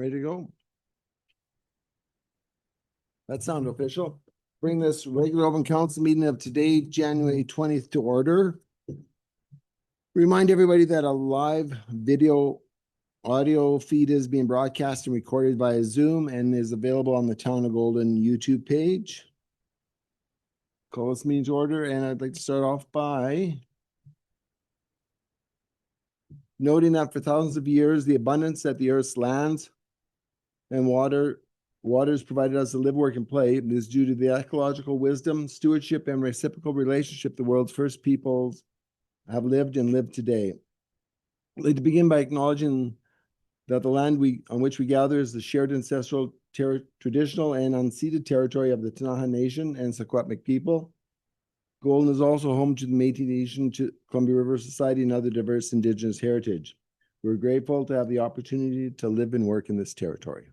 Ready to go? That sounds official. Bring this regular open council meeting of today, January 20th to order. Remind everybody that a live video audio feed is being broadcast and recorded via Zoom and is available on the Town of Golden YouTube page. Call this meeting to order, and I'd like to start off by noting that for thousands of years, the abundance that the earth's lands and waters provided us to live, work, and play is due to the ecological wisdom, stewardship, and reciprocal relationship the world's first peoples have lived and live today. I'd like to begin by acknowledging that the land on which we gather is the shared ancestral, traditional, and unceded territory of the Ktunaxa Nation and Secwepemc people. Golden is also home to the Métis Nation, to Columbia River Society, and other diverse Indigenous heritage. We're grateful to have the opportunity to live and work in this territory.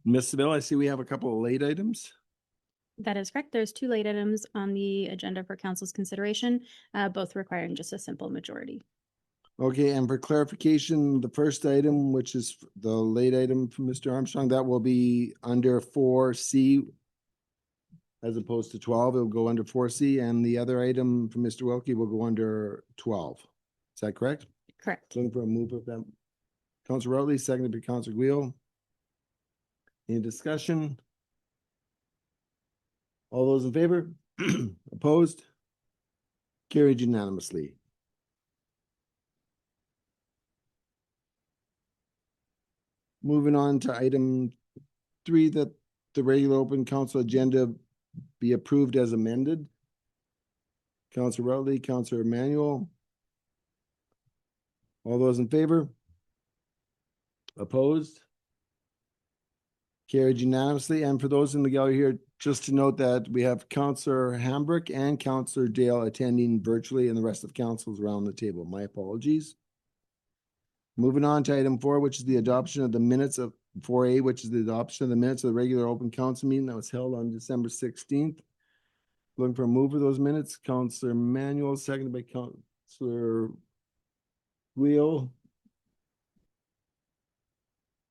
Ms. Seville, I see we have a couple of late items. That is correct. There's two late items on the agenda for council's consideration, both requiring just a simple majority. Okay, and for clarification, the first item, which is the late item from Mr. Armstrong, that will be under 4C as opposed to 12. It'll go under 4C, and the other item from Mr. Wilkie will go under 12. Is that correct? Correct. Looking for a move of them. Councilor Routley, seconded by Councilor Guile. Any discussion? All those in favor? Opposed? Carried unanimously. Moving on to item 3, that the regular open council agenda be approved as amended. Councilor Routley, Councilor Emmanuel. All those in favor? Opposed? Carried unanimously. And for those in the gallery here, just to note that we have Councilor Hambrick and Councilor Dale attending virtually, and the rest of council is around the table. My apologies. Moving on to item 4, which is the adoption of the minutes of 4A, which is the adoption of the minutes of the regular open council meeting that was held on December 16th. Looking for a move of those minutes. Councilor Manuel, seconded by Councilor Guile.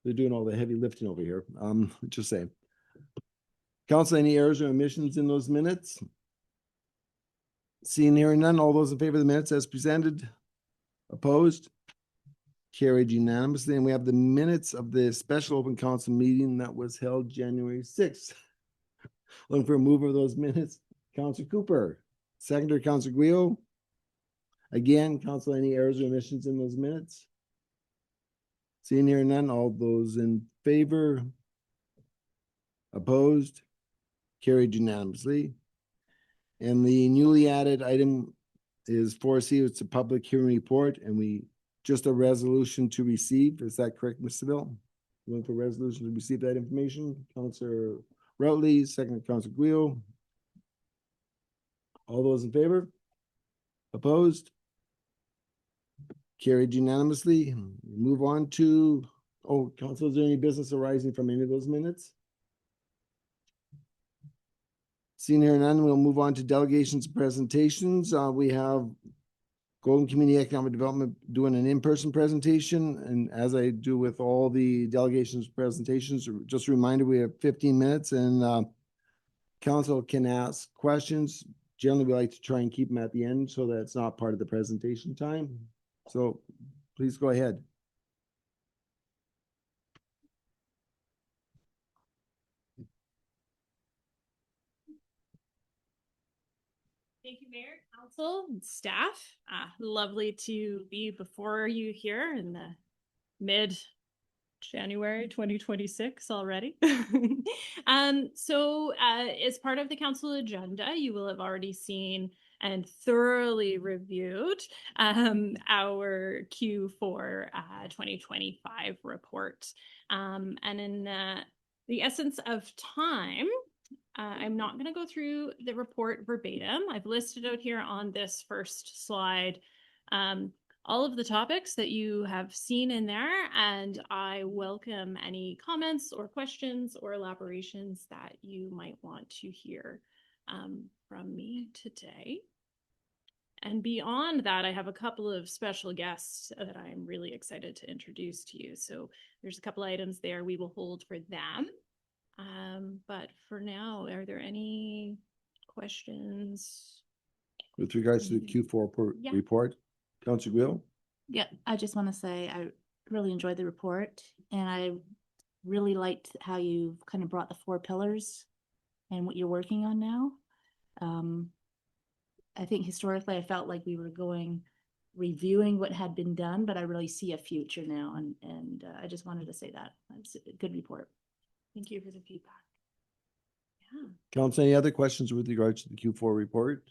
They're doing all the heavy lifting over here. Just saying. Council, any errors or omissions in those minutes? Seeing, hearing none, all those in favor of the minutes as presented? Opposed? Carried unanimously. And we have the minutes of the special open council meeting that was held January 6th. Looking for a move of those minutes. Councilor Cooper, seconder Councilor Guile. Again, Council, any errors or omissions in those minutes? Seeing, hearing none, all those in favor? Opposed? Carried unanimously. And the newly added item is 4C. It's a public hearing report, and just a resolution to receive. Is that correct, Ms. Seville? Looking for resolution to receive that information. Councilor Routley, second Councilor Guile. All those in favor? Opposed? Carried unanimously. Move on to, Council, is there any business arising from any of those minutes? Seeing here none, we'll move on to delegations and presentations. We have Golden Community Economic Development doing an in-person presentation, and as I do with all the delegations presentations, just a reminder, we have 15 minutes, and council can ask questions. Generally, we like to try and keep them at the end so that it's not part of the presentation time. So please go ahead. Thank you, Mayor, Council, and staff. Lovely to be before you here in the mid-January 2026 already. So as part of the council agenda, you will have already seen and thoroughly reviewed our Q4 2025 report. And in the essence of time, I'm not going to go through the report verbatim. I've listed out here on this first slide all of the topics that you have seen in there, and I welcome any comments or questions or elaborations that you might want to hear from me today. And beyond that, I have a couple of special guests that I'm really excited to introduce to you. So there's a couple items there we will hold for them. But for now, are there any questions? With regards to the Q4 Yeah. report, Councillor Guil? Yeah, I just want to say I really enjoyed the report, and I really liked how you kind of brought the 4 pillars and what you're working on now. I think historically I felt like we were reviewing what had been done, but I really see a future now, and I just wanted to say that. It's a good report. Thank you for the feedback. Yeah. Council, any other questions with regards to the Q4 report?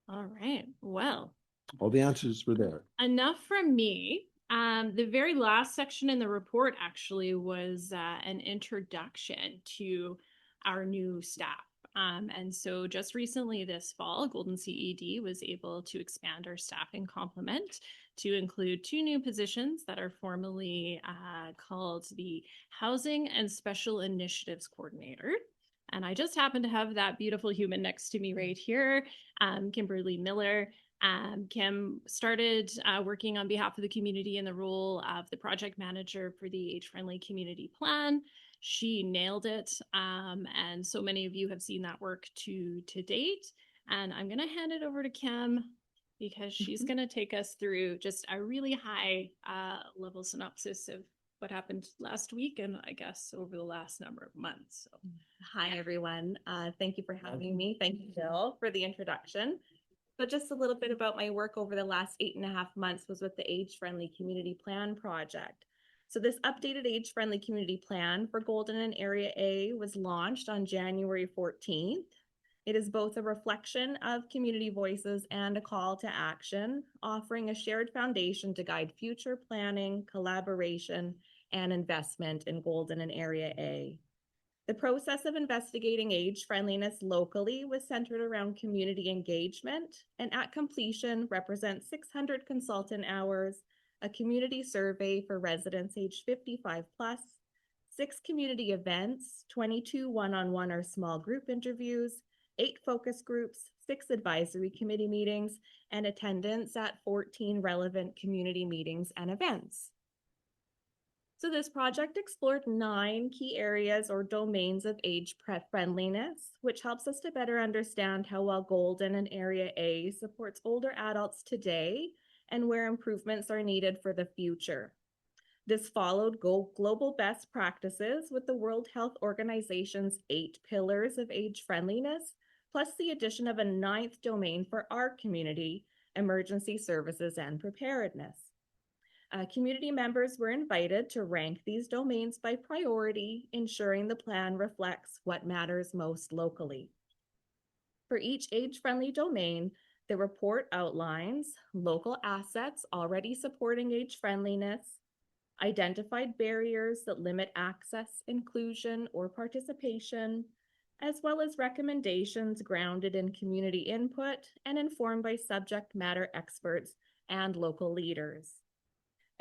All right. Well, All the answers were there. enough from me. The very last section in the report actually was an introduction to our new staff. And so just recently this fall, Golden CED was able to expand our staffing complement to include 2 new positions that are formally called the Housing and Special Initiatives Coordinator. And I just happen to have that beautiful human next to me right here, Kimberly Miller. Kim started working on behalf of the community in the role of the project manager for the age-friendly community plan. She nailed it, and so many of you have seen that work to date. And I'm going to hand it over to Kim because she's going to take us through just a really high level synopsis of what happened last week and I guess over the last number of months. So, hi everyone. Thank you for having me. Thank you, Jill, for the introduction. But just a little bit about my work over the last 8.5 months was with the Age-Friendly Community Plan project. So this updated age-friendly community plan for Golden and Area A was launched on January 14th. It is both a reflection of community voices and a call to action, offering a shared foundation to guide future planning, collaboration, and investment in Golden and Area A. The process of investigating age friendliness locally was centered around community engagement, and at completion represents 600 consultant hours, a community survey for residents aged 55 plus, 6 community events, 22 one-on-one or small group interviews, 8 focus groups, 6 advisory committee meetings, and attendance at 14 relevant community meetings and events. So this project explored 9 key areas or domains of age friendliness, which helps us to better understand how well Golden and Area A supports older adults today and where improvements are needed for the future. This followed global best practices with the World Health Organization's 8 pillars of age friendliness, plus the addition of a 9th domain for our community, emergency services and preparedness. Community members were invited to rank these domains by priority, ensuring the plan reflects what matters most locally. For each age-friendly domain, the report outlines local assets already supporting age friendliness, identified barriers that limit access, inclusion, or participation, as well as recommendations grounded in community input and informed by subject matter experts and local leaders.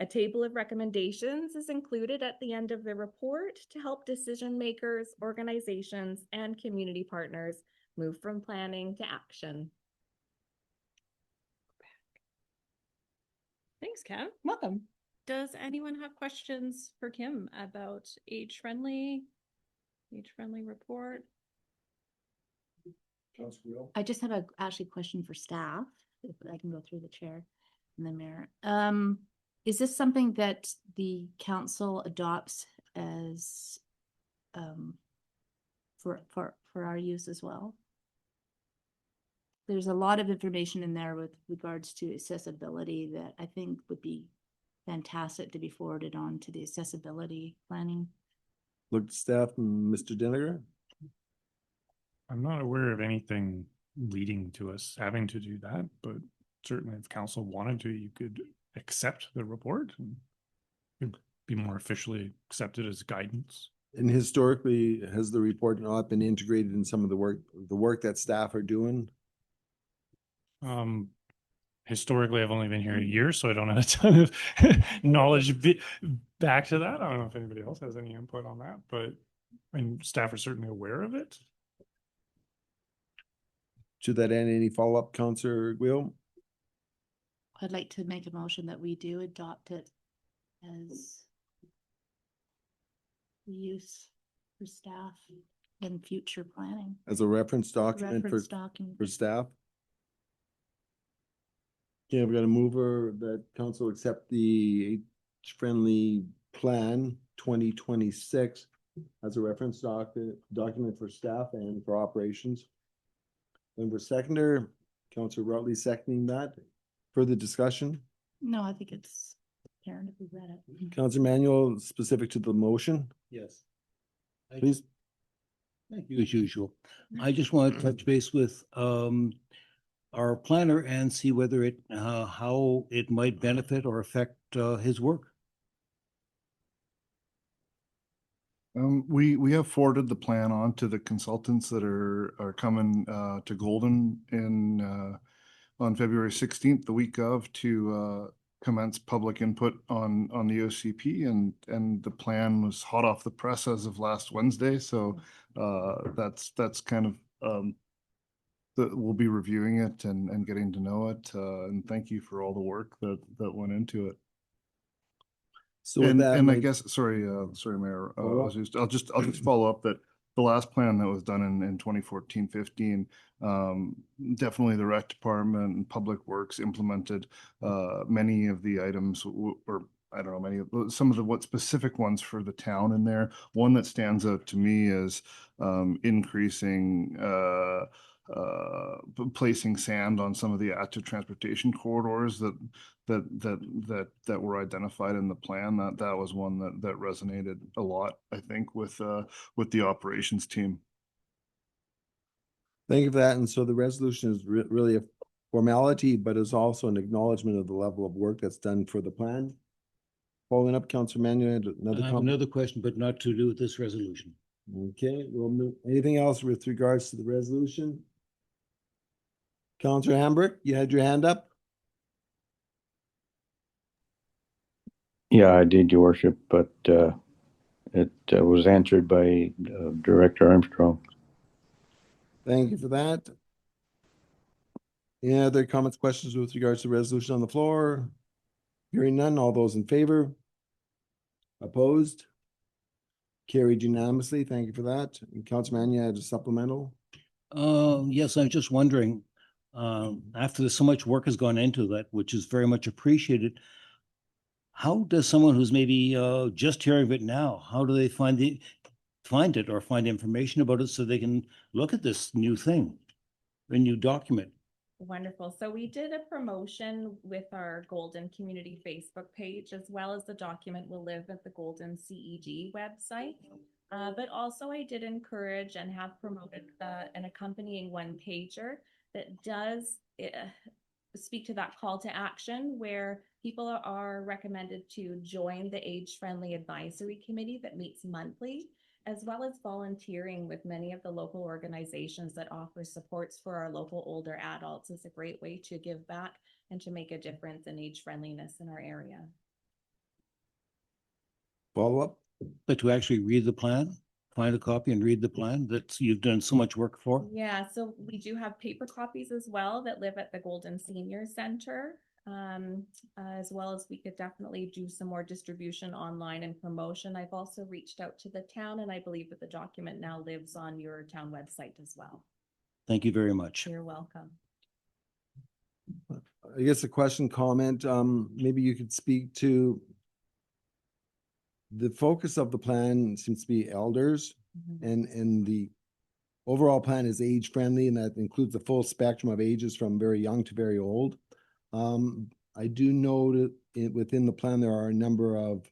A table of recommendations is included at the end of the report to help decision makers, organizations, and community partners move from planning to action. thanks, Kim. Welcome. Does anyone have questions for Kim about age-friendly report? I just have a actually question for staff, if I can go through the chair and the mayor. Is this something that the council adopts as for our use as well? There's a lot of information in there with regards to accessibility that I think would be fantastic to be forwarded on to the accessibility planning. Look, staff, Mr. Diniger. I'm not aware of anything leading to us having to do that, but certainly if council wanted to, you could accept the report and it'd be more officially accepted as guidance. And historically, has the report not been integrated in some of the work that staff are doing? Historically, I've only been here a year, so I don't have a ton of knowledge back to that. I don't know if anybody else has any input on that, but I mean, staff are certainly aware of it. To that end, any follow-up, Counselor Will? I'd like to make a motion that we do adopt it as use for staff and future planning. As a reference document for, Reference document. for staff? Okay, I've got a mover that council accept the age-friendly plan 2026 as a reference document for staff and for operations. And for seconder, Councilor Rutley seconding that. Further discussion? No, I think it's apparent if we read it. Councilor Manuel, specific to the motion, Yes. please. Thank you, as usual. I just want to touch base with our planner and see whether it, how it might benefit or affect his work. We have forwarded the plan on to the consultants that are coming to Golden in on February 16th, the week of, to commence public input on the OCP, and the plan was hot off the press as of last Wednesday. So that's kind of that we'll be reviewing it and getting to know it. And thank you for all the work that went into it. So with that, And I my- guess, sorry, Mayor, Follow up? I'll just follow up that the last plan that was done in 2014-15, definitely the rec department and public works implemented many of the items, or I don't know, some of the what specific ones for the town in there. One that stands out to me is increasing placing sand on some of the active transportation corridors that were identified in the plan. That was one that resonated a lot, I think, with the operations team. Thank you for that. And so the resolution is really a formality, but is also an acknowledgement of the level of work that's done for the plan. Following up, Councilor Manuel, another I have comment. another question, but not to do with this resolution. Okay, we'll move. Anything else with regards to the resolution? Councilor Hambrick, you had your hand up? Yeah, I did, your worship, but it was answered by Director Armstrong. Thank you for that. Any other comments, questions with regards to the resolution on the floor? Hearing none, all those in favor? Opposed? Carried unanimously. Thank you for that. And Councilor Mann, you had a supplemental? Yes, I'm just wondering, after so much work has gone into that, which is very much appreciated, how does someone who's maybe just hearing of it now, how do they find it or find information about it so they can look at this new thing, a new document? Wonderful. So we did a promotion with our Golden Community Facebook page, as well as the document will live at the Golden CEG website. But also I did encourage and have promoted an accompanying one pager that does speak to that call to action, where people are recommended to join the Age-Friendly Advisory Committee that meets monthly, as well as volunteering with many of the local organizations that offer supports for our local older adults. Is a great way to give back and to make a difference in age friendliness in our area. Follow up? But to actually read the plan, find a copy and read the plan that you've done so much work for? Yeah, so we do have paper copies as well that live at the Golden Senior Center. As well as we could definitely do some more distribution online and promotion. I've also reached out to the town, and I believe that the document now lives on your town website as well. Thank you very much. You're welcome. I guess a question, comment, maybe you could speak to the focus of the plan seems to be elders, and the overall plan is age friendly, and that includes the full spectrum of ages from very young to very old. I do know that within the plan, there are a number of,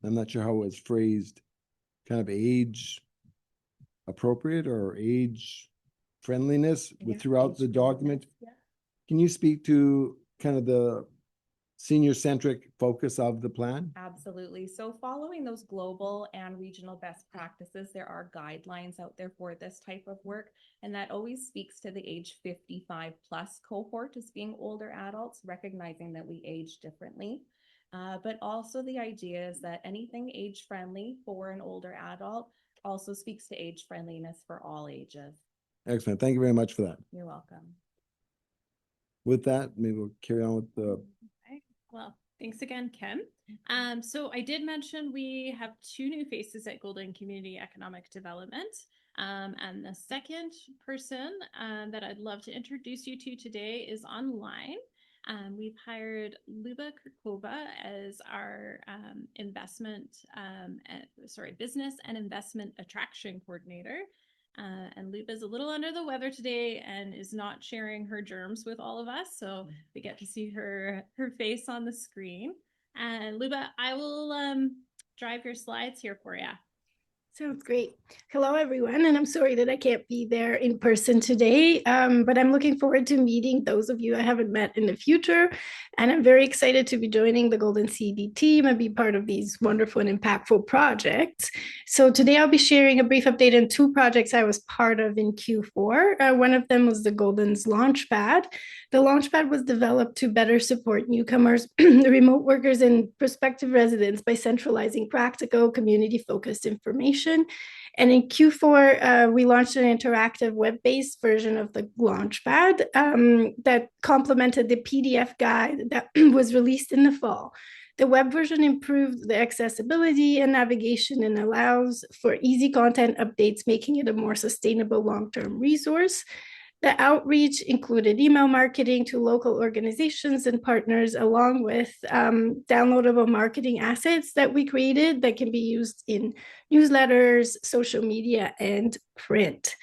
I'm not sure how it's phrased, kind of age appropriate or age friendliness Yeah, throughout the age document. friendliness, yeah. Can you speak to kind of the senior-centric focus of the plan? Absolutely. So following those global and regional best practices, there are guidelines out there for this type of work. And that always speaks to the age 55 plus cohort as being older adults, recognizing that we age differently. But also the idea is that anything age friendly for an older adult also speaks to age friendliness for all ages. Excellent. Thank you very much for that. You're welcome. With that, maybe we'll carry on with the, Okay. Well, thanks again, Kim. So I did mention we have two new faces at Golden Community Economic Development. And the second person that I'd love to introduce you to today is online. We've hired Luba Kirkova as our business and investment attraction coordinator. And Luba's a little under the weather today and is not sharing her germs with all of us. So we get to see her face on the screen. And Luba, I will drive your slides here for you. Sounds great. Hello, everyone, and I'm sorry that I can't be there in person today, but I'm looking forward to meeting those of you I haven't met in the future, and I'm very excited to be joining the Golden CD team and be part of these wonderful and impactful projects. So today I'll be sharing a brief update on two projects I was part of in Q4. One of them was the Golden's Launchpad. The Launchpad was developed to better support newcomers, remote workers, and prospective residents by centralizing practical, community-focused information. And in Q4, we launched an interactive web-based version of the Launchpad that complemented the PDF guide that was released in the fall. The web version improved the accessibility and navigation and allows for easy content updates, making it a more sustainable long-term resource. The outreach included email marketing to local organizations and partners, along with downloadable marketing assets that we created that can be used in newsletters, social media, and print.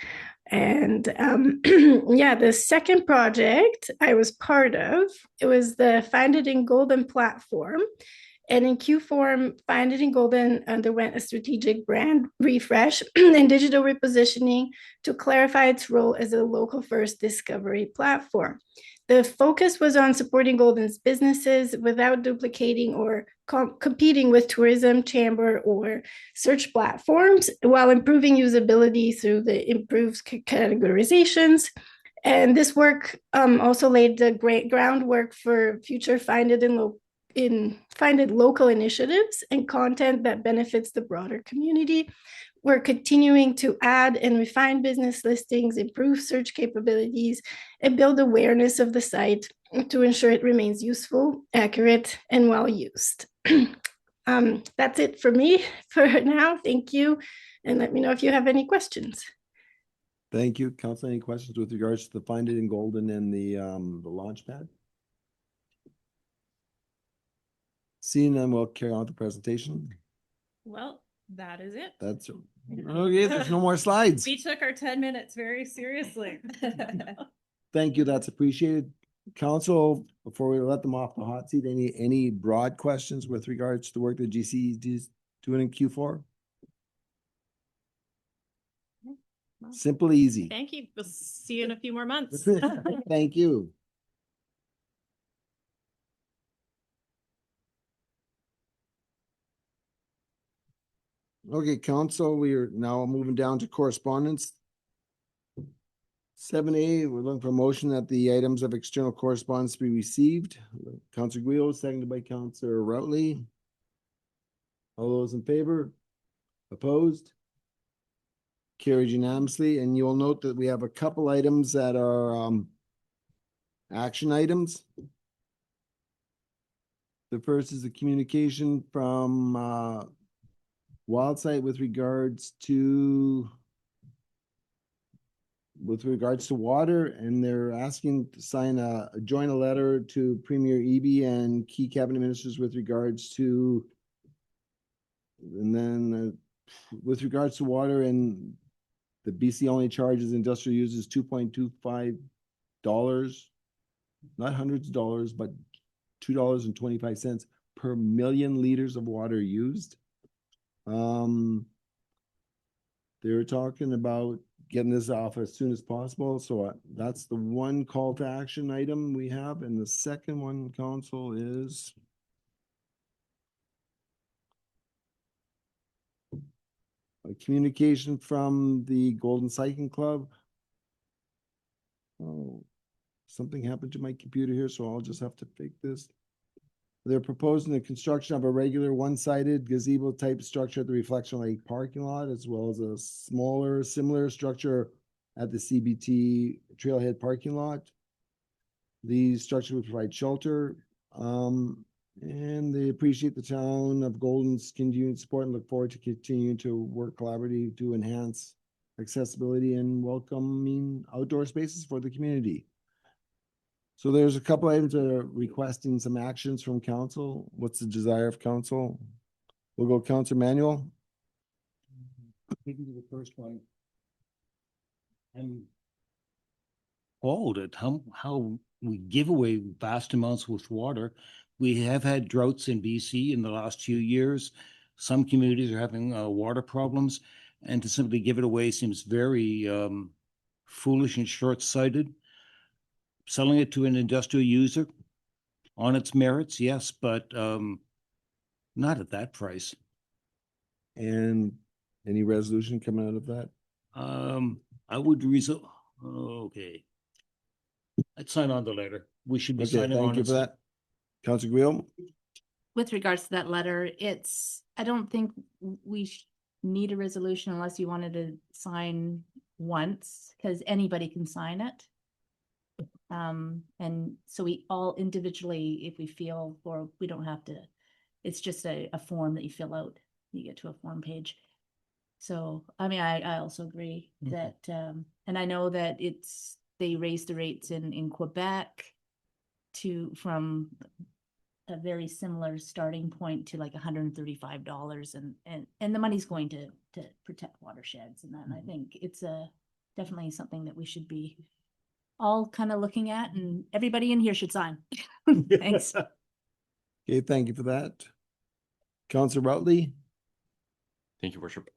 And yeah, the second project I was part of, it was the Find It in Golden platform. And in Q4, Find It in Golden underwent a strategic brand refresh and digital repositioning to clarify its role as a local first discovery platform. The focus was on supporting Golden's businesses without duplicating or competing with tourism, chamber, or search platforms, while improving usability through the improved categorizations. And this work also laid the great groundwork for future Find It local initiatives and content that benefits the broader community. We're continuing to add and refine business listings, improve search capabilities, and build awareness of the site to ensure it remains useful, accurate, and well used. That's it for me for now. Thank you. And let me know if you have any questions. thank you. Council, any questions with regards to the Find It in Golden and the Launchpad? Seeing none, we'll carry on with the presentation. Well, that is it. That's okay. There's no more slides. We took our 10 minutes very seriously. Thank you. That's appreciated. Council, before we let them off the hot seat, any broad questions with regards to the work that GC is doing in Q4? Simple, easy. Thank you. We'll see you in a few more months. Thank you. Okay, council, we are now moving down to correspondence. 7A, we're looking for a motion that the items of external correspondence be received. Councilor Guillo, seconded by Councilor Routley. All those in favor? Opposed? Carried unanimously, and you'll note that we have a couple items that are action items. The first is the communication from Wildsite with regards to water, and they're asking to sign join a letter to Premier Eby and key cabinet ministers with regards to, and then with regards to water, and the BC only charges industrial users $2.25, not hundreds of dollars, but $2.25 per million liters of water used. They're talking about getting this off as soon as possible. So that's the one call to action item we have. And the second one, council, is a communication from the Golden Cycling Club. Oh, something happened to my computer here, so I'll just have to fake this. They're proposing the construction of a regular one-sided gazebo type structure at the Reflection Lake parking lot, as well as a smaller, similar structure at the CBT Trailhead parking lot. These structures will provide shelter, and they appreciate the town of Golden's continued support and look forward to continuing to work collaboratively to enhance accessibility and welcoming outdoor spaces for the community. So there's a couple items that are requesting some actions from council. What's the desire of council? We'll go Councilor Manuel. Speaking to the first one. I'm appalled at how we give away vast amounts with water. We have had droughts in BC in the last few years. Some communities are having water problems, and to simply give it away seems very foolish and short-sighted. Selling it to an industrial user on its merits, yes, but not at that price. And any resolution coming out of that? I would okay. I'd sign on the letter. We should be Okay, signing on. thank you it. for that. Councilor Guillaume? With regards to that letter, I don't think we need a resolution unless you wanted to sign once, because anybody can sign it. And so we all individually, if we feel, or we don't have to, it's just a form that you fill out. You get to a form page. So, I mean, I also agree that, and I know that they raised the rates in Quebec from a very similar starting point to like $135, and the money's going to protect watersheds and that. And I think it's definitely something that we should be all kind of looking at, and everybody in here should sign. Thanks. Okay, thank you for that. Councilor Routley? Thank you, Worship.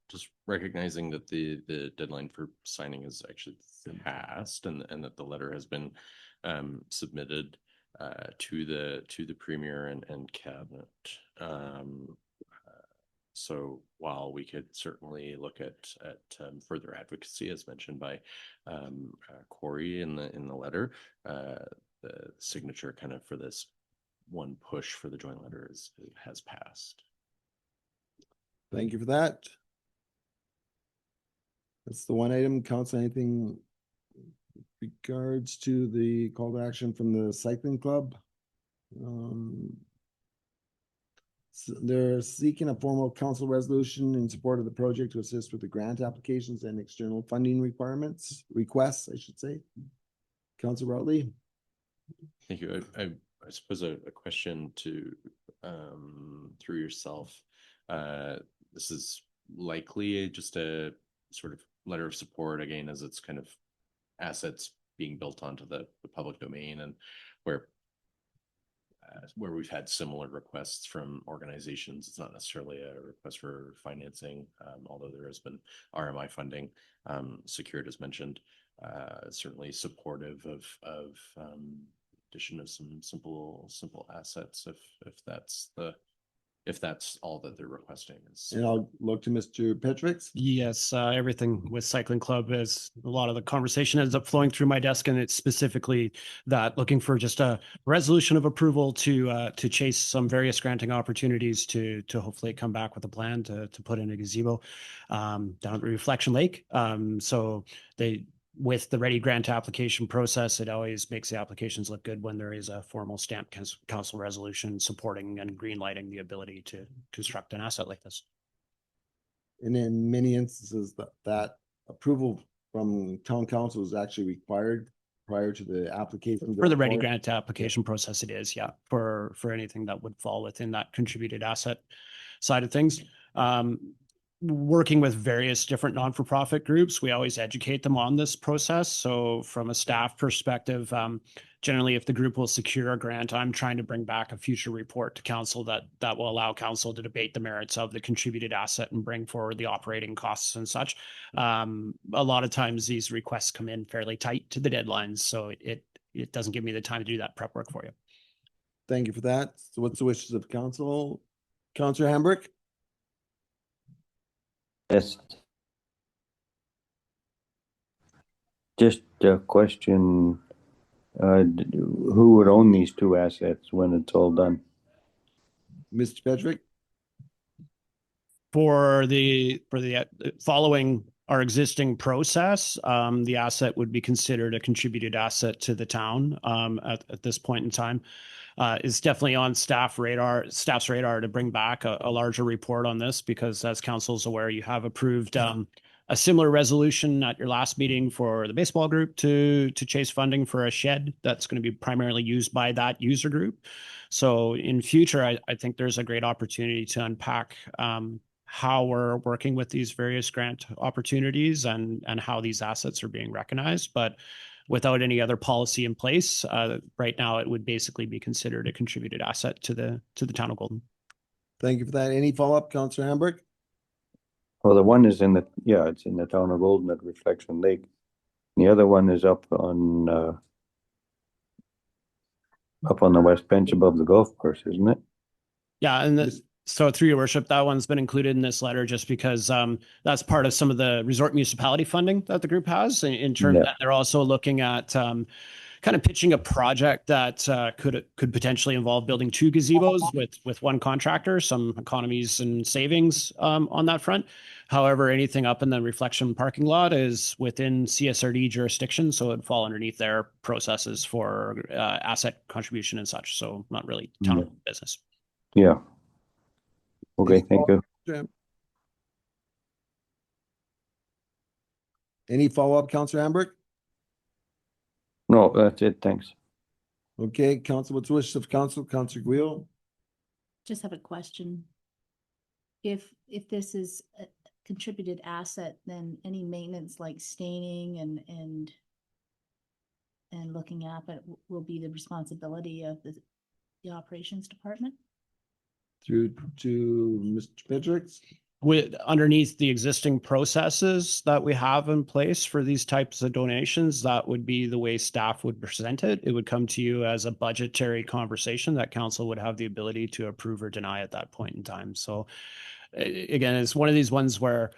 Just recognizing that the deadline for signing is actually passed, and that the letter has been submitted to the Premier and Cabinet. So while we could certainly look at further advocacy, as mentioned by Corey in the letter, the signature kind of for this one push for the joint letter has passed. Thank you for that. That's the one item. Council, anything regards to the call to action from the cycling club? So they're seeking a formal council resolution in support of the project to assist with the grant applications and external funding requests, I should say. Councilor Routley? Thank you. I suppose a question to through yourself. This is likely just a sort of letter of support, again, as it's kind of assets being built onto the public domain, and where we've had similar requests from organizations. It's not necessarily a request for financing, although there has been RMI funding secured, as mentioned. Certainly supportive of addition of some simple assets if that's all that they're requesting. And I'll look to Mr. Petrix. Yes, everything with Cycling Club is a lot of the conversation ends up flowing through my desk, and it's specifically that looking for just a resolution of approval to chase some various granting opportunities to hopefully come back with a plan to put in a gazebo down at Reflection Lake. So with the ready grant application process, it always makes the applications look good when there is a formal stamped council resolution supporting and green lighting the ability to construct an asset like this. And in many instances, that approval from town council is actually required prior to the application. For the ready grant application process, it is, yeah, for anything that would fall within that contributed asset side of things. Working with various different non-for-profit groups, we always educate them on this process. So from a staff perspective, generally, if the group will secure a grant, I'm trying to bring back a future report to council that will allow council to debate the merits of the contributed asset and bring forward the operating costs and such. A lot of times these requests come in fairly tight to the deadlines, so it doesn't give me the time to do that prep work for you. Thank you for that. So what's the wishes of council? Councilor Hambrick? Yes. Just a question, who would own these two assets when it's all done? Mr. Petrick? For the following our existing process, the asset would be considered a contributed asset to the town at this point in time. Is definitely on staff's radar to bring back a larger report on this, because as council is aware, you have approved a similar resolution at your last meeting for the baseball group to chase funding for a shed that's going to be primarily used by that user group. So in future, I think there's a great opportunity to unpack how we're working with these various grant opportunities and how these assets are being recognized. But without any other policy in place, right now it would basically be considered a contributed asset to the town of Golden. Thank you for that. Any follow-up, Councillor Hambrick? Well, the one is in it's in the town of Golden at Reflection Lake. The other one is up on the west bench above the golf course, isn't it? Yeah, and so through your worship, that one's been included in this letter just because that's part of some of the resort municipality funding that the group has. In terms, they're also looking at kind of pitching a project that could potentially involve building 2 gazebos with one contractor, some economies and savings on that front. However, anything up in the Reflection parking lot is within CSRD jurisdiction, so it'd fall underneath their processes for asset contribution and such. So not really town business. Yeah. Okay, thank you. Any follow-up, Councillor Hambrick? No, that's it. Thanks. Okay, Council, what's the wish of Council? Councillor Guile? Just have a question. If this is a contributed asset, then any maintenance like staining and looking at it will be the responsibility of the operations department? Through to Mr. Pedricks? With underneath the existing processes that we have in place for these types of donations, that would be the way staff would present it. It would come to you as a budgetary conversation that council would have the ability to approve or deny at that point in time. So again, it's one of these ones where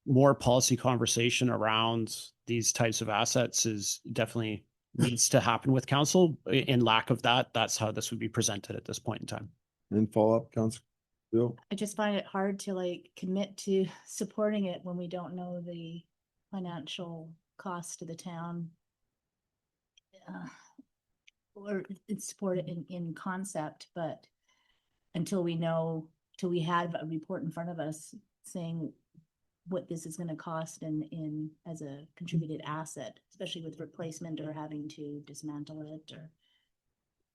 more policy conversation around these types of assets is definitely needs to happen with council. In lack of that, that's how this would be presented at this point in time. And follow-up, Councillor Guile? I just find it hard to like commit to supporting it when we don't know the financial cost to the town. Or support it in concept, but until we have a report in front of us saying what this is going to cost in as a contributed asset, especially with replacement or having to dismantle it or.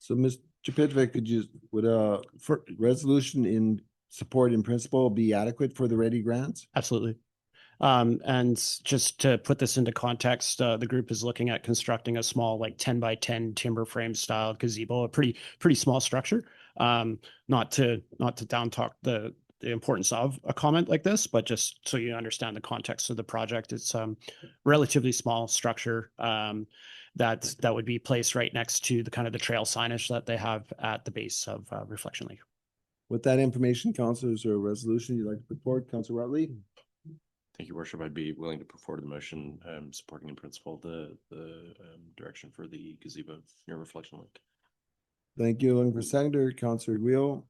So, Mr. Pedrick, would a resolution in support in principle be adequate for the ready grants? Absolutely. And just to put this into context, the group is looking at constructing a small, like 10 by 10 timber frame style gazebo, a pretty small structure. Not to down talk the importance of a comment like this, but just so you understand the context of the project, it's relatively small structure that would be placed right next to the kind of the trail signage that they have at the base of Reflection Lake. With that information, Councillor, is there a resolution you'd like to put forward? Councillor Rutley? Thank you, Worship. I'd be willing to put forward the motion supporting in principle the direction for the gazebo near Reflection Lake. Thank you. Looking for seconder, Councillor Guile.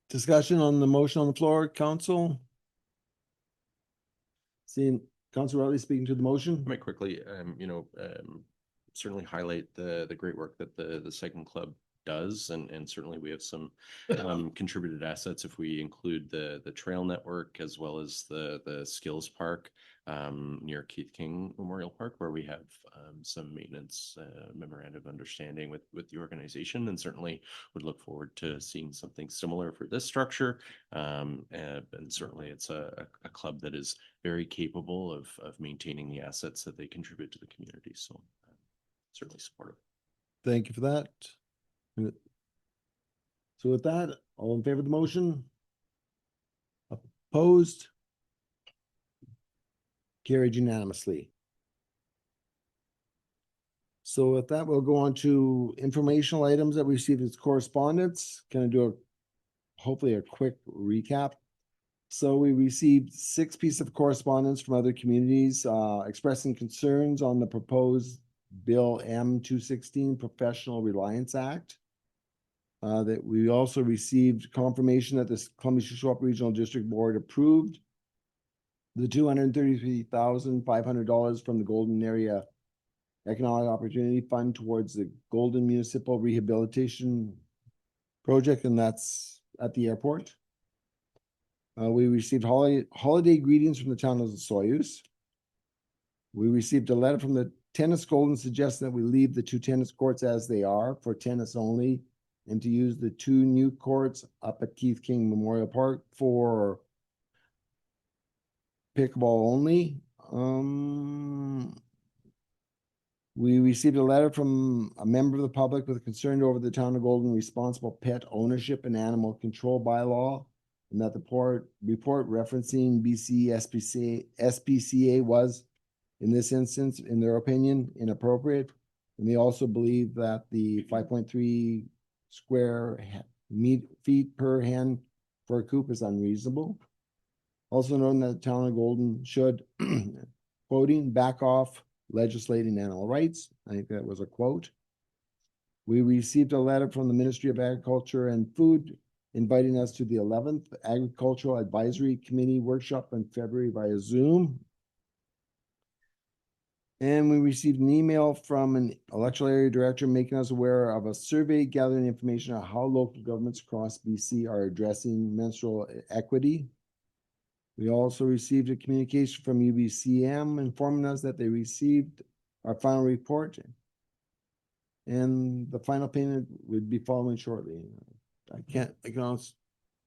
Discussion on the motion on the floor, Council? Seeing Councillor Rutley speaking to the motion? I might quickly, certainly highlight the great work that the Cycling Club does, and certainly we have some contributed assets if we include the trail network as well as the skills park near Keith King Memorial Park, where we have some maintenance memorandum of understanding with the organization, and certainly would look forward to seeing something similar for this structure. And certainly it's a club that is very capable of maintaining the assets that they contribute to the community. So certainly supportive. Thank you for that. So with that, all in favor of the motion? Opposed? Carried unanimously. So with that, we'll go on to informational items that we received as correspondence. Can I do hopefully a quick recap? So we received 6 pieces of correspondence from other communities expressing concerns on the proposed Bill M-216 Professional Reliance Act. That we also received confirmation that the Columbia Shuswap Regional District Board approved the $233,500 from the Golden Area Economic Opportunity Fund towards the Golden Municipal Rehabilitation Project, and that's at the airport. We received holiday greetings from the town of Soyuz. We received a letter from the Tennis Golden suggesting that we leave the 2 tennis courts as they are for tennis only, and to use the 2 new courts up at Keith King Memorial Park for pickleball only. We received a letter from a member of the public with concern over the town of Golden responsible pet ownership and animal control bylaw, and that the report referencing BC SPCA was, in this instance, in their opinion, inappropriate. And they also believe that the 5.3 square feet per hen for a coop is unreasonable. Also noting that the town of Golden should, quoting, back off legislating animal rights. I think that was a quote. We received a letter from the Ministry of Agriculture and Food inviting us to the 11th Agricultural Advisory Committee workshop in February via Zoom. And we received an email from an electoral area director making us aware of a survey gathering information on how local governments across BC are addressing menstrual equity. We also received a communication from UBCM informing us that they received our final report, and the final payment would be following shortly. I can also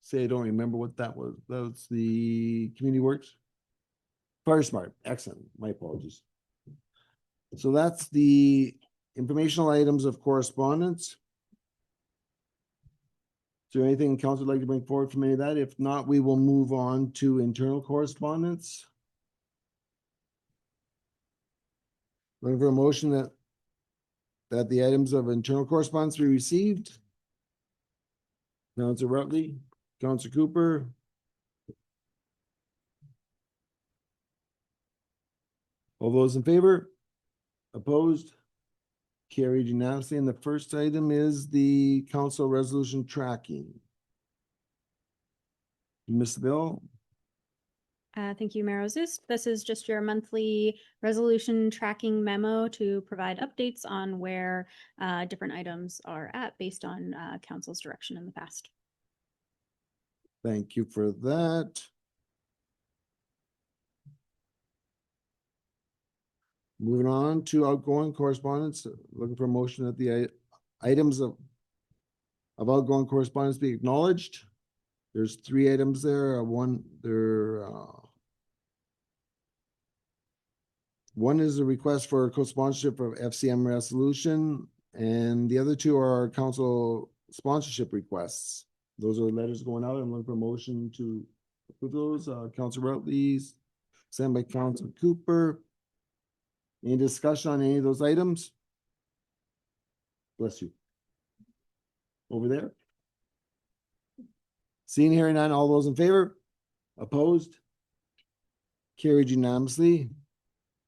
say I don't remember what that was. That was the Community Works. Fire Smart, excellent, my apologies. So that's the informational items of correspondence. Is there anything council would like to bring forward from any of that? If not, we will move on to internal correspondence. Looking for a motion that the items of internal correspondence be received. Councilor Rutley, Councilor Cooper. All those in favor? Opposed? Carried unanimously. And the first item is the council resolution tracking. Ms. Bill? Thank you, Mayor Ozust. This is just your monthly resolution tracking memo to provide updates on where different items are at based on council's direction in the past. Thank you for that. Moving on to outgoing correspondence, looking for a motion that the items of outgoing correspondence be acknowledged. There's 3 items there. One is a request for co-sponsorship of FCM resolution, and the other 2 are council sponsorship requests. Those are letters going out. I'm looking for a motion to approve those. Councilor Rutley's, sent by Councilor Cooper. Any discussion on any of those items? Bless you. Over there. Seeing, hearing none, all those in favor? Opposed? Carried unanimously.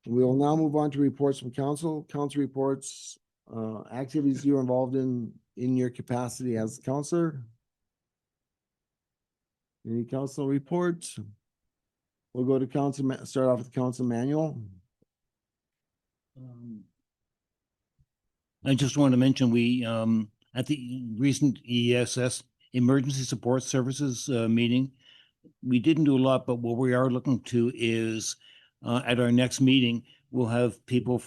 We will now move on to reports from council. Council reports, activities you're involved in your capacity as councilor. Any council reports? We'll go to council, start off with council manual. I just want to mention we, at the recent ESS Emergency Support Services meeting, we didn't do a lot, but what we are looking to is at our next meeting, we'll have people,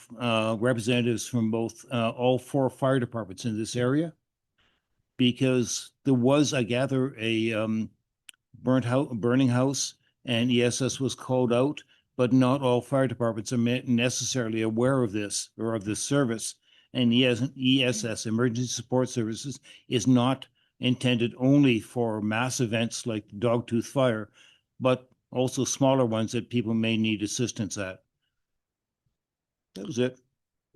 representatives from both, all 4 fire departments in this area. Because there was, I gather, a burning house, and ESS was called out, but not all fire departments are necessarily aware of this or of this service. And ESS, Emergency Support Services, is not intended only for mass events like Dogtooth Fire, but also smaller ones that people may need assistance at. That was it.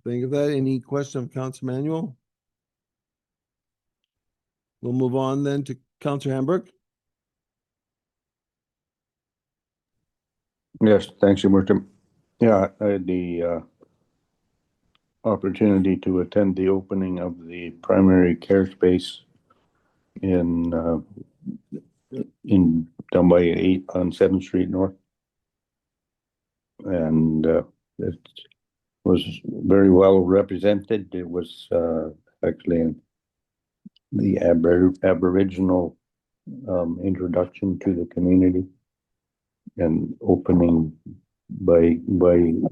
Think of that. Any question of Council Manuel? We'll move on then to Councilor Hamburg. Yes, thanks, Martin. Yeah, I had the opportunity to attend the opening of the primary care space in down by 8 on 7th Street North. and it was very well represented. It was actually the Aboriginal introduction to the community and opening by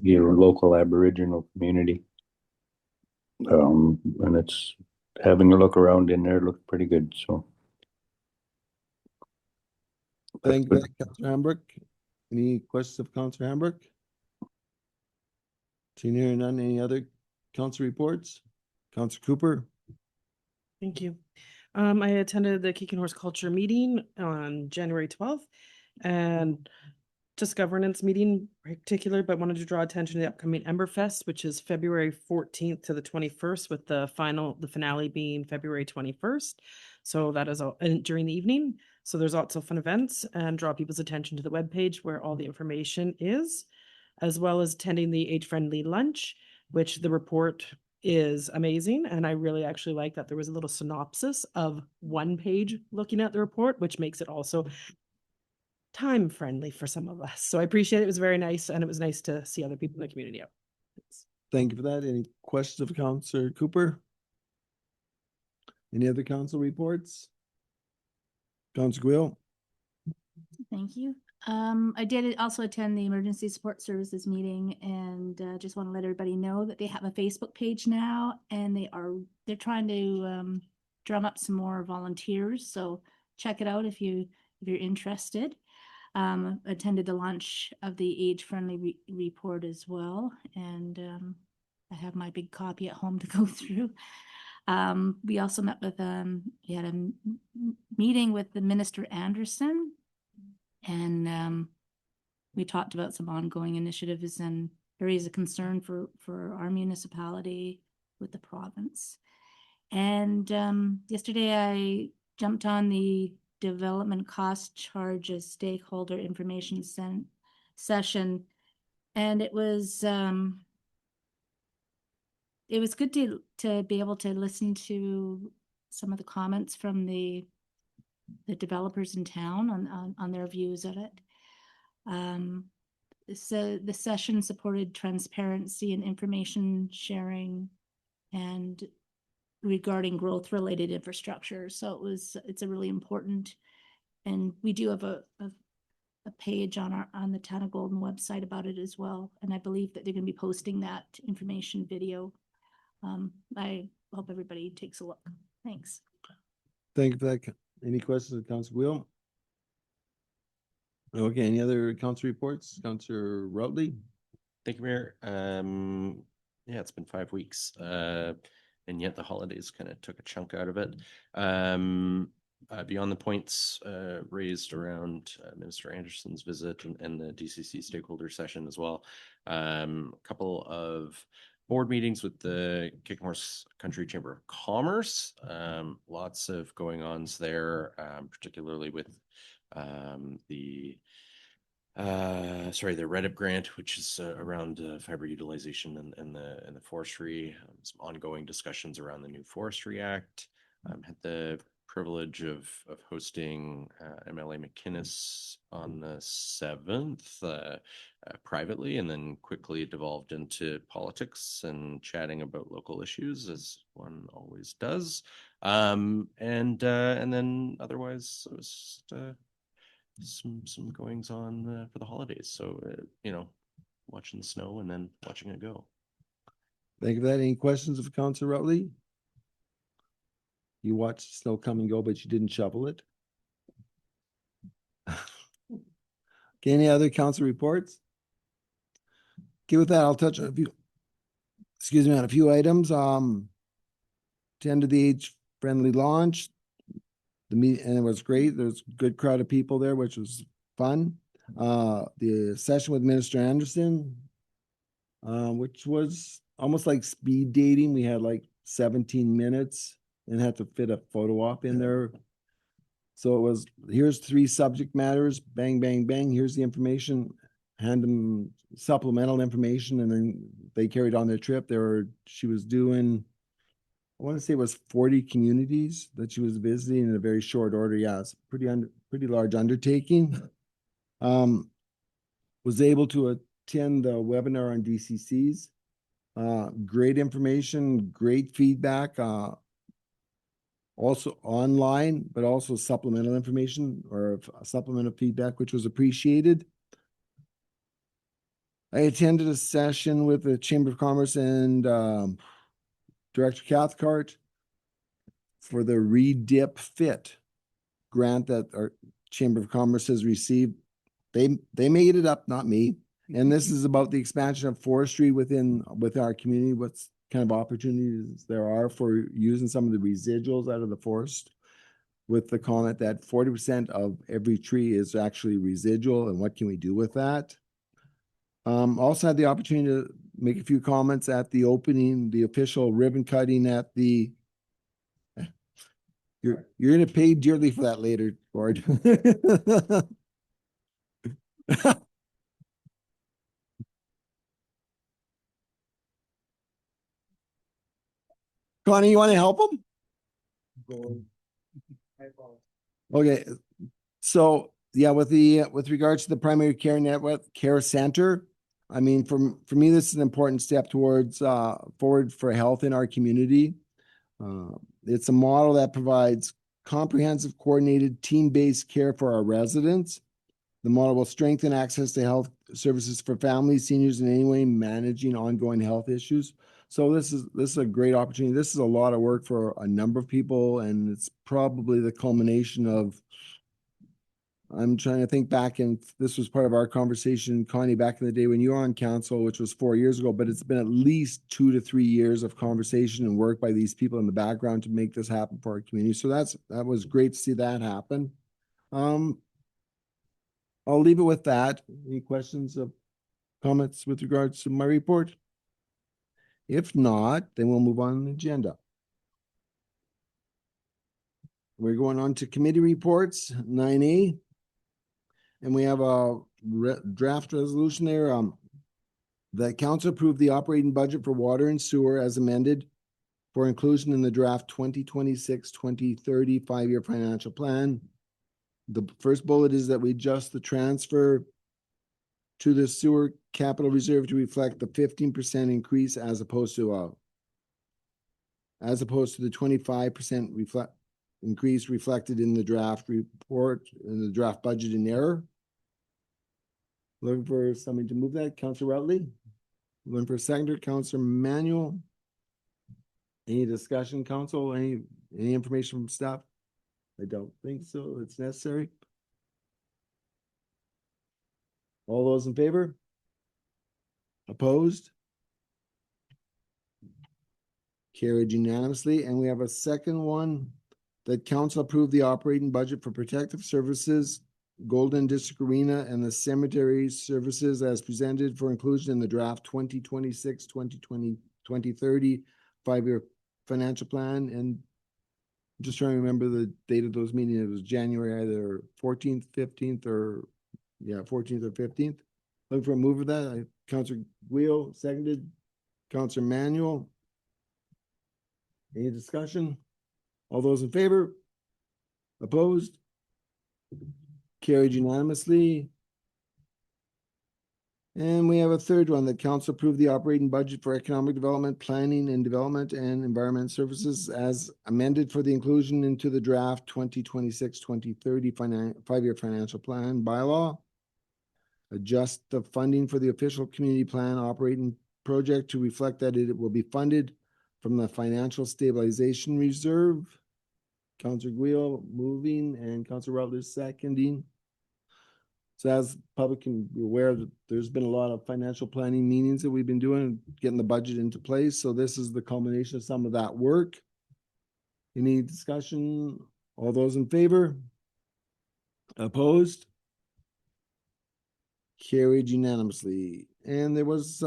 your local Aboriginal community. And it's having a look around in there looked pretty good. So Thank you, Councillor Hambrick. Any questions of Councillor Hambrick? Seeing here none, any other council reports? Councillor Cooper? Thank you. I attended the Kicking Horse Culture meeting on January 12th and just governance meeting in particular, but wanted to draw attention to the upcoming Emberfest, which is February 14th to the 21st, with the finale being February 21st. So that is all during the evening. So there's lots of fun events, and draw people's attention to the webpage where all the information is, as well as attending the age-friendly lunch, which the report is amazing. And I really actually like that there was a little synopsis of one page looking at the report, which makes it also time friendly for some of us. So I appreciate it. It was very nice, and it was nice to see other people in the community out. Thanks. Thank you for that. Any questions of Councillor Cooper? Any other council reports? Councillor Guil? Thank you. I did also attend the Emergency Support Services meeting, and just want to let everybody know that they have a Facebook page now, and they're trying to drum up some more volunteers. So check it out if you're interested. Attended the launch of the age-friendly report as well, and I have my big copy at home to go through. We also met with we had a meeting with the Minister Anderson, and we talked about some ongoing initiatives and areas of concern for our municipality with the province. And yesterday I jumped on the development cost charges stakeholder information session, and it was good to be able to listen to some of the comments from the developers in town on their views of it. So the session supported transparency and information sharing and regarding growth related infrastructure. So it's a really important, and we do have a page on the Town of Golden website about it as well. And I believe that they're going to be posting that information video. I hope everybody takes a look. Thanks. Thank you for that. Any questions of Councillor Guil? Okay, any other council reports? Councillor Routley? Thank you, Mayor. Yeah, it's been 5 weeks, and yet the holidays kind of took a chunk out of it. Beyond the points raised around Minister Anderson's visit and the DCC stakeholder session as well, a couple of board meetings with the Kicking Horse Country Chamber of Commerce. Lots of going ons there, particularly with the REDIP grant, which is around fiber utilization and the forestry. Some ongoing discussions around the new Forestry Act. Had the privilege of hosting MLA McInnes on the 7th privately, and then quickly devolved into politics and chatting about local issues, as one always does. And then otherwise it was some goings on for the holidays. So watching the snow and then watching it go. Thank you for that. Any questions of Councillor Routley? You watched the snow come and go, but you didn't shovel it. Okay, any other council reports? Okay, with that, I'll touch on a few items. Attended the age-friendly launch. The meet, and it was great. There's a good crowd of people there, which was fun. The session with Minister Anderson, which was almost like speed dating. We had like 17 minutes and had to fit a photo op in there. So it was, here's 3 subject matters, bang, bang, bang. Here's the information, hand them supplemental information, and then they carried on their trip. She was doing, I want to say it was 40 communities that she was visiting in a very short order. Yeah, it's pretty large undertaking. Was able to attend the webinar on DCCs. Great information, great feedback, also online, but also supplemental information or supplemental feedback, which was appreciated. I attended a session with the Chamber of Commerce and Director Cathcart for the ReDip Fit grant that our Chamber of Commerce has received. They made it up, not me. And this is about the expansion of forestry within our community. What's kind of opportunities there are for using some of the residuals out of the forest, with the comment that 40% of every tree is actually residual, and what can we do with that? Also had the opportunity to make a few comments at the opening, the official ribbon cutting at the. You're gonna pay dearly for that later, Gord. Connie, you want to help him? Okay, so yeah, with regards to the primary care network care center, I mean, for me, this is an important step towards forward for health in our community. It's a model that provides comprehensive, coordinated, team-based care for our residents. The model will strengthen access to health services for families, seniors, and anyone managing ongoing health issues. So this is a great opportunity. This is a lot of work for a number of people, and it's probably the culmination of. I'm trying to think back, and this was part of our conversation, Connie, back in the day when you were on council, which was 4 years ago, but it's been at least 2 to 3 years of conversation and work by these people in the background to make this happen for our community. So that was great to see that happen. I'll leave it with that. Any questions or comments with regards to my report? If not, then we'll move on to the agenda. We're going on to committee reports, 9A. And we have a draft resolution there. The council approved the operating budget for water and sewer as amended for inclusion in the draft 2026-2030 5-year financial plan. The first bullet is that we adjust the transfer to the sewer capital reserve to reflect the 15% increase as opposed to the 25% increase reflected in the draft report, in the draft budget in error. Looking for somebody to move that, Councillor Routley. Looking for a seconder, Councillor Manuel. Any discussion, council? Any information from staff? I don't think so. It's necessary. All those in favor? Opposed? Carried unanimously. And we have a second one that council approved the operating budget for protective services, Golden District Arena, and the cemetery services as presented for inclusion in the draft 2026-2030 5-year financial plan. And I'm just trying to remember the date of those meetings. It was January either 14th, 15th, or 14th or 15th. Looking for a move of that. Councillor Guile, seconded. Councillor Manuel. Any discussion? All those in favor? Opposed? Carried unanimously. And we have a third one that council approved the operating budget for economic development, planning and development, and environment services as amended for the inclusion into the draft 2026-2030 5-year financial plan bylaw. Adjust the funding for the official community plan operating project to reflect that it will be funded from the financial stabilization reserve. Councillor Guile moving and Councillor Rutledge seconding. So as public can be aware that there's been a lot of financial planning meetings that we've been doing, getting the budget into place. So this is the culmination of some of that work. Any discussion? All those in favor? Opposed? Carried unanimously. And there was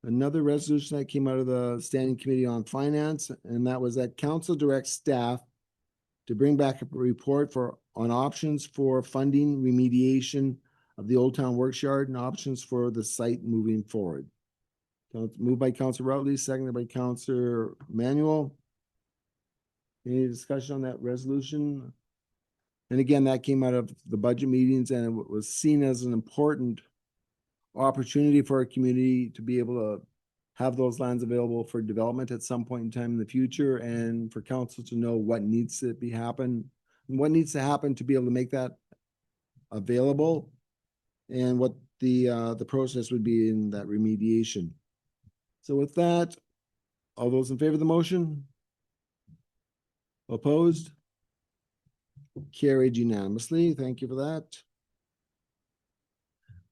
another resolution that came out of the Standing Committee on Finance, and that was that council directs staff to bring back a report on options for funding remediation of the Old Town Works Yard and options for the site moving forward. Moved by Councillor Routley, seconded by Councillor Manuel. Any discussion on that resolution? And again, that came out of the budget meetings, and it was seen as an important opportunity for our community to be able to have those lands available for development at some point in time in the future, and for council to know what needs to what needs to happen to be able to make that available, and what the process would be in that remediation. So with that, all those in favor of the motion? Opposed? Carried unanimously. Thank you for that.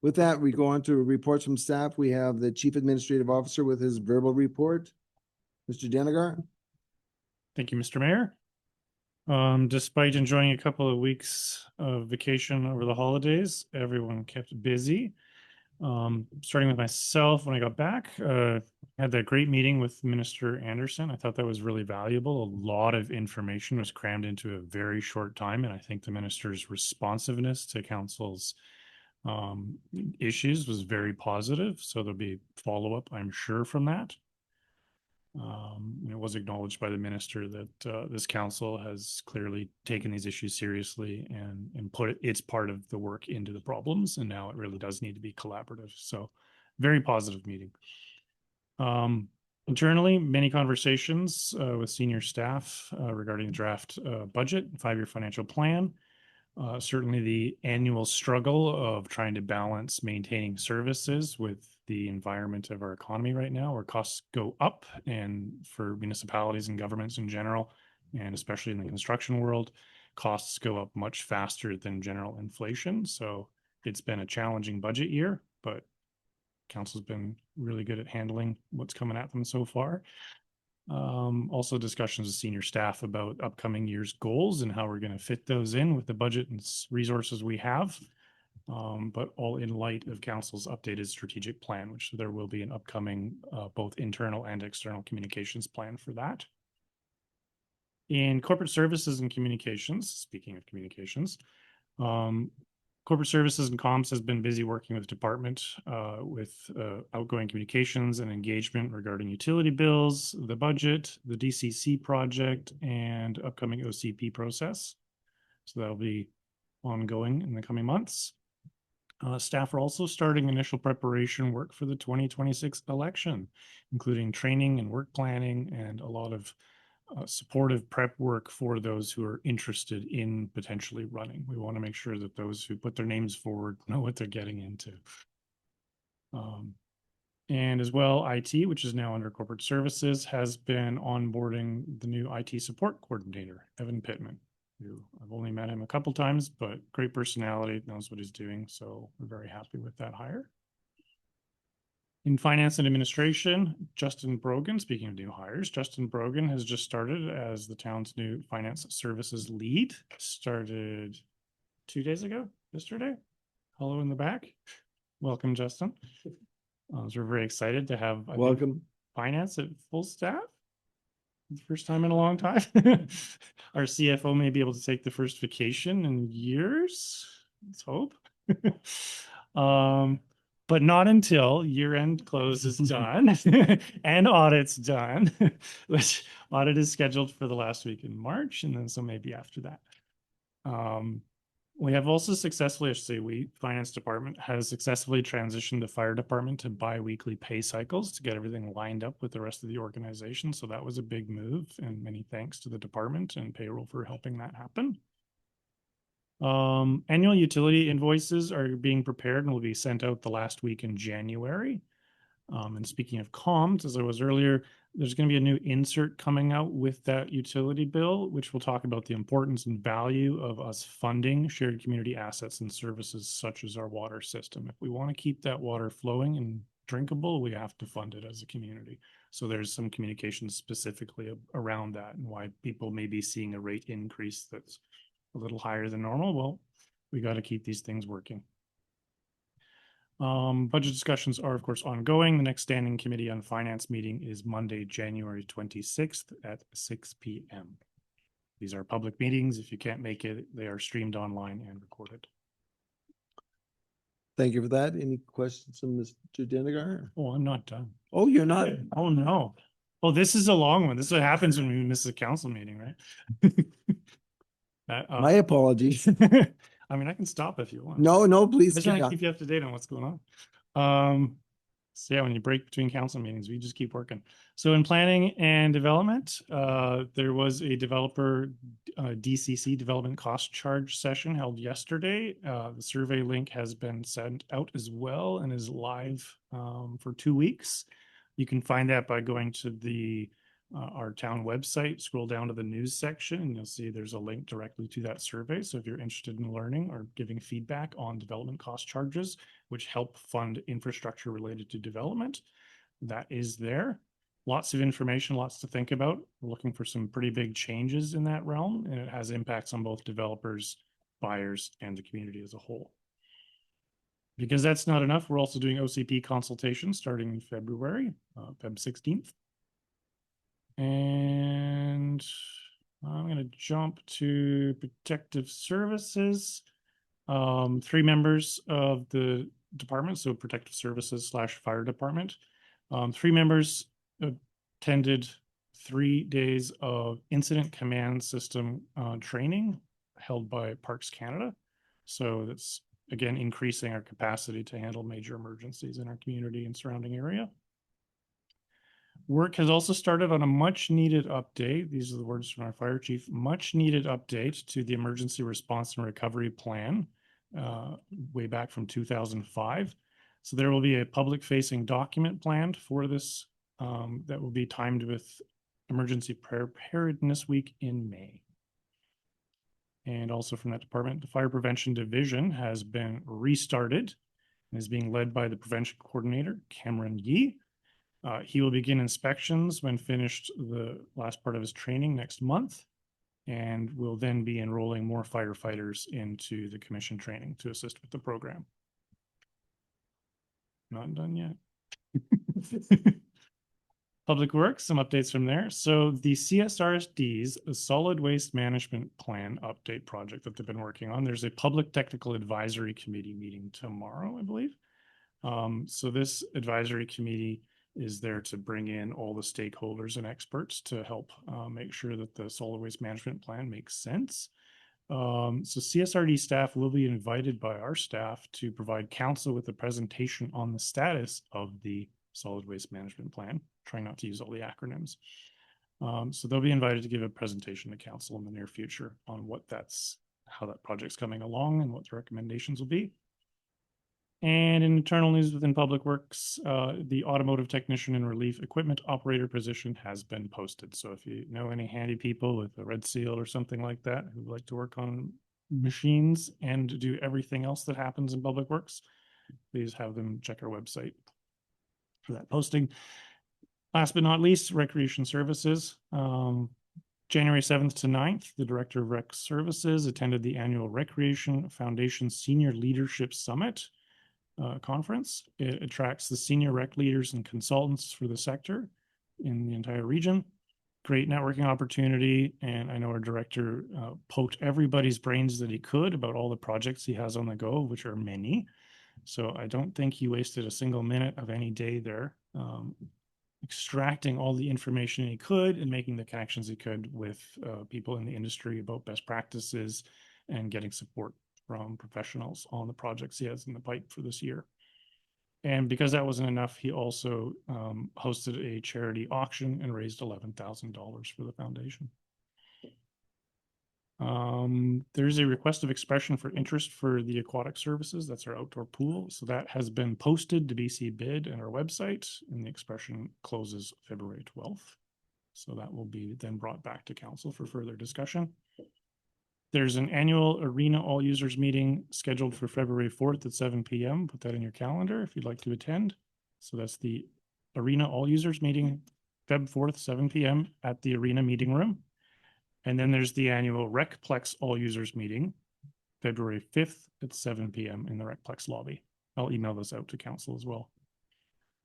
With that, we go on to reports from staff. We have the Chief Administrative Officer with his verbal report. Mr. Denigar? Thank you, Mr. Mayor. Despite enjoying a couple of weeks of vacation over the holidays, everyone kept busy. Starting with myself, when I got back, had that great meeting with Minister Anderson. I thought that was really valuable. A lot of information was crammed into a very short time, and I think the minister's responsiveness to council's issues was very positive. So there'll be follow-up, I'm sure, from that. It was acknowledged by the minister that this council has clearly taken these issues seriously and put its part of the work into the problems, and now it really does need to be collaborative. So very positive meeting. Internally, many conversations with senior staff regarding the draft budget, 5-year financial plan. Certainly the annual struggle of trying to balance maintaining services with the environment of our economy right now, where costs go up, and for municipalities and governments in general, and especially in the construction world, costs go up much faster than general inflation. So it's been a challenging budget year, but council's been really good at handling what's coming at them so far. Also discussions with senior staff about upcoming year's goals and how we're going to fit those in with the budget and resources we have. But all in light of council's updated strategic plan, which there will be an upcoming both internal and external communications plan for that. In corporate services and communications, speaking of communications, corporate services and comms has been busy working with the department with outgoing communications and engagement regarding utility bills, the budget, the DCC project, and upcoming OCP process. So that'll be ongoing in the coming months. Staff are also starting initial preparation work for the 2026 election, including training and work planning and a lot of supportive prep work for those who are interested in potentially running. We want to make sure that those who put their names forward know what they're getting into. And as well, IT, which is now under corporate services, has been onboarding the new IT support coordinator, Evan Pittman, who I've only met him a couple times, but great personality, knows what he's doing. So we're very happy with that hire. In finance and administration, Justin Brogan, speaking of new hires, Justin Brogan has just started as the town's new finance services lead. Started 2 days ago, yesterday. Hello in the back. Welcome, Justin. So we're very excited to have Welcome. Finance at full staff. The first time in a long time. Our CFO may be able to take the first vacation in years. Let's hope. But not until year-end close is done and audit's done, which audit is scheduled for the last week in March, and then so maybe after that. We have also successfully, I should say, finance department has successfully transitioned the fire department to bi-weekly pay cycles to get everything lined up with the rest of the organization. So that was a big move, and many thanks to the department and payroll for helping that happen. Annual utility invoices are being prepared and will be sent out the last week in January. And speaking of comms, as I was earlier, there's going to be a new insert coming out with that utility bill, which will talk about the importance and value of us funding shared community assets and services such as our water system. If we want to keep that water flowing and drinkable, we have to fund it as a community. So there's some communication specifically around that and why people may be seeing a rate increase that's a little higher than normal. Well, we got to keep these things working. Budget discussions are, of course, ongoing. The next standing committee on finance meeting is Monday, January 26th at 6 p.m. These are public meetings. If you can't make it, they are streamed online and recorded. Thank you for that. Any questions from Mr. Denigar? Oh, I'm not done. Oh, you're not? Oh, no. Oh, this is a long one. This is what happens when we miss a council meeting, right? My apologies. I mean, I can stop if you want. No, please. I just want to keep you up to date on what's going on. So yeah, when you break between council meetings, we just keep working. So in planning and development, there was a developer DCC development cost charge session held yesterday. The survey link has been sent out as well and is live for 2 weeks. You can find that by going to the our town website, scroll down to the news section, and you'll see there's a link directly to that survey. So if you're interested in learning or giving feedback on development cost charges, which help fund infrastructure related to development, that is there. Lots of information, lots to think about. We're looking for some pretty big changes in that realm, and it has impacts on both developers, buyers, and the community as a whole. Because that's not enough, we're also doing OCP consultations starting in February, Feb 16th. And I'm going to jump to protective services. 3 members of the department, so protective services / fire department. 3 members attended 3 days of incident command system training held by Parks Canada. So that's, again, increasing our capacity to handle major emergencies in our community and surrounding area. Work has also started on a much needed update. These are the words from our fire chief. Much needed update to the emergency response and recovery plan way back from 2005. So there will be a public facing document planned for this that will be timed with Emergency Preparedness Week in May. And also from that department, the Fire Prevention Division has been restarted and is being led by the prevention coordinator, Cameron Yee. He will begin inspections when finished the last part of his training next month, and will then be enrolling more firefighters into the commission training to assist with the program. Not done yet. Public Works, some updates from there. So the CSRSD's Solid Waste Management Plan update project that they've been working on, there's a public technical advisory committee meeting tomorrow, I believe. So this advisory committee is there to bring in all the stakeholders and experts to help make sure that the solid waste management plan makes sense. So CSRD staff will be invited by our staff to provide council with a presentation on the status of the solid waste management plan. Trying not to use all the acronyms. So they'll be invited to give a presentation to council in the near future on how that project's coming along and what the recommendations will be. And in internal news within Public Works, the automotive technician and relief equipment operator position has been posted. So if you know any handy people with a red seal or something like that who like to work on machines and do everything else that happens in Public Works, please have them check our website for that posting. Last but not least, Recreation Services. January 7th to 9th, the Director of Rec Services attended the annual Recreation Foundation Senior Leadership Summit conference. It attracts the senior rec leaders and consultants for the sector in the entire region. Great networking opportunity, and I know our director poked everybody's brains that he could about all the projects he has on the go, which are many. So I don't think he wasted a single minute of any day there, extracting all the information he could and making the connections he could with people in the industry about best practices and getting support from professionals on the projects he has in the pipe for this year. And because that wasn't enough, he also hosted a charity auction and raised $11,000 for the foundation. There's a request of expression for interest for the aquatic services. That's our outdoor pool. So that has been posted to BC Bid and our website, and the expression closes February 12th. So that will be then brought back to council for further discussion. There's an annual arena all users meeting scheduled for February 4th at 7 p.m. Put that in your calendar if you'd like to attend. So that's the arena all users meeting, Feb 4th, 7 p.m. at the arena meeting room. And then there's the annual RecPlex all users meeting, February 5th at 7 p.m. in the RecPlex lobby. I'll email this out to council as well.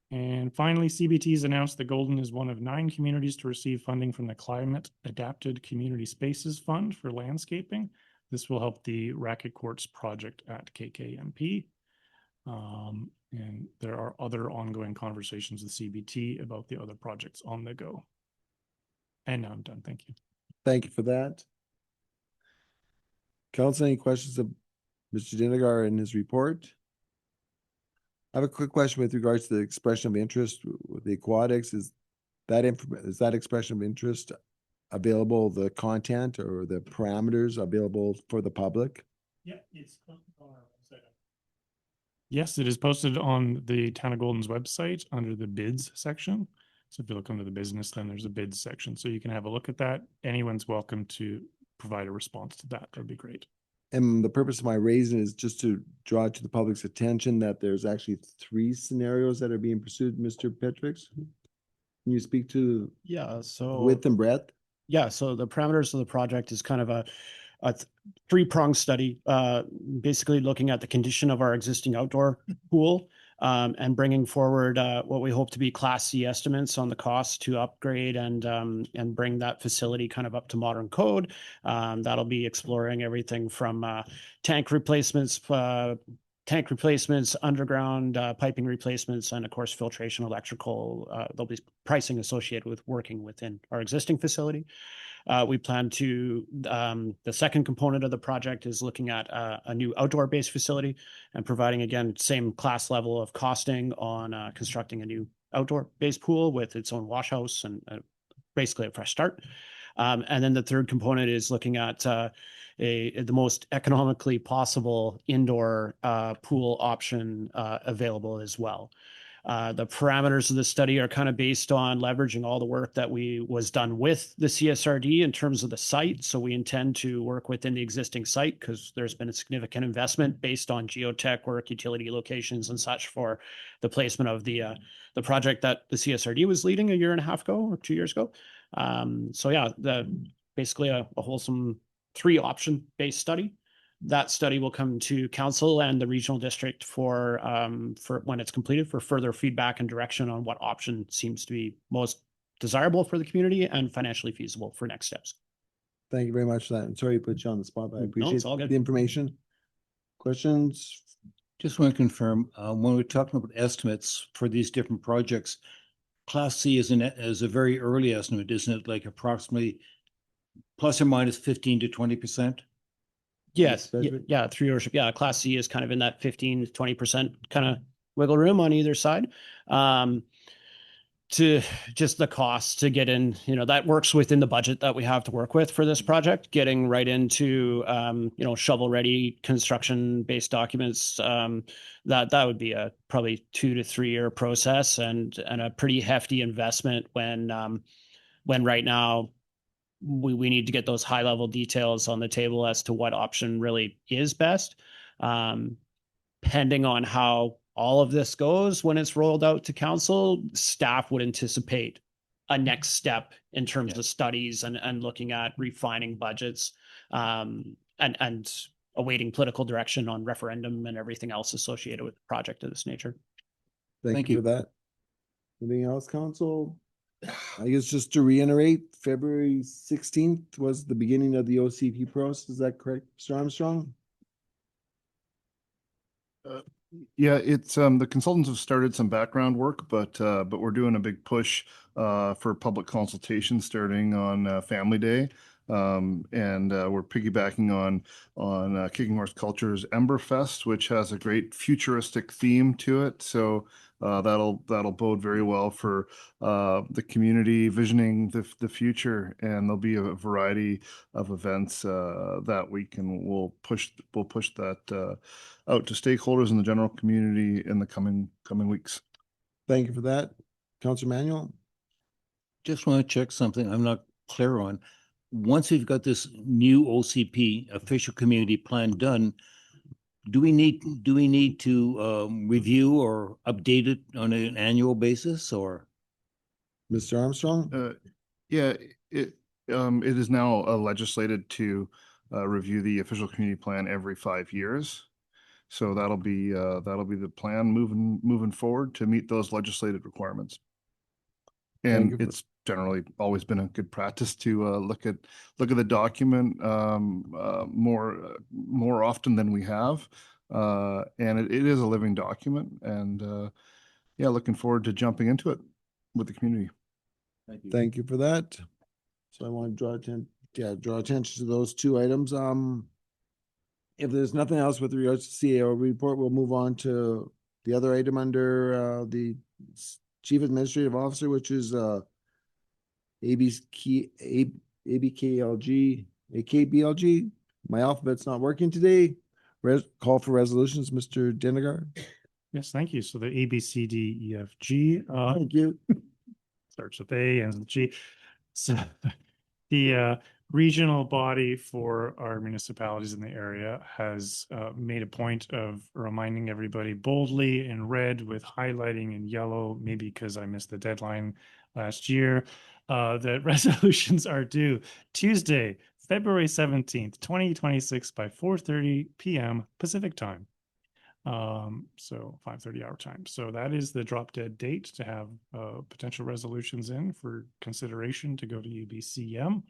And finally, CBT's announced that Golden is one of 9 communities to receive funding from the Climate Adapted Community Spaces Fund for landscaping. This will help the Racket Courts project at KKMP. And there are other ongoing conversations with CBT about the other projects on the go. And now I'm done. Thank you. Thank you for that. Council, any questions of Mr. Dinagar in his report? I have a quick question with regards to the expression of interest with the aquatics. Is that expression of interest available, the content or the parameters available for the public? Yeah, it's on our website. Yes, it is posted on the Town of Golden's website under the bids section. So if you look under the business, then there's a bids section. So you can have a look at that. Anyone's welcome to provide a response to that. That'd be great. And the purpose of my raising is just to draw to the public's attention that there's actually 3 scenarios that are being pursued, Mr. Petrix. Can you speak to Yeah, so width and breadth? yeah, so the parameters of the project is kind of a three-pronged study, basically looking at the condition of our existing outdoor pool, and bringing forward what we hope to be Class C estimates on the cost to upgrade and bring that facility kind of up to modern code. That'll be exploring everything from tank replacements, underground piping replacements, and of course filtration, electrical. There'll be pricing associated with working within our existing facility. We plan to, the second component of the project is looking at a new outdoor-based facility and providing, again, same class level of costing on constructing a new outdoor-based pool with its own wash house and basically a fresh start. And then the third component is looking at the most economically possible indoor pool option available as well. The parameters of the study are kind of based on leveraging all the work that was done with the CSRD in terms of the site. So we intend to work within the existing site because there's been a significant investment based on geotech work, utility locations and such for the placement of the project that the CSRD was leading a year and a half ago or 2 years ago. So yeah, basically a wholesome 3-option based study. That study will come to council and the regional district for when it's completed for further feedback and direction on what option seems to be most desirable for the community and financially feasible for next steps. Thank you very much for that. I'm sorry to put you on the spot, but I No, it's appreciate all good. the information. Questions? Just want to confirm, when we're talking about estimates for these different projects, Class C is a very early estimate, isn't it? Like approximately plus or minus 15 to 20%? Yes, Frederick? yeah, through your worship. Yeah, Class C is kind of in that 15 to 20% kind of wiggle room on either side. To just the cost to get in, that works within the budget that we have to work with for this project, getting right into, shovel ready construction based documents. That would be a probably 2 to 3 year process and a pretty hefty investment when right now we need to get those high level details on the table as to what option really is best. Depending on how all of this goes when it's rolled out to council, staff would anticipate a next step in terms of studies and looking at refining budgets, and awaiting political direction on referendum and everything else associated with the project of this nature. Thank you for that. Anything else, council? I guess just to reiterate, February 16th was the beginning of the OCP process. Is that correct, Mr. Armstrong? Yeah, it's the consultants have started some background work, but we're doing a big push for public consultation starting on Family Day. And we're piggybacking on Kicking Horse Culture's Emberfest, which has a great futuristic theme to it. So that'll bode very well for the community visioning the future, and there'll be a variety of events that week, and we'll push that out to stakeholders in the general community in the coming weeks. Thank you for that. Councilor Manuel? Just want to check something I'm not clear on. Once we've got this new OCP, official community plan done, do we need to review or update it on an annual basis, or? Mr. Armstrong? Yeah, it is now legislated to review the official community plan every 5 years. So that'll be the plan moving forward to meet those legislated requirements. And it's generally always been a good practice to look at the document more often than we have, and it is a living document. And yeah, looking forward to jumping into it with the community. Thank you for that. So I want to draw attention to those 2 items. If there's nothing else with regards to CAO report, we'll move on to the other item under the Chief Administrative Officer, which is AKBLG. My alphabet's not working today. Call for resolutions, Mr. Denigar. Yes, thank you. So the A, B, C, D, E, F, G. Thank you. Starts with A, ends with G. So the regional body for our municipalities in the area has made a point of reminding everybody boldly in red with highlighting in yellow, maybe because I missed the deadline last year, that resolutions are due Tuesday, February 17th, 2026 by 4:30 p.m. Pacific time. So 5:30 our time. So that is the drop dead date to have potential resolutions in for consideration to go to UBCM.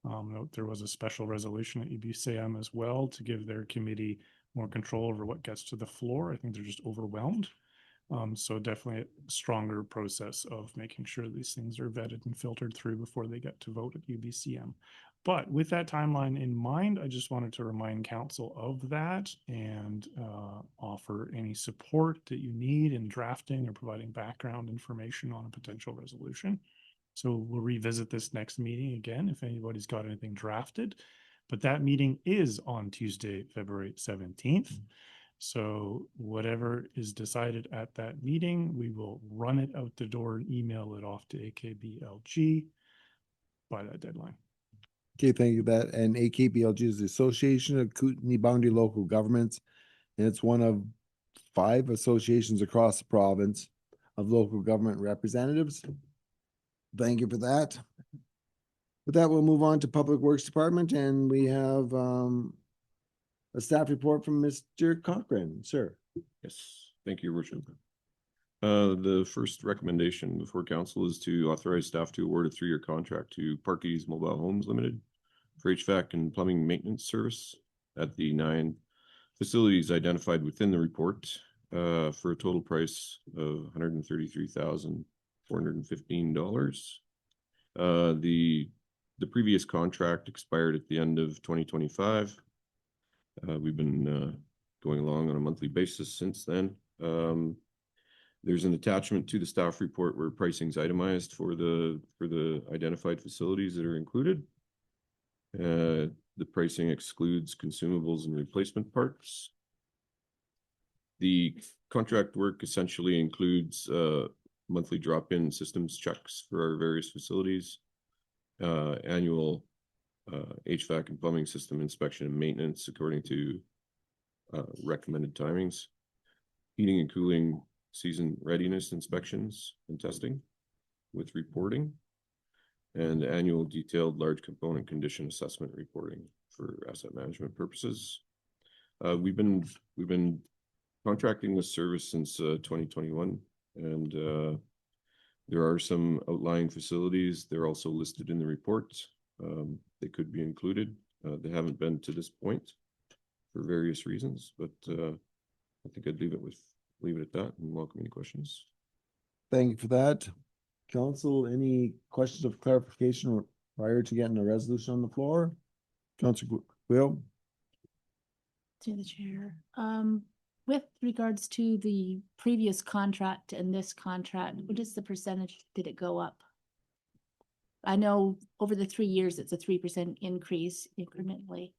Note there was a special resolution at UBCM as well to give their committee more control over what gets to the floor. I think they're just overwhelmed. So definitely a stronger process of making sure these things are vetted and filtered through before they get to vote at UBCM. But with that timeline in mind, I just wanted to remind council of that and offer any support that you need in drafting or providing background information on a potential resolution. So we'll revisit this next meeting again if anybody's got anything drafted. But that meeting is on Tuesday, February 17th. So whatever is decided at that meeting, we will run it out the door and email it off to AKBLG by that deadline. Okay, thank you. That and AKBLG is the Association of Kootenai Boundary Local Governments, and it's one of 5 associations across the province of local government representatives. Thank you for that. With that, we'll move on to Public Works Department, and we have a staff report from Mr. Cochran, sir. Yes, thank you, Your Worship. The first recommendation before council is to authorize staff to award a 3-year contract to Parkies Mobile Homes Limited for HVAC and plumbing maintenance service at the 9 facilities identified within the report for a total price of $133,415. The previous contract expired at the end of 2025. We've been going along on a monthly basis since then. There's an attachment to the staff report where pricing is itemized for the identified facilities that are included. The pricing excludes consumables and replacement parts. The contract work essentially includes monthly drop-in systems checks for our various facilities, annual HVAC and plumbing system inspection and maintenance according to recommended timings, heating and cooling season readiness inspections and testing with reporting, and annual detailed large component condition assessment reporting for asset management purposes. We've been contracting this service since 2021, and there are some outlying facilities. They're also listed in the report. They could be included. They haven't been to this point for various reasons, but I think I'd leave it at that and welcome any questions. Thank you for that. Council, any questions of clarification prior to getting a resolution on the floor? Councilor Will? To the chair. With regards to the previous contract and this contract, what is the percentage? Did it go up? I know over the 3 years, it's a 3% increase incrementally,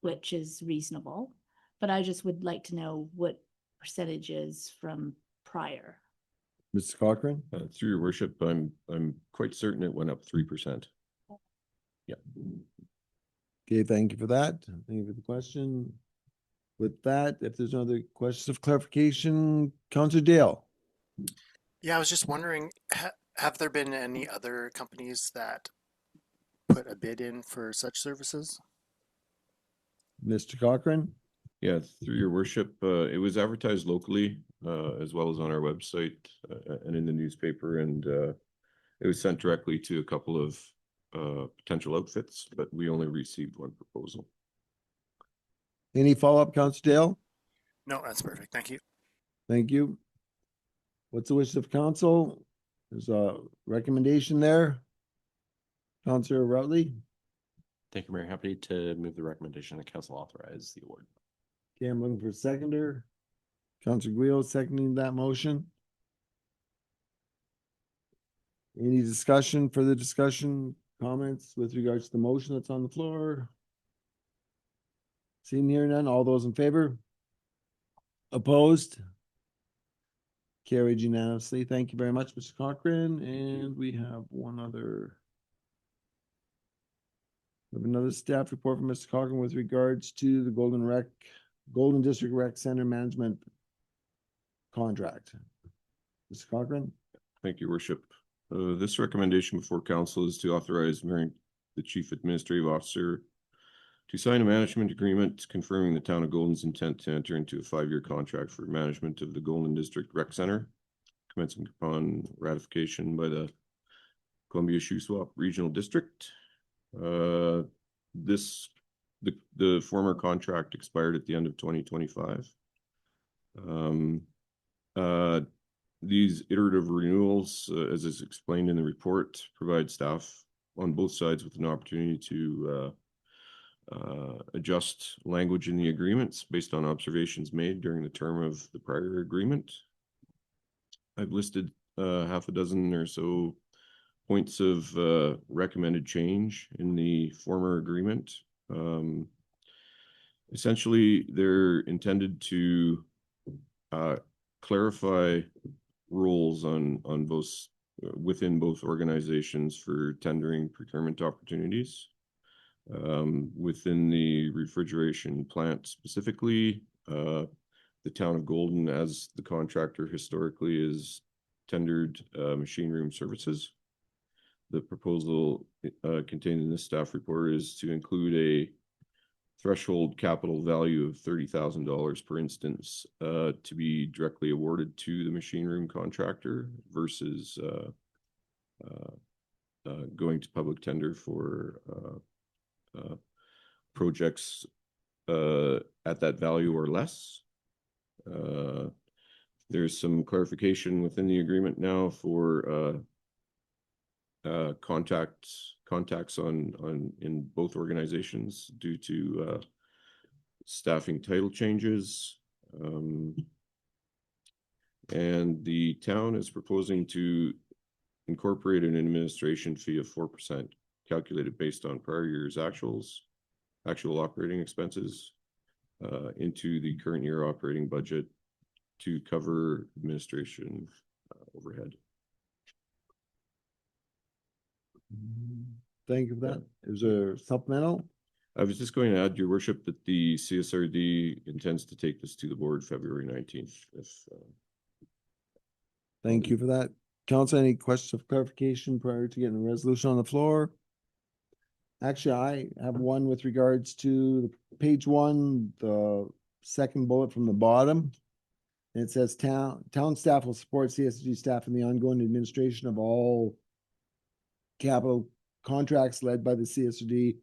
which is reasonable, but I just would like to know what percentage is from prior. Mr. Cochran? Through your worship, I'm quite certain it went up 3%. Yeah. Okay, thank you for that. Thank you for the question. With that, if there's no other questions of clarification, Councilor Dale. Yeah, I was just wondering, have there been any other companies that put a bid in for such services? Mr. Cochran? Yeah, through your worship, it was advertised locally as well as on our website and in the newspaper, and it was sent directly to a couple of potential outfits, but we only received one proposal. Any follow-up, Councilor Dale? No, that's perfect. Thank you. Thank you. What's the wish of council? There's a recommendation there. Councilor Routley? Thank you, Mayor. Happy to move the recommendation that council authorize the award. Okay, I'm looking for a seconder. Councillor Guido seconding that motion. Any discussion, further discussion, comments with regards to the motion that's on the floor? Seeing here none, all those in favor? Opposed? Carried unanimously. Thank you very much, Mr. Cochran. And we have one other. We have another staff report from Mr. Cochran with regards to the Golden District Rec Center Management contract. Mr. Cochran? Thank you, Worship. This recommendation before council is to authorize Mary, the Chief Administrative Officer, to sign a management agreement confirming the town of Golden's intent to enter into a 5-year contract for management of the Golden District Rec Center, commencing upon ratification by the Columbia Shuswap Regional District. The former contract expired at the end of 2025. These iterative renewals, as is explained in the report, provide staff on both sides with an opportunity to adjust language in the agreements based on observations made during the term of the prior agreement. I've listed half a dozen or so points of recommended change in the former agreement. Essentially, they're intended to clarify rules on both within both organizations for tendering procurement opportunities. Within the refrigeration plant specifically, the town of Golden, as the contractor historically, is tendered machine room services. The proposal contained in this staff report is to include a threshold capital value of $30,000 per instance to be directly awarded to the machine room contractor versus going to public tender for projects at that value or less. There's some clarification within the agreement now for contacts in both organizations due to staffing title changes. And the town is proposing to incorporate an administration fee of 4% calculated based on prior year's actual operating expenses into the current year operating budget to cover administration overhead. Thank you for that. Is there supplemental? I was just going to add, Your Worship, that the CSRD intends to take this to the board February 19th. Thank you for that. Council, any questions of clarification prior to getting the resolution on the floor? Actually, I have one with regards to page 1, the second bullet from the bottom. And it says town staff will support CSRD staff in the ongoing administration of all capital contracts led by the CSRD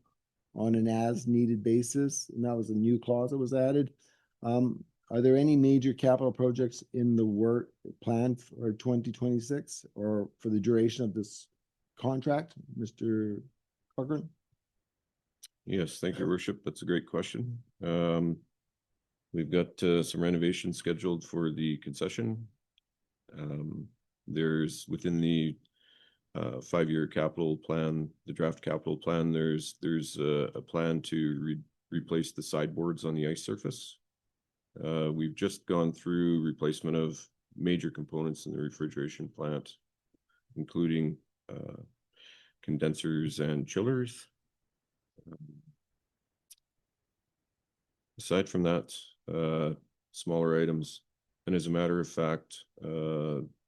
on an as-needed basis, and that was a new clause that was added. Are there any major capital projects in the work plan for 2026 or for the duration of this contract, Mr. Cochran? Yes, thank you, Your Worship. That's a great question. We've got some renovations scheduled for the concession. There's within the 5-year capital plan, the draft capital plan, there's a plan to replace the sideboards on the ice surface. We've just gone through replacement of major components in the refrigeration plant, including condensers and chillers. Aside from that, smaller items, and as a matter of fact,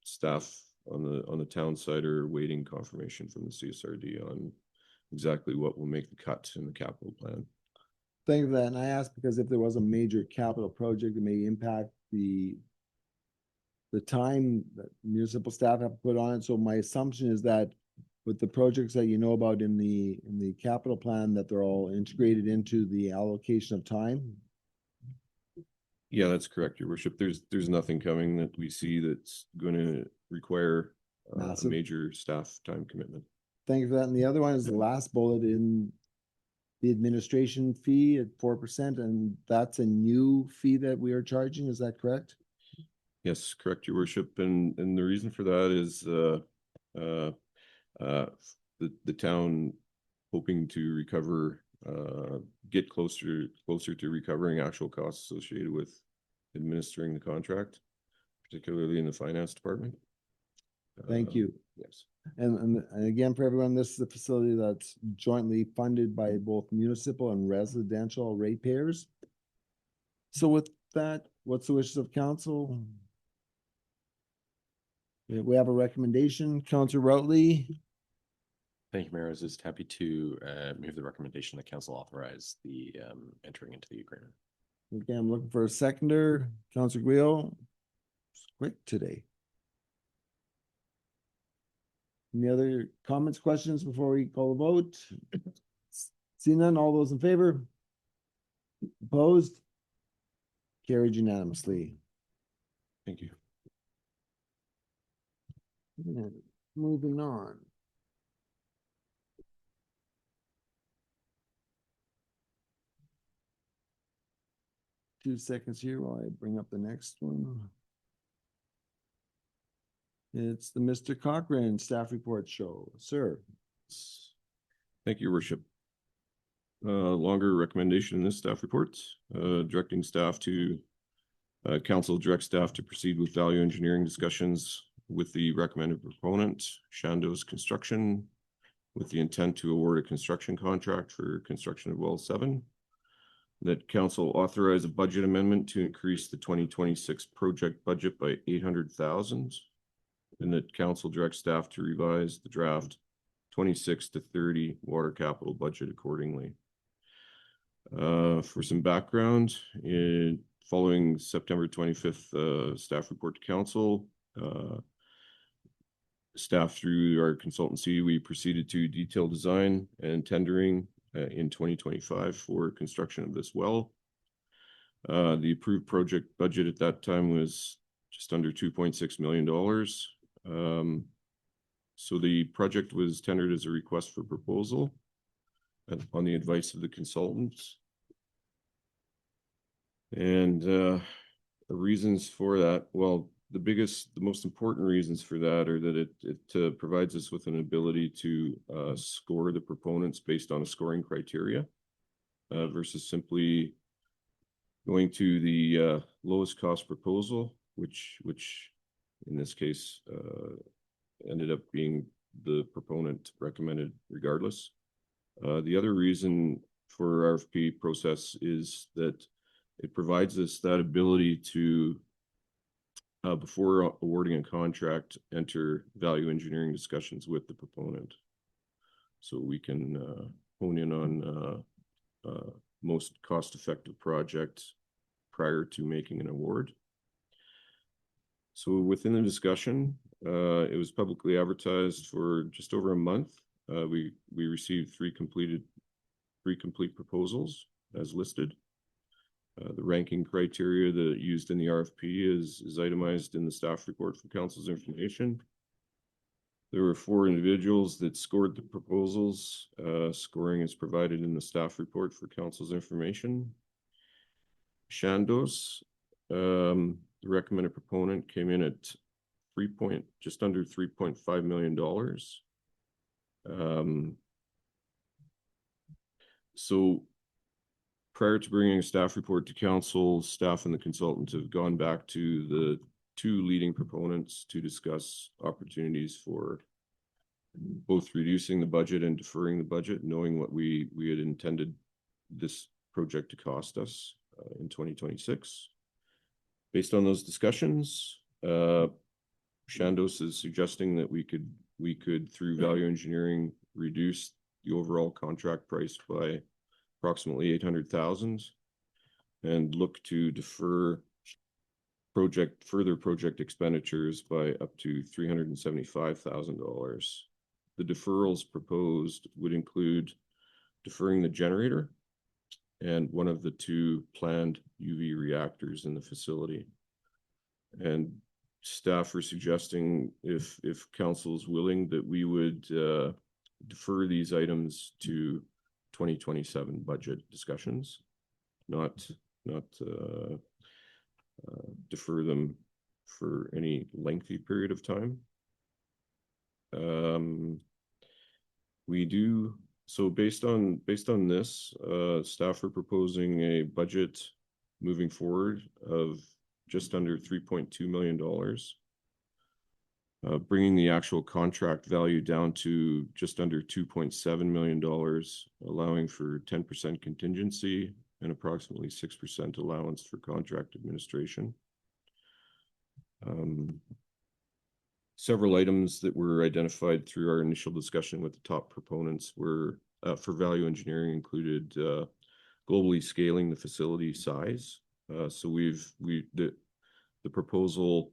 staff on the town side are waiting confirmation from the CSRD on exactly what will make the cut in the capital plan. Thank you for that. And I asked because if there was a major capital project that may impact the time that municipal staff have to put on it. So my assumption is that with the projects that you know about in the capital plan, that they're all integrated into the allocation of time. Yeah, that's correct, Your Worship. There's nothing coming that we see that's going to require a major staff time commitment. Thank you for that. And the other one is the last bullet in the administration fee at 4%, and that's a new fee that we are charging. Is that correct? Yes, correct, your worship, and the reason for that is the town hoping to recover, get closer to recovering actual costs associated with administering the contract, particularly in the finance department. Thank you. Yes. And again, for everyone, this is a facility that's jointly funded by both municipal and residential ratepayers. So with that, what's the wishes of council? We have a recommendation, Councillor Routley. Thank you, Mayor. I was just happy to move the recommendation that council authorize the entering into the agreement. Okay, I'm looking for a seconder, Councillor Guile. It's quick today. Any other comments, questions before we call a vote? See none, all those in favor? Opposed? Carried unanimously. Thank you. Moving on. Two seconds here while I bring up the next one. It's the Mr. Cochran staff report show, sir. Thank you, your worship. Longer recommendation in this staff report, directing staff to council direct staff to proceed with value engineering discussions with the recommended proponent, Shandos Construction, with the intent to award a construction contract for construction of well 7. That council authorize a budget amendment to increase the 2026 project budget by 800,000, and that council direct staff to revise the draft 26 to 30 water capital budget accordingly. For some background, following September 25th staff report to council, staff through our consultancy, we proceeded to detailed design and tendering in 2025 for construction of this well. The approved project budget at that time was just under $2.6 million. So the project was tendered as a request for proposal on the advice of the consultants. And the reasons for that, well, the most important reasons for that are that it provides us with an ability to score the proponents based on a scoring criteria versus simply going to the lowest cost proposal, which in this case ended up being the proponent recommended regardless. The other reason for RFP process is that it provides us that ability to, before awarding a contract, enter value engineering discussions with the proponent. So we can hone in on most cost-effective projects prior to making an award. So within the discussion, it was publicly advertised for just over a month. We received three complete proposals as listed. The ranking criteria that used in the RFP is itemized in the staff report for council's information. There were 4 individuals that scored the proposals. Scoring is provided in the staff report for council's information. Shandos, the recommended proponent, came in at just under $3.5 million. So prior to bringing a staff report to council, staff and the consultant have gone back to the 2 leading proponents to discuss opportunities for both reducing the budget and deferring the budget, knowing what we had intended this project to cost us in 2026. Based on those discussions, Shandos is suggesting that we could through value engineering reduce the overall contract price by approximately 800,000 and look to defer further project expenditures by up to $375,000. The deferrals proposed would include deferring the generator and one of the 2 planned UV reactors in the facility. And staff are suggesting if council is willing that we would defer these items to 2027 budget discussions, not defer them for any lengthy period of time. We do, so based on this, staff are proposing a budget moving forward of just under $3.2 million. Bringing the actual contract value down to just under $2.7 million, allowing for 10% contingency and approximately 6% allowance for contract administration. Several items that were identified through our initial discussion with the top proponents were for value engineering included globally scaling the facility size. So the proposal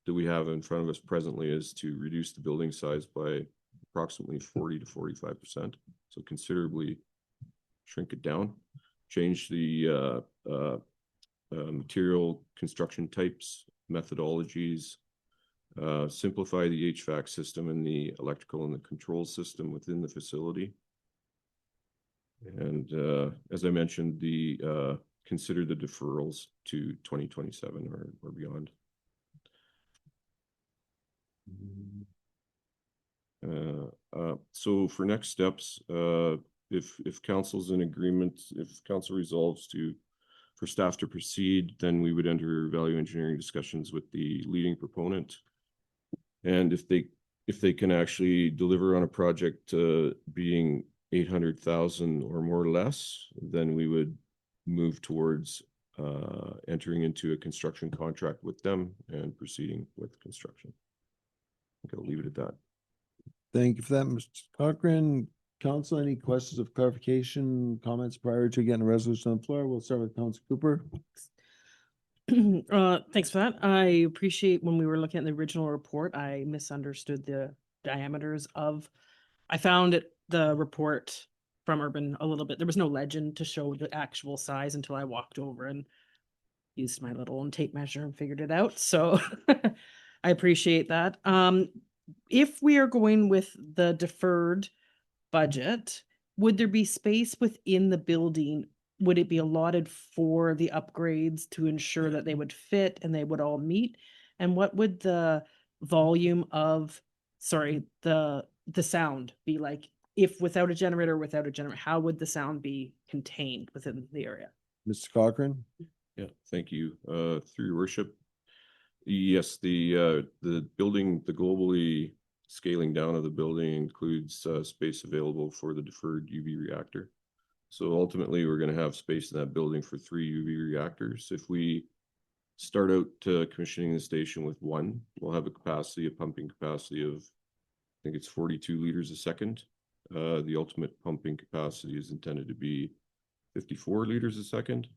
that we have in front of us presently is to reduce the building size by approximately 40 to 45%. So considerably shrink it down, change the material construction types, methodologies, simplify the HVAC system and the electrical and the control system within the facility. And as I mentioned, consider the deferrals to 2027 or beyond. So for next steps, if council's in agreement, if council resolves for staff to proceed, then we would enter value engineering discussions with the leading proponent. And if they can actually deliver on a project being 800,000 or more or less, then we would move towards entering into a construction contract with them and proceeding with construction. I think I'll leave it at that. Thank you for that, Mr. Cochran. Council, any questions of clarification, comments prior to getting a resolution on the floor? We'll start with Council Cooper. Thanks for that. I appreciate when we were looking at the original report, I misunderstood the diameters of, I found the report from Urban a little bit. There was no legend to show the actual size until I walked over and used my little tape measure and figured it out. So I appreciate that. If we are going with the deferred budget, would there be space within the building? Would it be allotted for the upgrades to ensure that they would fit and they would all meet? And what would the volume of, the sound be like? If without a generator, how would the sound be contained within the area? Mr. Cochran? Yeah, thank you. Through your worship. Yes, the building, the globally scaling down of the building includes space available for the deferred UV reactor. So ultimately, we're going to have space in that building for 3 UV reactors. If we start out commissioning the station with 1, we'll have a pumping capacity of, I think it's 42 liters a second. The ultimate pumping capacity is intended to be 54 liters a second.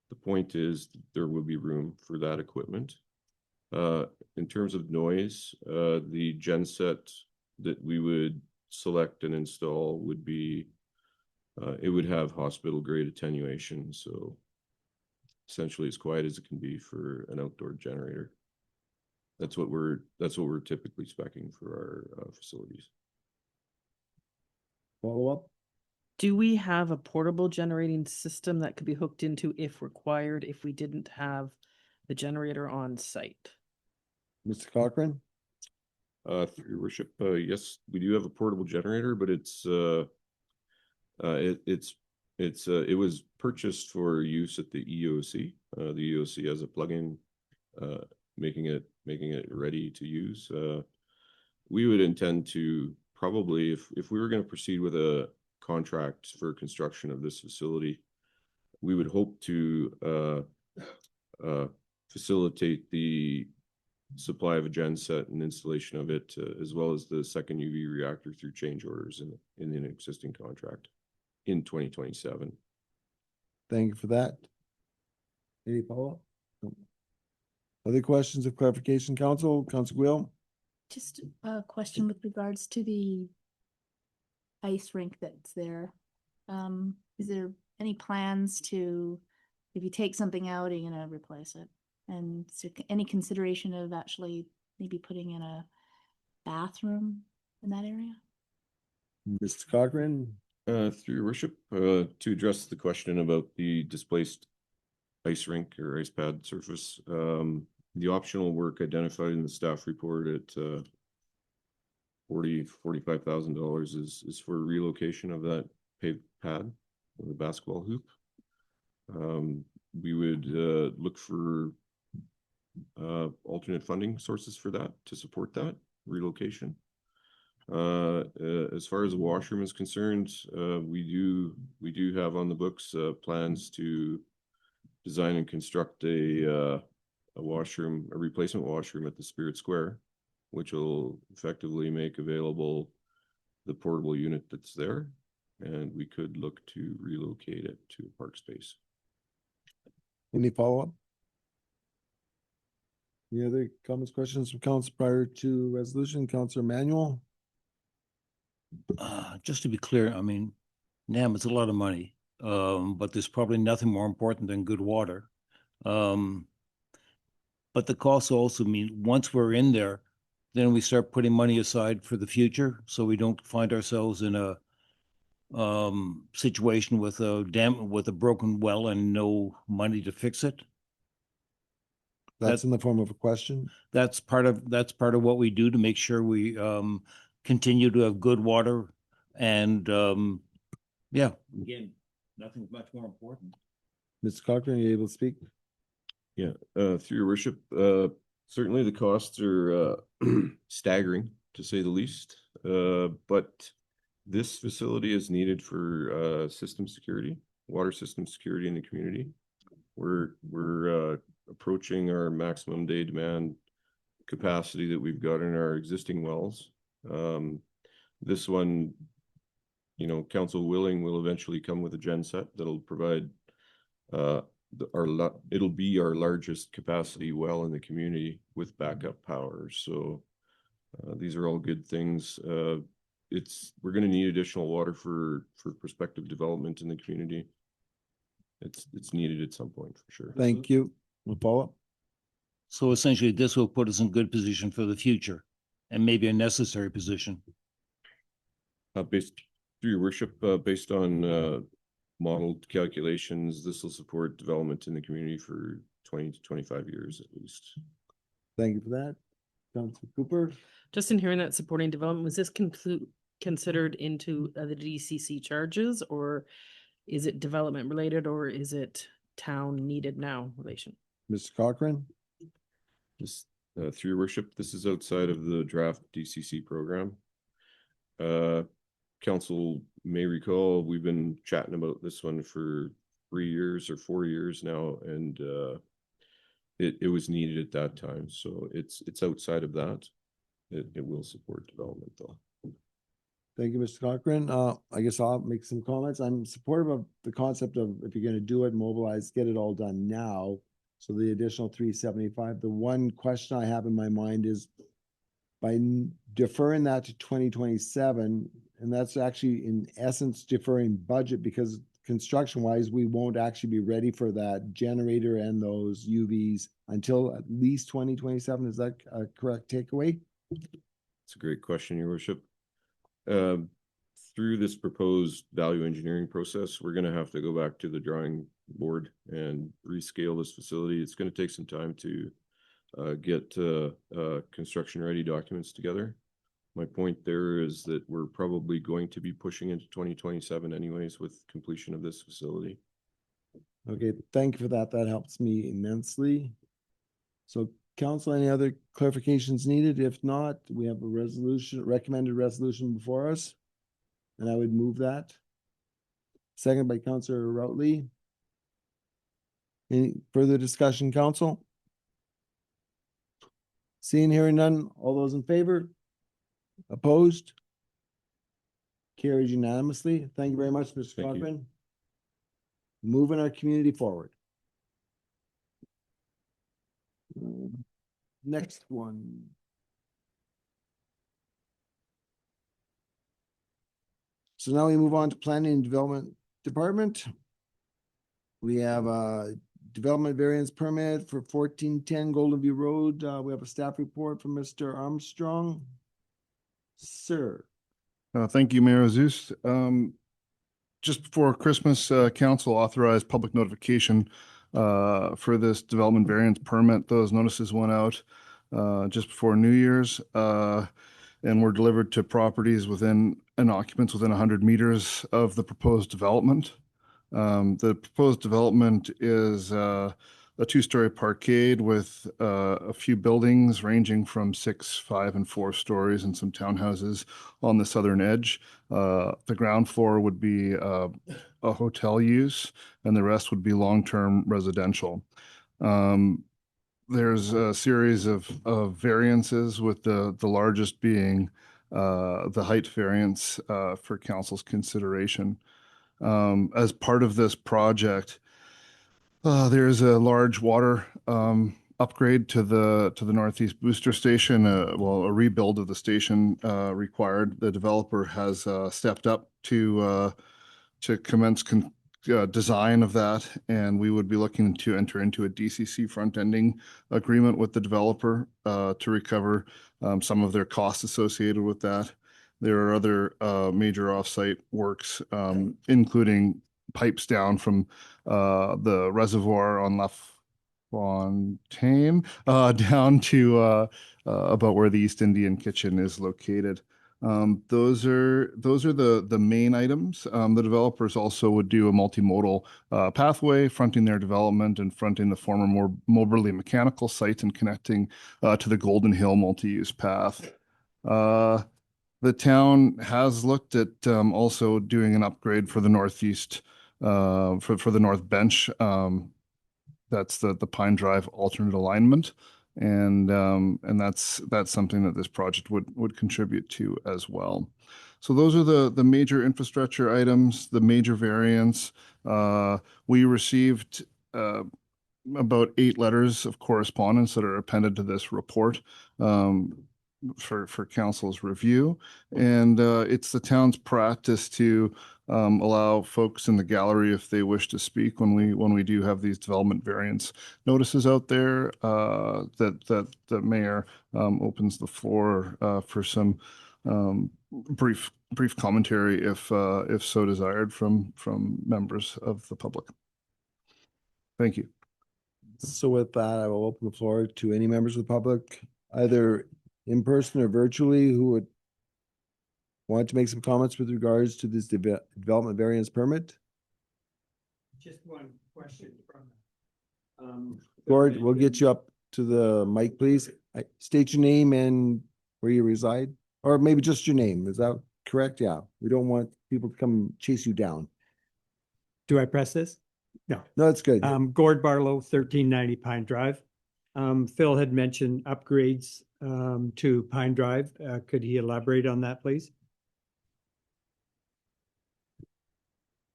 The point is there will be room for that equipment. In terms of noise, the genset that we would select and install would be, it would have hospital grade attenuation. So essentially as quiet as it can be for an outdoor generator. That's what we're typically speccing for our facilities. Follow up? Do we have a portable generating system that could be hooked into if required, if we didn't have the generator on site? Mr. Cochran? Through your worship, yes, we do have a portable generator, but it was purchased for use at the EOC. The EOC has a plugin, making it ready to use. We would intend to probably, if we were going to proceed with a contract for construction of this facility, we would hope to facilitate the supply of a genset and installation of it, as well as the second UV reactor through change orders in an existing contract in 2027. Thank you for that. Any follow-up? No. Other questions of clarification, Council? Council Will? Just a question with regards to the ice rink that's there. Is there any plans to, if you take something out, are you going to replace it? And is there any consideration of actually maybe putting in a bathroom in that area? Mr. Cochran? Through your worship, to address the question about the displaced ice rink or ice pad surface, the optional work identified in the staff report at $45,000 is for relocation of that paved pad or the basketball hoop. We would look for alternate funding sources for that to support that relocation. As far as the washroom is concerned, we do have on the books plans to design and construct a washroom, a replacement washroom at the Spirit Square, which will effectively make available the portable unit that's there, and we could look to relocate it to a park space. Any follow-up? Any other comments, questions from council prior to resolution? Councilor Manuel? Just to be clear, I mean, NAM is a lot of money, but there's probably nothing more important than good water. But the costs also mean once we're in there, then we start putting money aside for the future, so we don't find ourselves in a situation with a broken well and no money to fix it. That's in the form of a question. That's part of what we do to make sure we continue to have good water, and yeah, again, nothing's much more important. Mr. Cochran, are you able to speak? Yeah, through your worship, certainly the costs are staggering, to say the least. But this facility is needed for system security, water system security in the community. We're approaching our maximum day demand capacity that we've got in our existing wells. This one, you know, council willing, will eventually come with a gen set that'll provide it'll be our largest capacity well in the community with backup power. So these are all good things. We're going to need additional water for prospective development in the community. It's needed at some point for sure. Thank you. We'll follow up. So essentially, this will put us in good position for the future, and maybe a necessary position. Based through your worship, based on modeled calculations, this will support development in the community for 20 to 25 years at least. Thank you for that. Councilor Cooper? Just in hearing that supporting development, was this considered into the DCC charges, or is it development related, or is it town needed now relation? Mr. Cochran? Just through your worship, this is outside of the draft DCC program. Council may recall we've been chatting about this one for 3 years or 4 years now, and it was needed at that time. So it's outside of that. It will support development though. Thank you, Mr. Cochran. I guess I'll make some comments. I'm supportive of the concept of, if you're going to do it, mobilize, get it all done now. So the additional 375. The one question I have in my mind is, by deferring that to 2027, and that's actually in essence deferring budget, because construction wise, we won't actually be ready for that generator and those UVs until at least 2027. Is that a correct takeaway? It's a great question, your worship. Through this proposed value engineering process, we're going to have to go back to the drawing board and rescale this facility. It's going to take some time to get construction ready documents together. My point there is that we're probably going to be pushing into 2027 anyways with completion of this facility. Okay, thank you for that. That helps me immensely. So council, any other clarifications needed? If not, we have a resolution, recommended resolution before us. And I would move that. Second by Councillor Routley. Any further discussion, council? Seeing, hearing none, all those in favor? Opposed? Carried unanimously. Thank you very much, Mr. Cochran. Moving our community forward. Next one. So now we move on to Planning and Development Department. We have a development variance permit for 1410 Golden View Road. We have a staff report from Mr. Armstrong. Sir. Thank you, Mayor Zeus. Just before Christmas, council authorized public notification for this development variance permit. Those notices went out just before New Year's and were delivered to properties within and occupants within 100 meters of the proposed development. The proposed development is a two-story parkade with a few buildings ranging from 6, 5, and 4 stories and some townhouses on the southern edge. The ground floor would be a hotel use, and the rest would be long-term residential. There's a series of variances, with the largest being the height variance for council's consideration. As part of this project, there's a large water upgrade to the Northeast Booster Station. Well, a rebuild of the station required. The developer has stepped up to commence design of that, and we would be looking to enter into a DCC front-ending agreement with the developer to recover some of their costs associated with that. There are other major offsite works, including pipes down from the reservoir on La Fontaine down to about where the East Indian Kitchen is located. Those are the main items. The developers also would do a multimodal pathway fronting their development and fronting the former Moberly mechanical site and connecting to the Golden Hill multi-use path. The town has looked at also doing an upgrade for the northeast, for the north bench. That's the Pine Drive alternate alignment, and that's something that this project would contribute to as well. So those are the major infrastructure items, the major variants. We received about 8 letters of correspondence that are appended to this report for council's review, and it's the town's practice to allow folks in the gallery, if they wish to speak, when we do have these development variance notices out there, that the mayor opens the floor for some brief commentary if so desired from members of the public. Thank you. So with that, I will open the floor to any members of the public, either in person or virtually, who would want to make some comments with regards to this development variance permit. Just one question from Gord, we'll get you up to the mic, please. State your name and where you reside, or maybe just your name. Is that correct? Yeah. We don't want people to come chase you down. Do I press this? No. No, it's good. Gord Barlow, 1390 Pine Drive. Phil had mentioned upgrades to Pine Drive. Could he elaborate on that, please?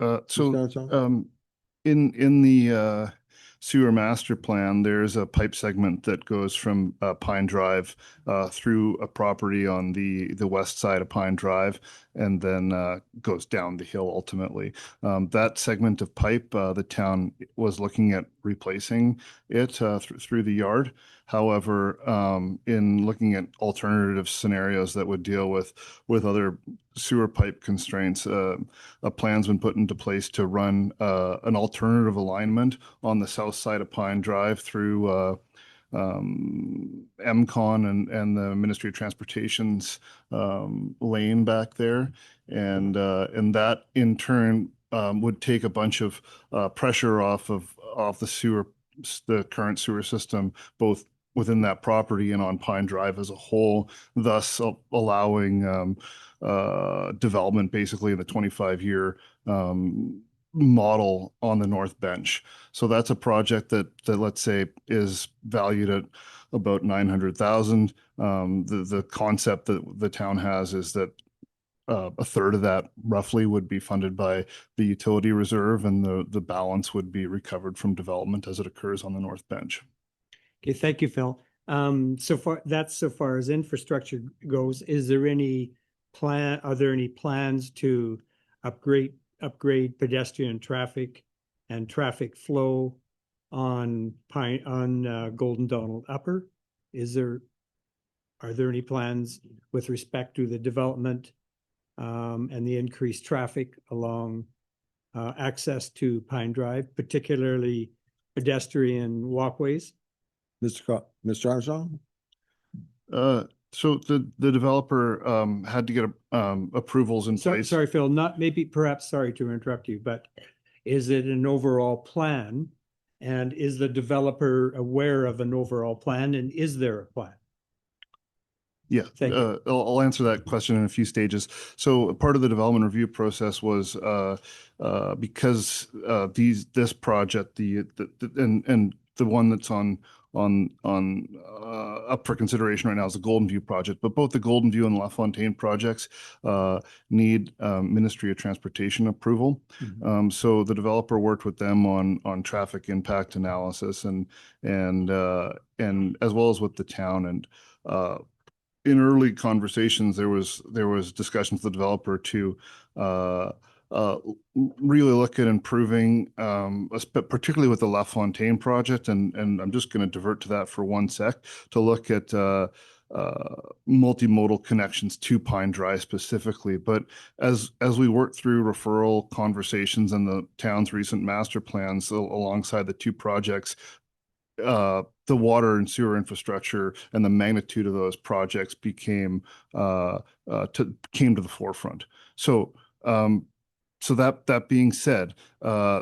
In the sewer master plan, there's a pipe segment that goes from Pine Drive through a property on the west side of Pine Drive, and then goes down the hill ultimately. That segment of pipe, the town was looking at replacing it through the yard. However, in looking at alternative scenarios that would deal with other sewer pipe constraints, a plan's been put into place to run an alternative alignment on the south side of Pine Drive through MCON and the Ministry of Transportation's lane back there, and that in turn would take a bunch of pressure off the current sewer system, both within that property and on Pine Drive as a whole, thus allowing development basically in the 25-year model on the North Bench. So that's a project that let's say is valued at about 900,000. The concept that the town has is that a third of that roughly would be funded by the utility reserve, and the balance would be recovered from development as it occurs on the North Bench. Okay, thank you, Phil. So far as infrastructure goes, are there any plans to upgrade pedestrian traffic and traffic flow on Golden Donald Upper? Are there any plans with respect to the development and the increased traffic along access to Pine Drive, particularly pedestrian walkways? Mr. Armstrong? So the developer had to get approvals in place. Sorry, Phil, not maybe, perhaps, sorry to interrupt you, but is it an overall plan? And is the developer aware of an overall plan, and is there a plan? Yeah, Thank you. I'll answer that question in a few stages. So part of the development review process was because this project, and the one that's on up for consideration right now is the Golden View project, but both the Golden View and LaFontaine projects need Ministry of Transportation approval. So the developer worked with them on traffic impact analysis and as well as with the town. And in early conversations, there was discussions with the developer to really look at improving, particularly with the LaFontaine project. And I'm just going to divert to that for one sec to look at multimodal connections to Pine Drive specifically. But as we work through referral conversations and the town's recent master plans alongside the two projects, the water and sewer infrastructure and the magnitude of those projects came to the forefront. So that being said,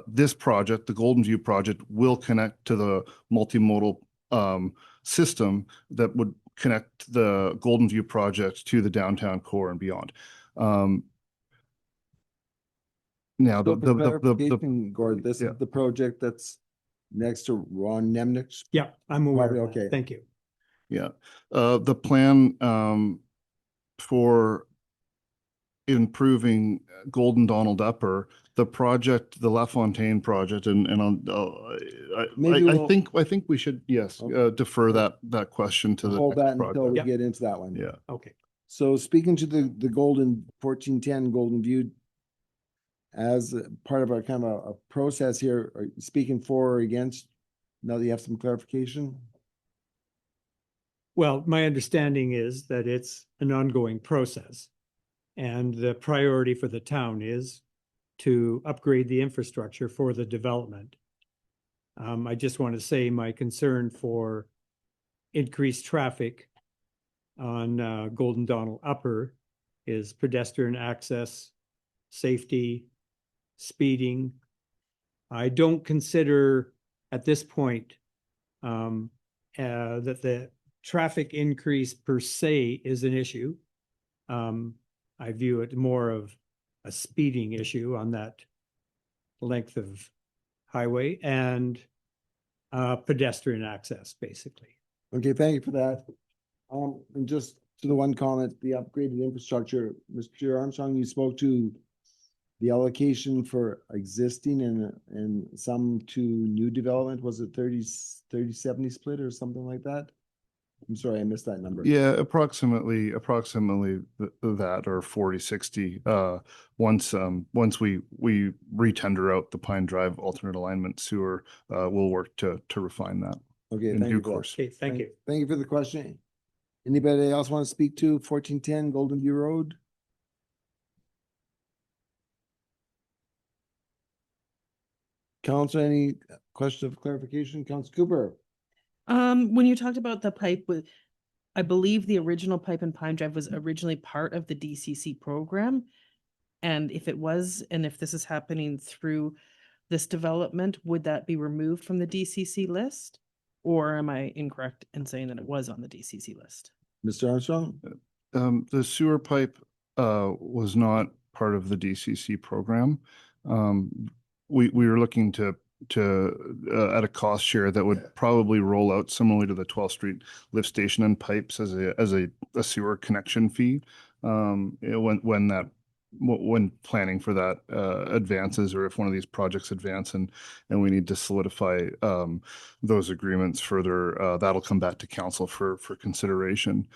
this project, the Golden View project, will connect to the multimodal system that would connect the Golden View project to the downtown core and beyond. Now, So for clarification, Gord, this is the project that's next to Ron Nemnick's? Yeah, I'm aware. Okay. Thank you. Yeah. The plan for improving Golden Donald Upper, the project, the LaFontaine project, and I think we should, defer that question to the hold that next until we project. get into that one. Yeah. Okay. So speaking to the Golden 1410 Golden View, as part of our kind of a process here, are you speaking for or against, now that you have some clarification? Well, my understanding is that it's an ongoing process. And the priority for the town is to upgrade the infrastructure for the development. I just want to say my concern for increased traffic on Golden Donald Upper is pedestrian access, safety, speeding. I don't consider at this point that the traffic increase per se is an issue. I view it more of a speeding issue on that length of highway and pedestrian access, basically. Okay, thank you for that. And just to the one comment, the upgraded infrastructure, Mr. Armstrong, you spoke to the allocation for existing and some to new development. Was it 30-70 split or something like that? I'm sorry, I missed that number. Yeah, approximately that, or 40-60. Once we re-tender out the Pine Drive alternate alignment sewer, we'll work to refine that. Okay, in thank due you for that. course. Okay, thank you. Thank you for the question. Anybody else want to speak to 1410 Golden View Road? Council, any question of clarification? Council Cooper? When you talked about the pipe with, I believe the original pipe in Pine Drive was originally part of the DCC program. And if it was, and if this is happening through this development, would that be removed from the DCC list? Or am I incorrect in saying that it was on the DCC list? Mr. Armstrong? The sewer pipe was not part of the DCC program. We were looking to at a cost share that would probably roll out similarly to the 12th Street lift station and pipes as a sewer connection fee. When planning for that advances, or if one of these projects advance and we need to solidify those agreements further, that'll come back to council for consideration.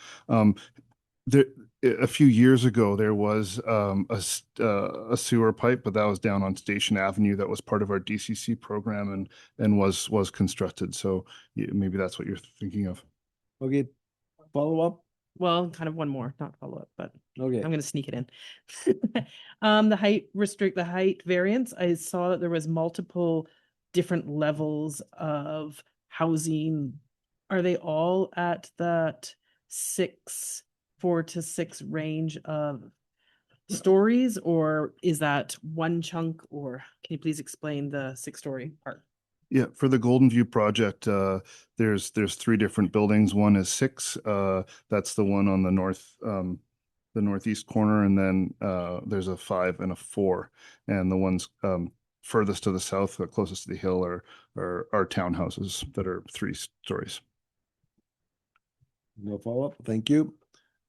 A few years ago, there was a sewer pipe, but that was down on Station Avenue. That was part of our DCC program and was constructed. So maybe that's what you're thinking of. Okay, follow up? Well, kind of one more, not follow up, but okay, I'm going to sneak it in. The height variance. I saw that there was multiple different levels of housing, are they all at that 4 to 6 range of stories, or is that one chunk? Or can you please explain the 6-story part? Yeah, for the Golden View project, there's 3 different buildings. One is 6. That's the one on the northeast corner, and then there's a 5 and a 4. And the ones furthest to the south, closest to the hill, are townhouses that are 3 stories. No follow-up. Thank you.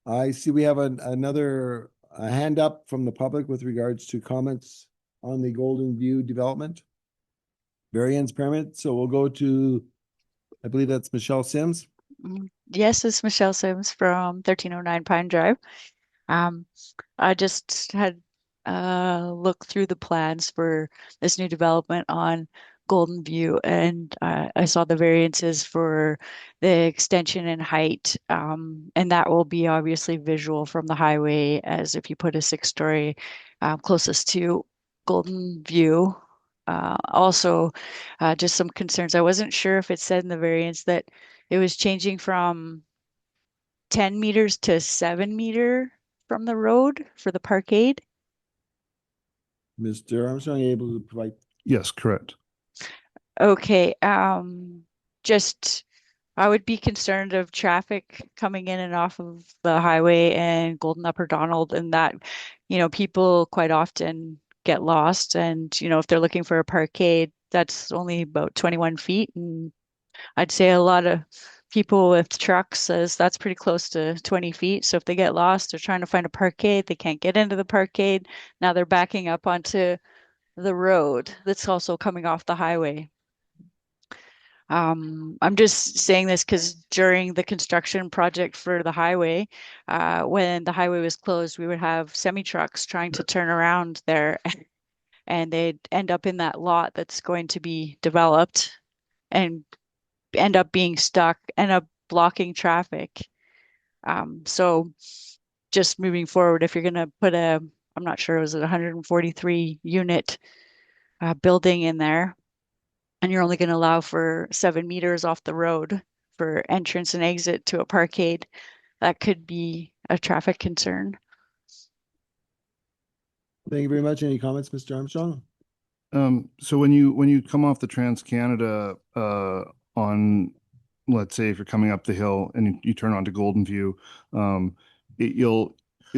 I see we have another hand up from the public with regards to comments on the Golden View development variance permit. So we'll go to, I believe that's Michelle Sims. Yes, it's Michelle Sims from 1309 Pine Drive. I just had looked through the plans for this new development on Golden View, and I saw the variances for the extension in height, and that will be obviously visual from the highway, as if you put a 6-story closest to Golden View. Also, just some concerns. I wasn't sure if it said in the variance that it was changing from 10 meters to 7 meter from the road for the parkade. Mr. Armstrong, are you able to provide? Yes, correct. Okay, just I would be concerned of traffic coming in and off of the highway and Golden Upper Donald, and that, people quite often get lost, and, if they're looking for a parkade, that's only about 21 feet. And I'd say a lot of people with trucks says that's pretty close to 20 feet. So if they get lost, they're trying to find a parkade, they can't get into the parkade. Now they're backing up onto the road that's also coming off the highway. I'm just saying this because during the construction project for the highway, when the highway was closed, we would have semi trucks trying to turn around there, and they'd end up in that lot that's going to be developed and end up being stuck, end up blocking traffic. So just moving forward, if you're going to put I'm not sure, was it 143 unit building in there, and you're only going to allow for 7 meters off the road for entrance and exit to a parkade, that could be a traffic concern. Thank you very much. Any comments, Mr. Armstrong? So when you come off the Trans-Canada on, let's say if you're coming up the hill and you turn onto Golden View, you'll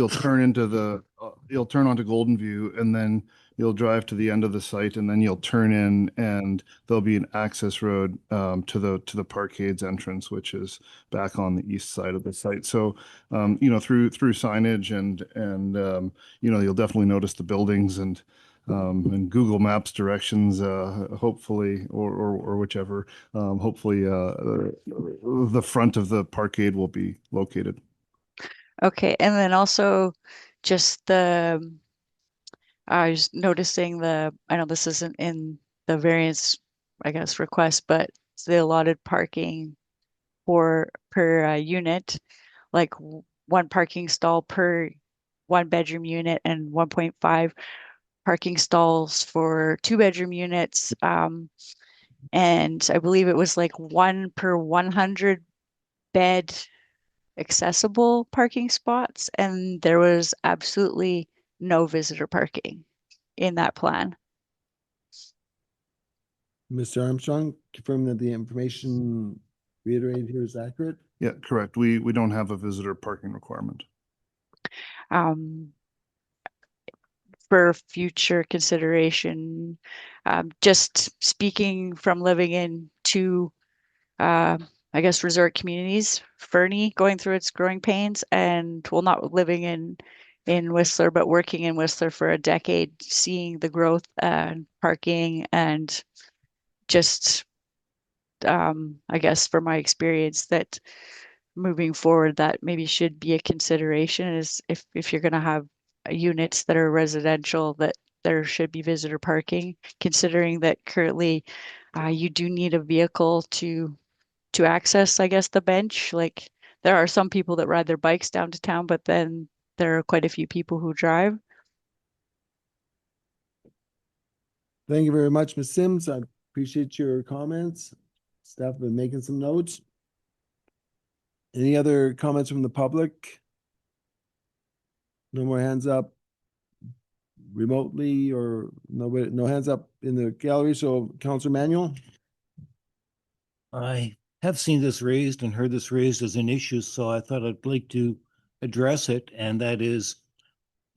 turn onto Golden View, and then you'll drive to the end of the site, and then you'll turn in, and there'll be an access road to the parkade's entrance, which is back on the east side of the site. So through signage and you'll definitely notice the buildings and Google Maps directions, hopefully, or whichever, hopefully the front of the parkade will be located. Okay, and then also just I was noticing I know this isn't in the variance, I guess, request, but it's the allotted parking per unit, like 1 parking stall per 1-bedroom unit and 1.5 parking stalls for 2-bedroom units. And I believe it was like 1 per 100 bed accessible parking spots, and there was absolutely no visitor parking in that plan. Mr. Armstrong, confirm that the information reiterated here is accurate? Yeah, correct. We don't have a visitor parking requirement. For future consideration, just speaking from living in 2 I guess resort communities, Fernie going through its growing pains, and not living in Whistler, but working in Whistler for a decade, seeing the growth and parking, and just I guess from my experience that moving forward, that maybe should be a consideration, is if you're going to have units that are residential, that there should be visitor parking, considering that currently you do need a vehicle to access, I guess, the bench. Like, there are some people that ride their bikes down to town, but then there are quite a few people who drive. Thank you very much, Ms. Sims. Appreciate your comments. Staff have been making some notes. Any other comments from the public? No more hands up remotely or nobody, no hands up in the gallery. So Councillor Manuel? I have seen this raised and heard this raised as an issue, so I thought I'd like to address it, and that is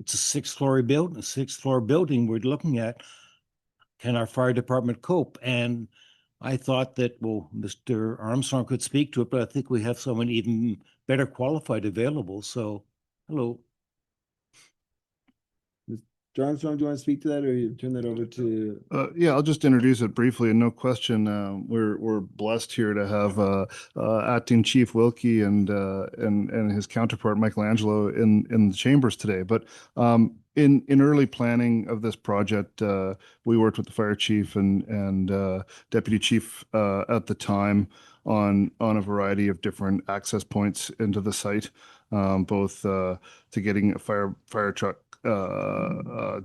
it's a sixth-floor building we're looking at. Can our fire department cope? And I thought that, well, Mr. Armstrong could speak to it, but I think we have someone even better qualified available. So, hello. Mr. Armstrong, do you want to speak to that or you turn that over to? Yeah, I'll just introduce it briefly, and no question, we're blessed here to have Acting Chief Wilkie and his counterpart Michelangelo in the chambers today. But in early planning of this project, we worked with the fire chief and deputy chief at the time on a variety of different access points into the site, both to getting a fire truck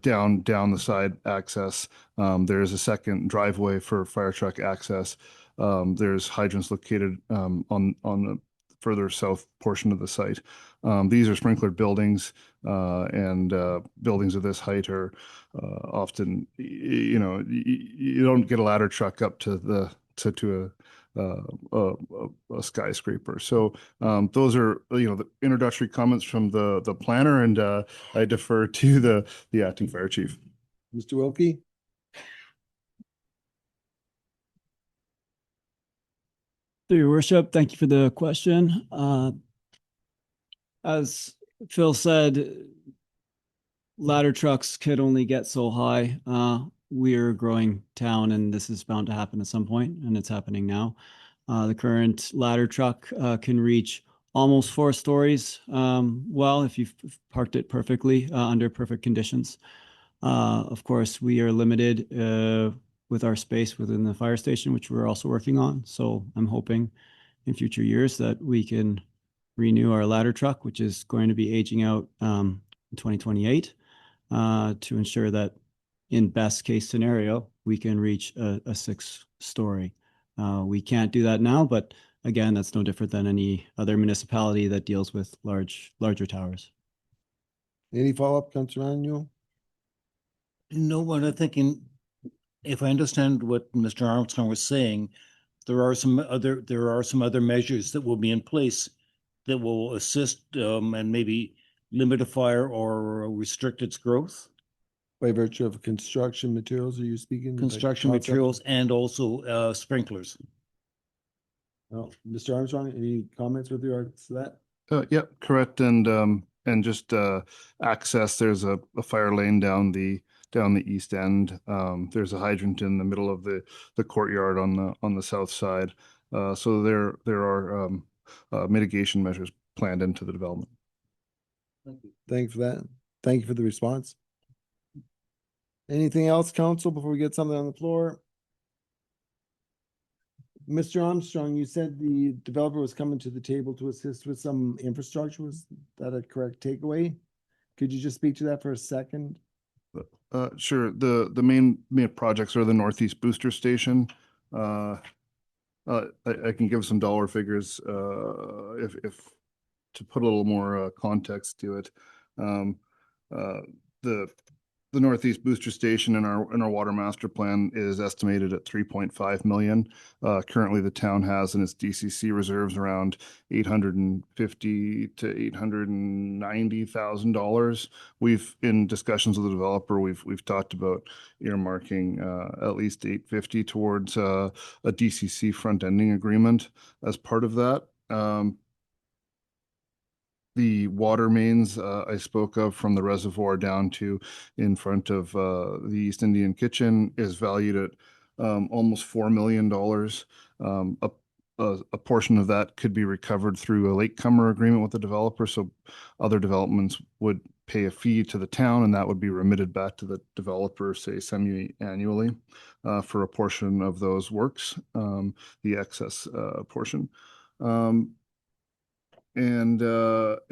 down the side access. There's a second driveway for fire truck access. There's hydrants located on the further south portion of the site. These are sprinklered buildings, and buildings of this height are often, you don't get a ladder truck up to a skyscraper. So those are the introductory comments from the planner, and I defer to the acting fire chief. Mr. Wilkie? Through your worship, thank you for the question. As Phil said, ladder trucks could only get so high. We're a growing town and this is bound to happen at some point, and it's happening now. The current ladder truck can reach almost 4 stories. Well, if you've parked it perfectly under perfect conditions. Of course, we are limited with our space within the fire station, which we're also working on. So I'm hoping in future years that we can renew our ladder truck, which is going to be aging out in 2028, to ensure that in best case scenario, we can reach a 6-story. We can't do that now, but again, that's no different than any other municipality that deals with larger towers. Any follow-up, Councillor Manuel? No, what I'm thinking, if I understand what Mr. Armstrong was saying, there are some other measures that will be in place that will assist and maybe limit a fire or restrict its growth. By virtue of construction materials, are you speaking? Construction materials and also sprinklers. Well, Mr. Armstrong, any comments with regards to that? Yep, correct. And just access, there's a fire lane down the east end. There's a hydrant in the middle of the courtyard on the south side. So there are mitigation measures planned into the development. Thank you for that. Thank you for the response. Anything else, council, before we get something on the floor? Mr. Armstrong, you said the developer was coming to the table to assist with some infrastructure. Was that a correct takeaway? Could you just speak to that for a second? Sure. The main projects are the Northeast Booster Station. I can give some dollar figures if to put a little more context to it. The Northeast Booster Station in our water master plan is estimated at 3.5 million. Currently, the town has in its DCC reserves around $850,000 to $890,000. We've, in discussions with the developer, we've talked about earmarking at least $850,000 towards a DCC front ending agreement as part of that. The water mains I spoke of from the reservoir down to in front of the East Indian Kitchen is valued at almost $4 million. A portion of that could be recovered through a latecomer agreement with the developer. So other developments would pay a fee to the town, and that would be remitted back to the developer, say semi-annually, for a portion of those works, the excess portion. And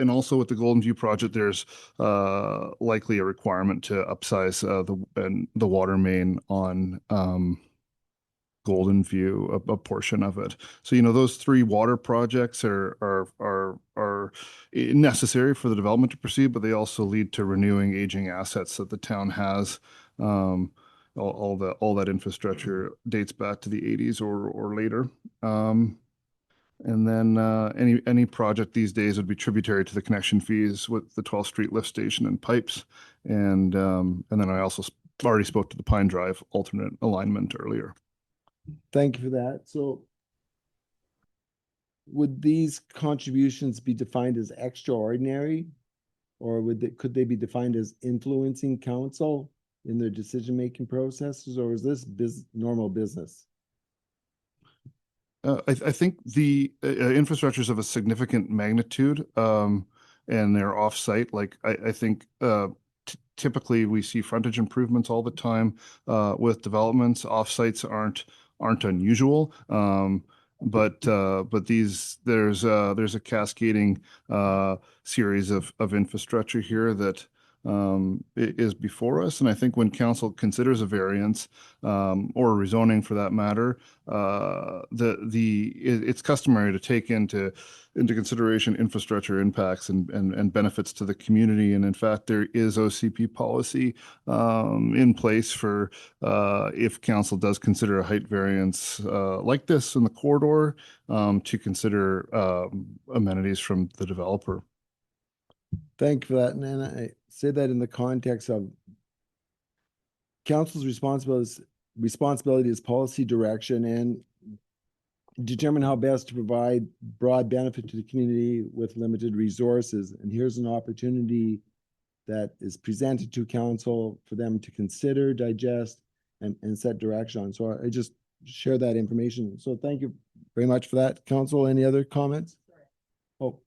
also with the Golden View project, there's likely a requirement to upsize the water main on Golden View, a portion of it. So, you know, those three water projects are necessary for the development to proceed, but they also lead to renewing aging assets that the town has. All that infrastructure dates back to the 80s or later. And then any project these days would be tributary to the connection fees with the 12th Street lift station and pipes. And then I also already spoke to the Pine Drive alternate alignment earlier. Thank you for that. So would these contributions be defined as extraordinary? Or could they be defined as influencing council in their decision-making processes, or is this normal business? I think the infrastructure is of a significant magnitude, and they're off-site. Like I think typically we see frontage improvements all the time with developments. Off-sites aren't unusual, but there's a cascading series of infrastructure here that is before us. And I think when council considers a variance or rezoning for that matter, it's customary to take into consideration infrastructure impacts and benefits to the community. And in fact, there is OCP policy in place for if council does consider a height variance like this in the corridor to consider amenities from the developer. Thank you for that. And I say that in the context of council's responsibility is policy direction and determine how best to provide broad benefit to the community with limited resources. And here's an opportunity that is presented to council for them to consider, digest, and set direction on. So I just share that information. So thank you very much for that. Council, any other comments? Oh,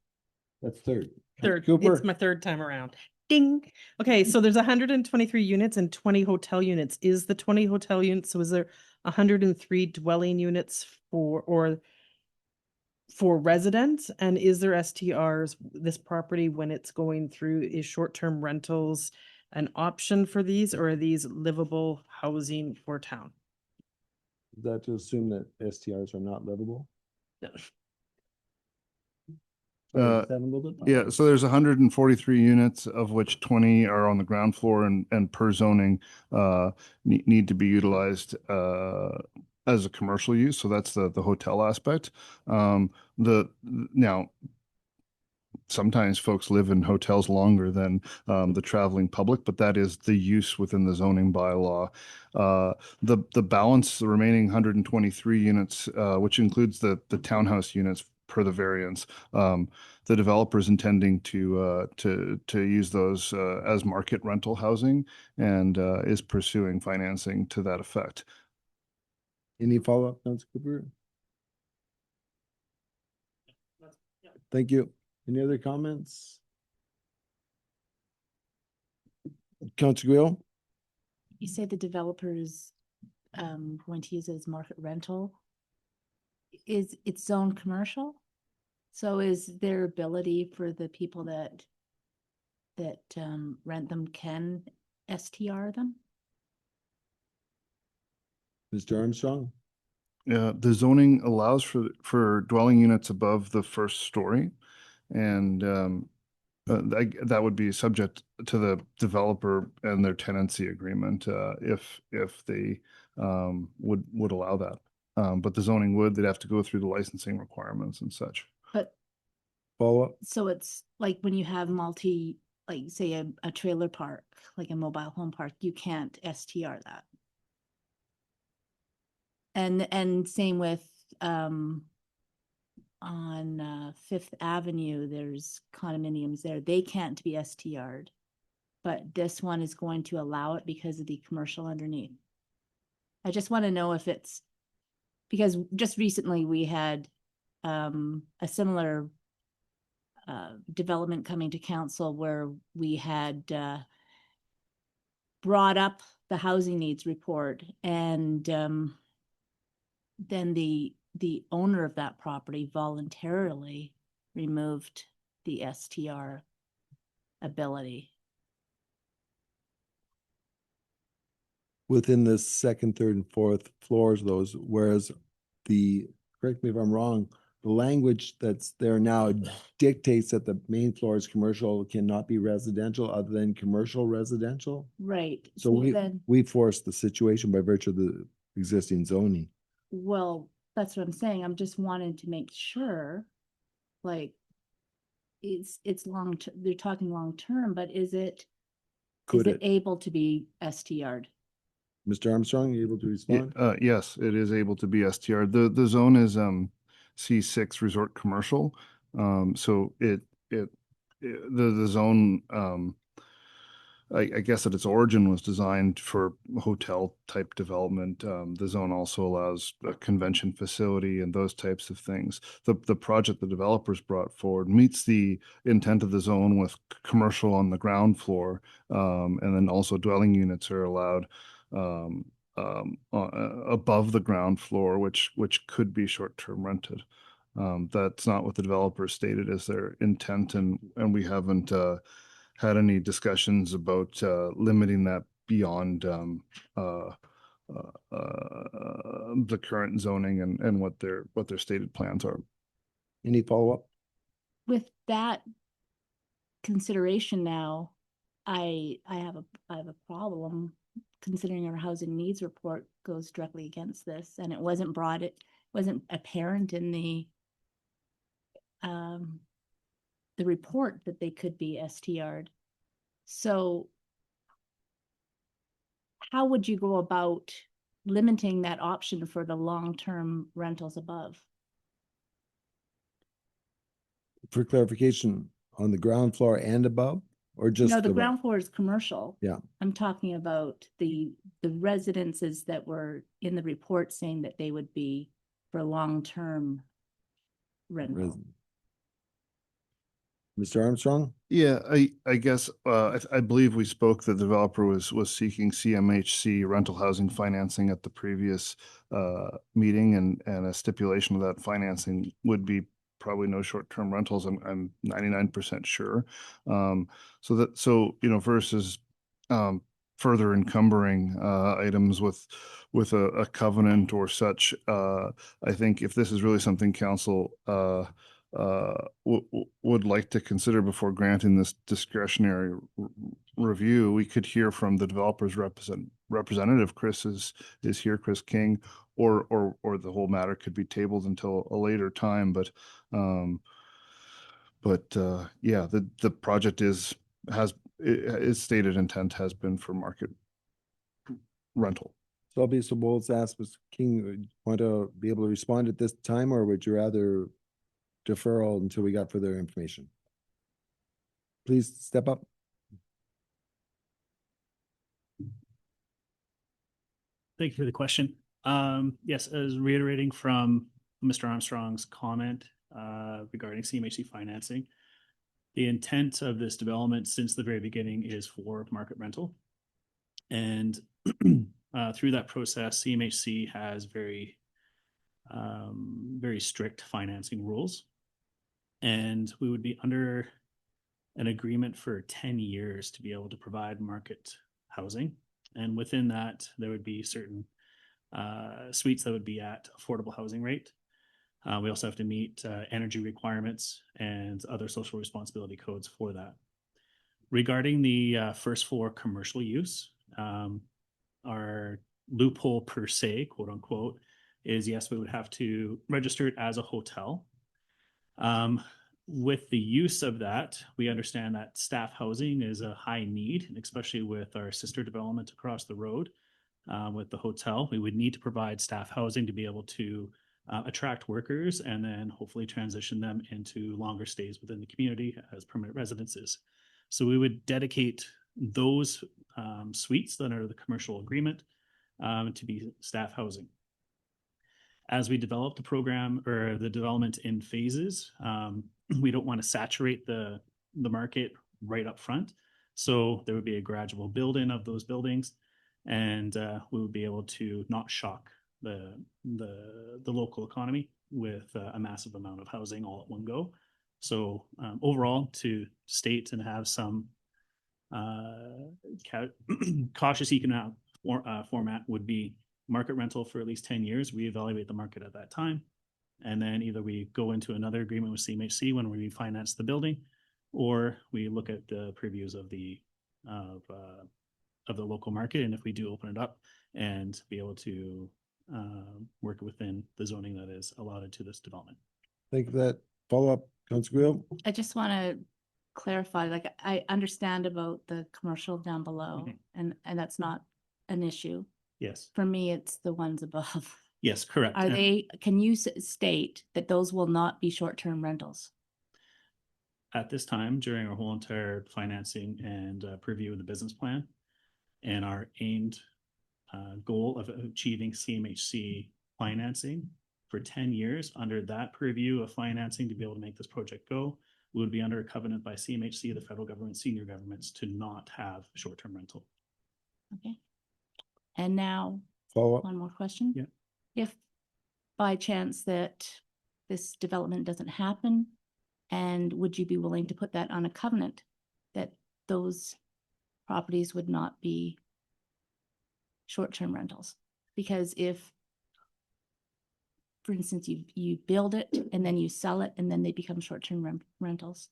that's third. Third, Cooper. it's my third time around. Ding. Okay, so there's 123 units and 20 hotel units. Is the 20 hotel units, so is there 103 dwelling units for residents? And is there STRs, this property when it's going through, is short-term rentals an option for these, or are these livable housing for town? Is that to assume that STRs are not livable? No. Yeah, so there's 143 units, of which 20 are on the ground floor and per zoning need to be utilized as a commercial use. So that's the hotel aspect. Now, sometimes folks live in hotels longer than the traveling public, but that is the use within the zoning bylaw. The balance, the remaining 123 units, which includes the townhouse units per the variance, the developer is intending to use those as market rental housing and is pursuing financing to that effect. Any follow-up, Councilor Cooper? Thank you. Any other comments? Councilor Guil? You say the developers going to use it as market rental. Is its zone commercial? So is there ability for the people that rent them can STR them? Mr. Armstrong? The zoning allows for dwelling units above the first story, and that would be subject to the developer and their tenancy agreement if they would allow that. But the zoning they'd have to go through the licensing requirements and such. But follow-up. So it's like when you have like say a trailer park, like a mobile home park, you can't STR that. And same with on Fifth Avenue, there's condominiums there. They can't be STR'd, but this one is going to allow it because of the commercial underneath. I just want to know if it's because just recently we had a similar development coming to council where we had brought up the housing needs report, and then the owner of that property voluntarily removed the STR ability. within the second, third, and fourth floors of those, whereas correct me if I'm wrong, the language that's there now dictates that the main floor is commercial, cannot be residential other than commercial residential. Right. So then, we forced the situation by virtue of the existing zoning. well, that's what I'm saying. I'm just wanting to make sure, like, it's long, they're talking long term, but is it Could it? able to be STR'd? Mr. Armstrong, you able to respond? Yes, it is able to be STR. The zone is C6 resort commercial. So the zone I guess at its origin was designed for hotel type development. The zone also allows a convention facility and those types of things. The project the developers brought forward meets the intent of the zone with commercial on the ground floor, and then also dwelling units are allowed above the ground floor, which could be short-term rented. That's not what the developers stated as their intent, and we haven't had any discussions about limiting that beyond the current zoning and what their stated plans are. Any follow-up? With that consideration now, I have a problem considering our housing needs report goes directly against this, and it wasn't apparent in the report that they could be STR'd. So how would you go about limiting that option for the long-term rentals above? For clarification, on the ground floor and above, or just No, the ground floor is commercial. Yeah. I'm talking about the residences that were in the report saying that they would be for long-term rental. Mr. Armstrong? Yeah, I guess I believe we spoke that the developer was seeking CMHC rental housing financing at the previous meeting, and a stipulation of that financing would be probably no short-term rentals. I'm 99% sure. So versus further encumbering items with a covenant or such, I think if this is really something council would like to consider before granting this discretionary review, we could hear from the developer's representative. Chris is here, Chris King, or the whole matter could be tabled until a later time. But yeah, the project its stated intent has been for market rental. So I'll be so bold to ask Mr. King, would you want to be able to respond at this time, or would you rather deferral until we got further information? Please step up. Thank you for the question. Yes, as reiterating from Mr. Armstrong's comment regarding CMHC financing, the intent of this development since the very beginning is for market rental. And through that process, CMHC has very strict financing rules. And we would be under an agreement for 10 years to be able to provide market housing. And within that, there would be certain suites that would be at affordable housing rate. We also have to meet energy requirements and other social responsibility codes for that. Regarding the first floor commercial use, our loophole per se, quote unquote, is yes, we would have to register it as a hotel. With the use of that, we understand that staff housing is a high need, and especially with our sister development across the road with the hotel, we would need to provide staff housing to be able to attract workers and then hopefully transition them into longer stays within the community as permanent residences. So we would dedicate those suites that are the commercial agreement to be staff housing. As we develop the program or the development in phases, we don't want to saturate the market right up front. So there would be a gradual build-in of those buildings, and we would be able to not shock the local economy with a massive amount of housing all at one go. So overall, to state and have some cautious format would be market rental for at least 10 years. We evaluate the market at that time. And then either we go into another agreement with CMHC when we refinance the building, or we look at the previews of the local market. And if we do open it up and be able to work within the zoning that is allotted to this development. Thank you for that. Follow up, Councilor Guil. I just want to clarify, like, I understand about the commercial down below, and that's not an issue. Yes. For me, it's the ones above. Yes, correct. Are And- they, can you state that those will not be short-term rentals? At this time, during our whole entire financing and preview of the business plan and our aimed goal of achieving CMHC financing for 10 years, under that purview of financing to be able to make this project go, we would be under a covenant by CMHC, the federal government, senior governments, to not have short-term rental. Okay. And now, Follow up. one more question. Yeah. If by chance that this development doesn't happen, and would you be willing to put that on a covenant that those properties would not be short-term rentals? Because if, for instance, you build it and then you sell it and then they become short-term rentals.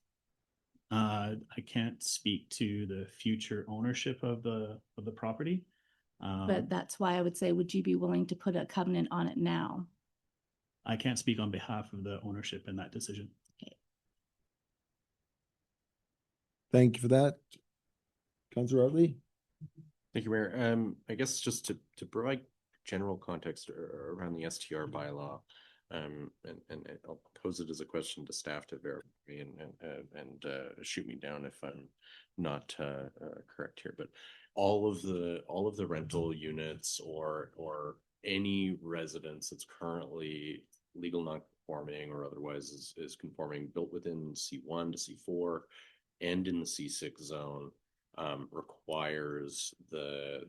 I can't speak to the future ownership of the property. But that's why I would say, would you be willing to put a covenant on it now? I can't speak on behalf of the ownership in that decision. Thank you for that. Councilor Utley. Thank you, Mayor. I guess just to provide general context around the STR bylaw, and I'll pose it as a question to staff to verify and shoot me down if I'm not correct here. But all of the rental units or any residence that's currently legal non-conforming or otherwise is conforming, built within C1 to C4 and in the C6 zone, requires the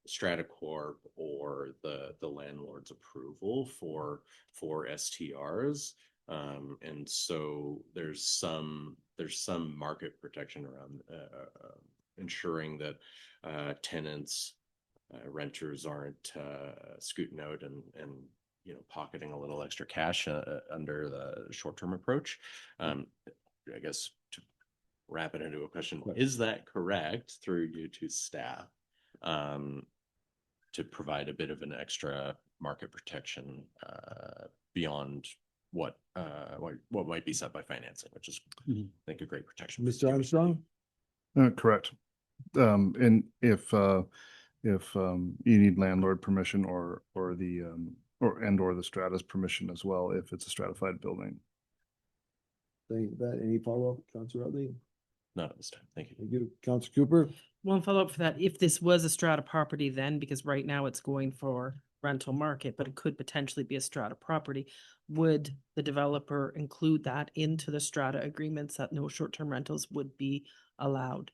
strata corp or the landlord's approval for STRs, and so there's some market protection around ensuring that tenants, renters aren't scooting out and pocketing a little extra cash under the short-term approach. I guess to wrap it into a question, is that correct through you to staff, to provide a bit of an extra market protection beyond what might be set by financing, which is I think a great protection. Mr. Armstrong? Correct. And if you need landlord permission or the strata's permission as well, if it's a stratified building. Thank you for that. Any follow-up, Councilor Utley? Not at this time. Thank you. Thank you. Councilor Cooper? One follow-up for that. If this was a strata property then, because right now it's going for rental market, but it could potentially be a strata property, would the developer include that into the strata agreements that no short-term rentals would be allowed?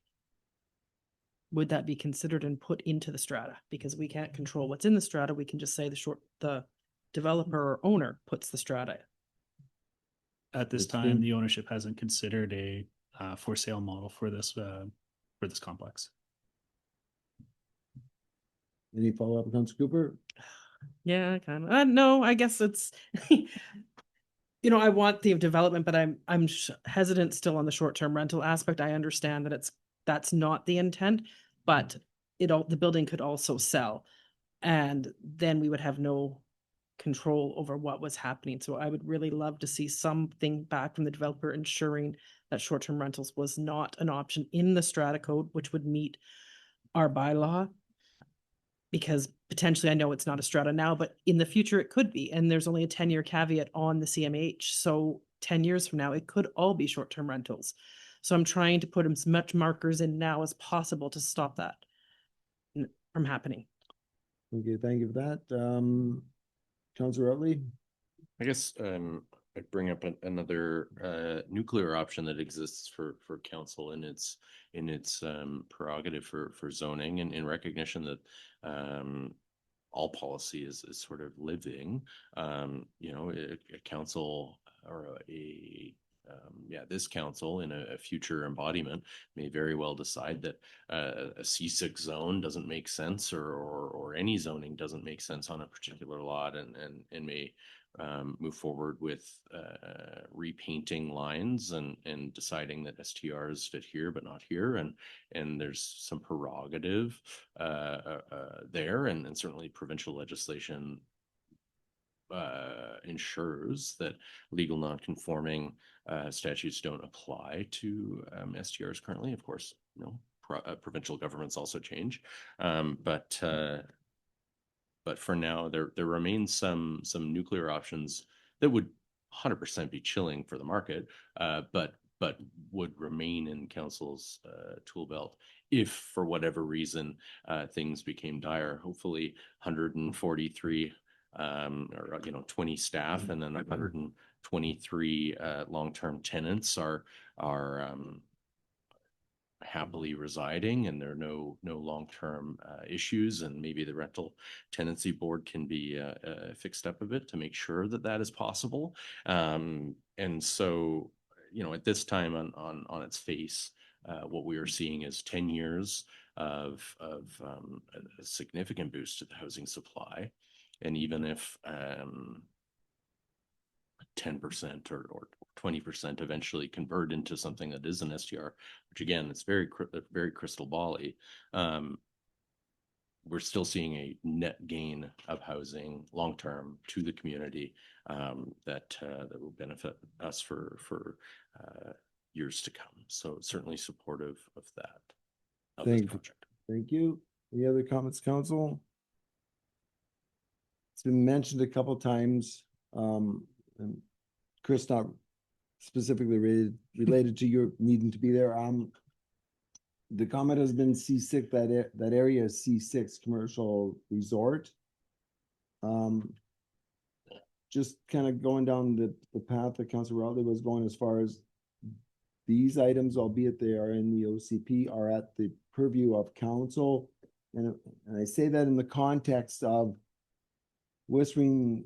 Would that be considered and put into the strata? Because we can't control what's in the strata. We can just say the developer or owner puts the strata. At this time, the ownership hasn't considered a for sale model for this complex. Any follow-up, Councilor Cooper? Yeah, kind of. No, I guess it's, I want the development, but I'm hesitant still on the short-term rental aspect. I understand that that's not the intent, but the building could also sell, and then we would have no control over what was happening. So I would really love to see something back from the developer ensuring that short-term rentals was not an option in the strata code, which would meet our bylaw. Because potentially, I know it's not a strata now, but in the future it could be. And there's only a 10-year caveat on the CMH. So 10 years from now, it could all be short-term rentals. So I'm trying to put as much markers in now as possible to stop that from happening. Okay, thank you for that. Councilor Utley? I guess I'd bring up another nuclear option that exists for council in its prerogative for zoning, and in recognition that all policy is sort of living. A council or a this council in a future embodiment may very well decide that a C6 zone doesn't make sense, or any zoning doesn't make sense on a particular lot, and may move forward with repainting lines and deciding that STRs fit here but not here, and there's some prerogative there, and certainly provincial legislation ensures that legal non-conforming statutes don't apply to STRs currently. Of course, provincial governments also change, but for now, there remains some nuclear options that would 100% be chilling for the market, but would remain in council's tool belt if, for whatever reason, things became dire. Hopefully, 143 or 20 staff and then 123 long-term tenants are happily residing, and there are no long-term issues, and maybe the rental tenancy board can be fixed up a bit to make sure that that is possible. And so, at this time on its face, what we are seeing is 10 years of a significant boost to the housing supply. And even if 10% or 20% eventually convert into something that is an STR, which again, it's very crystal ball-y, we're still seeing a net gain of housing long-term to the community that will benefit us for years to come. So certainly supportive of that, of this project. Thank you. Any other comments, council? It's been mentioned a couple times, and Chris, not specifically related to your needing to be there. The comment has been C6, that area is C6 commercial resort. Just kind of going down the path that Councilor Routley was going, as far as these items, albeit they are in the OCP, are at the purview of council. And I say that in the context of Whispering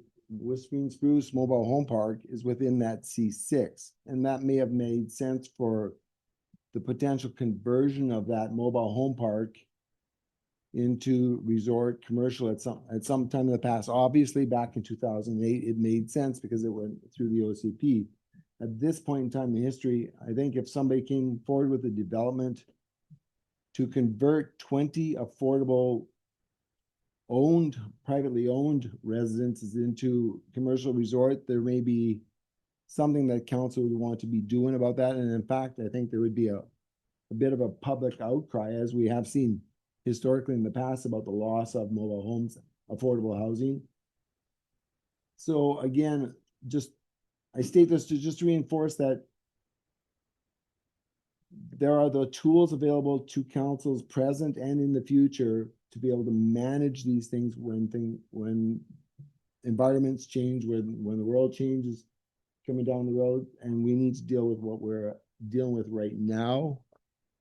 Spruce Mobile Home Park is within that C6, and that may have made sense for the potential conversion of that mobile home park into resort commercial at some time in the past. Obviously, back in 2008, it made sense because it went through the OCP. At this point in time in history, I think if somebody came forward with a development to convert 20 affordable privately owned residences into commercial resort, there may be something that council would want to be doing about that. And in fact, I think there would be a bit of a public outcry, as we have seen historically in the past, about the loss of mobile homes, affordable housing. So again, I state this to just reinforce that there are the tools available to councils present and in the future to be able to manage these things when environments change, when the world changes coming down the road, and we need to deal with what we're dealing with right now.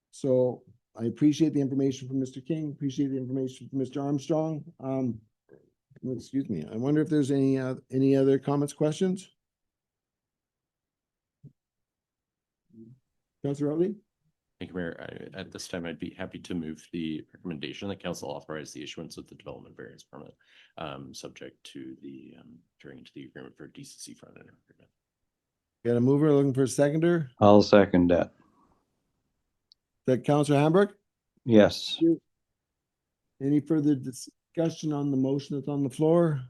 So I appreciate the information from Mr. King, appreciate the information from Mr. Armstrong. Excuse me. I wonder if there's any other comments, questions? Councilor Routley? Thank you, Mayor. At this time, I'd be happy to move the recommendation that council authorize the issuance of the development variance permit, subject to the entering into the agreement for DCC front end agreement. Got a mover looking for a seconder? I'll second that. Is that Councilor Hamburg? Yes. Any further discussion on the motion that's on the floor?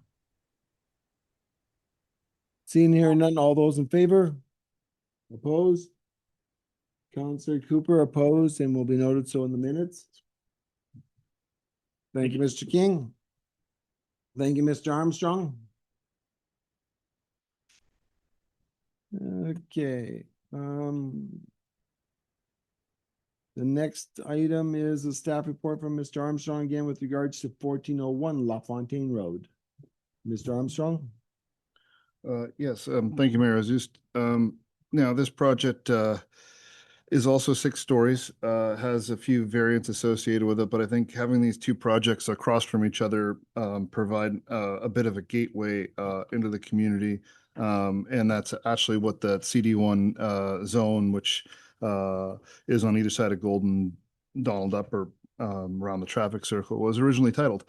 Seeing here none, all those in favor? Opposed? Councilor Cooper opposed, and will be noted so in the minutes. Thank you, Mr. King. Thank you, Mr. Armstrong. Okay. The next item is a staff report from Mr. Armstrong again with regards to 1401 La Fontaine Road. Mr. Armstrong? Yes, thank you, Mayor Azust. Now, this project is also 6 stories, has a few variants associated with it, but I think having these two projects across from each other provide a bit of a gateway into the community And that's actually what the CD1 zone, which is on either side of Golden Donald Upper around the traffic circle, was originally titled.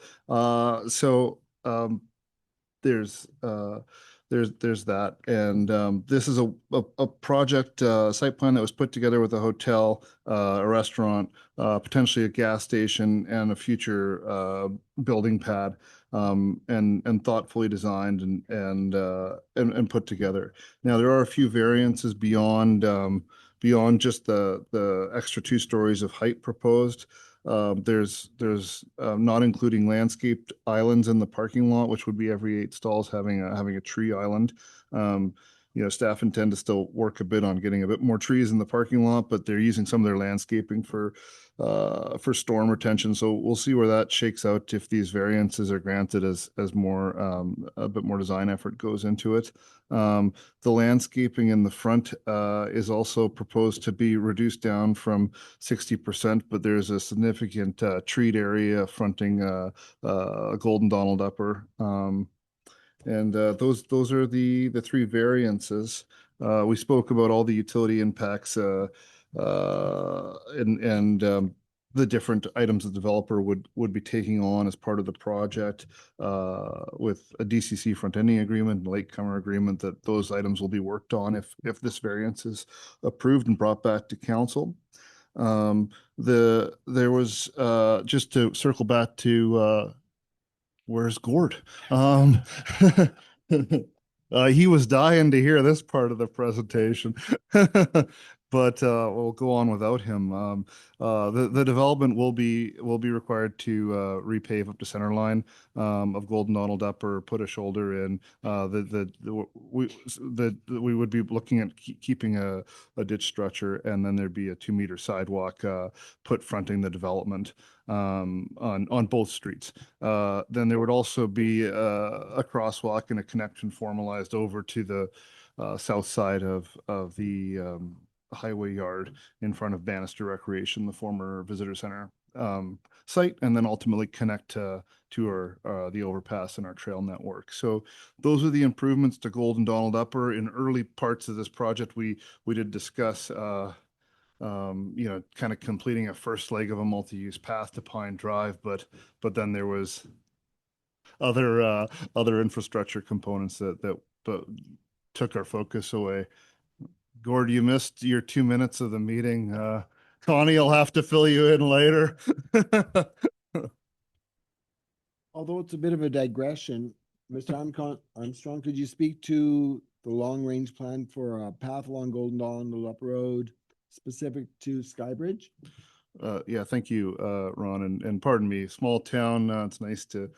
There's that, and this is a project site plan that was put together with a hotel, a restaurant, potentially a gas station, and a future building pad, and thoughtfully designed and put together. Now there are a few variances beyond just the extra 2 stories of height proposed. There's not including landscaped islands in the parking lot, which would be every 8 stalls having a tree island. Staff intend to still work a bit on getting a bit more trees in the parking lot, but they're using some of their landscaping for storm retention. So we'll see where that shakes out if these variances are granted as more a bit more design effort goes into it. The landscaping in the front is also proposed to be reduced down from 60%, but there's a significant treed area fronting Golden Donald Upper. Those are the 3 variances. We spoke about all the utility impacts and the different items the developer would be taking on as part of the project, with a DCC front ending agreement and latecomer agreement, that those items will be worked on if this variance is approved and brought back to council. There was just to circle back to where's Gord? He was dying to hear this part of the presentation, but we'll go on without him. The development will be required to repave up to center line of Golden Donald Upper, put a shoulder in. We would be looking at keeping a ditch structure, and then there'd be a 2-meter sidewalk put fronting the development on both streets. Then there would also be a crosswalk and a connection formalized over to the south side of the highway yard in front of Bannister Recreation, the former visitor center site, and then ultimately connect to the overpass and our trail network. So those are the improvements to Golden Donald Upper. In early parts of this project, we did discuss kind of completing a first leg of a multi-use path to Pine Drive, but then there was other infrastructure components that took our focus away. Gord, you missed your 2 minutes of the meeting. Connie will have to fill you in later. Although it's a bit of a digression, Mr. Armstrong, could you speak to the long-range plan for a path along Golden Donald Upper Road specific to Skybridge? Yeah, thank you, Ron, and pardon me. Small town. It's nice to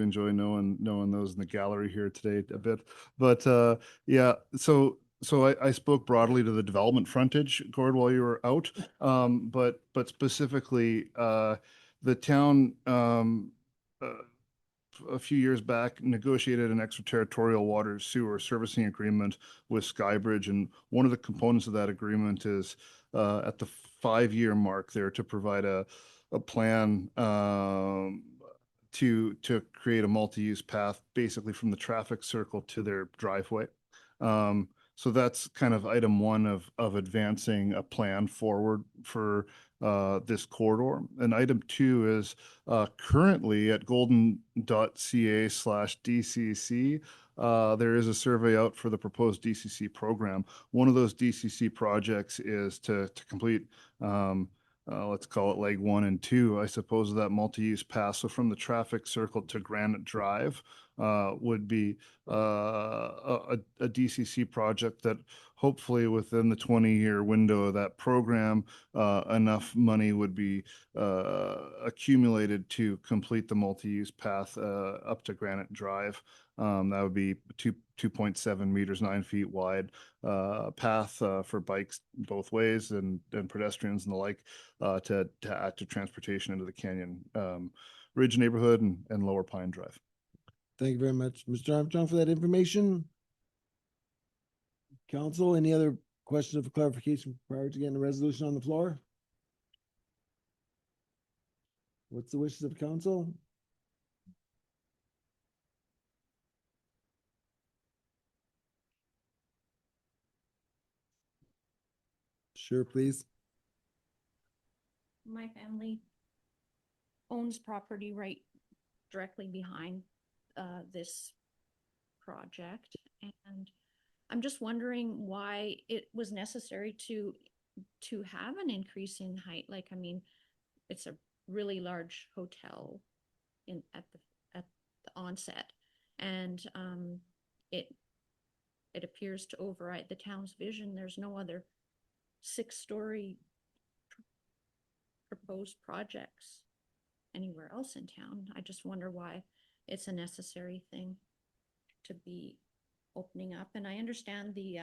enjoy knowing those in the gallery here today a bit. But yeah, so I spoke broadly to the development frontage, Gord, while you were out. But specifically, the town a few years back negotiated an extraterritorial water sewer servicing agreement with Skybridge, and one of the components of that agreement is at the 5-year mark there to provide a plan to create a multi-use path basically from the traffic circle to their driveway. So that's kind of item 1 of advancing a plan forward for this corridor. And item 2 is currently at golden.ca/DCC. There is a survey out for the proposed DCC program. One of those DCC projects is to complete, let's call it leg 1 and 2, I suppose, of that multi-use path. So from the traffic circle to Granite Drive would be a DCC project that hopefully within the 20-year window of that program, enough money would be accumulated to complete the multi-use path up to Granite Drive. That would be 2.7 meters, 9 feet wide path for bikes both ways and pedestrians and the like to add to transportation into the Canyon Ridge neighborhood and Lower Pine Drive. Thank you very much, Mr. Armstrong, for that information. Council, any other questions of clarification prior to getting the resolution on the floor? What's the wishes of council? Sure, please. My family owns property right directly behind this project, and I'm just wondering why it was necessary to have an increase in height. Like, I mean, it's a really large hotel at the onset, and it appears to override the town's vision. There's no other 6-story proposed projects anywhere else in town. I just wonder why it's a necessary thing to be opening up. And I understand the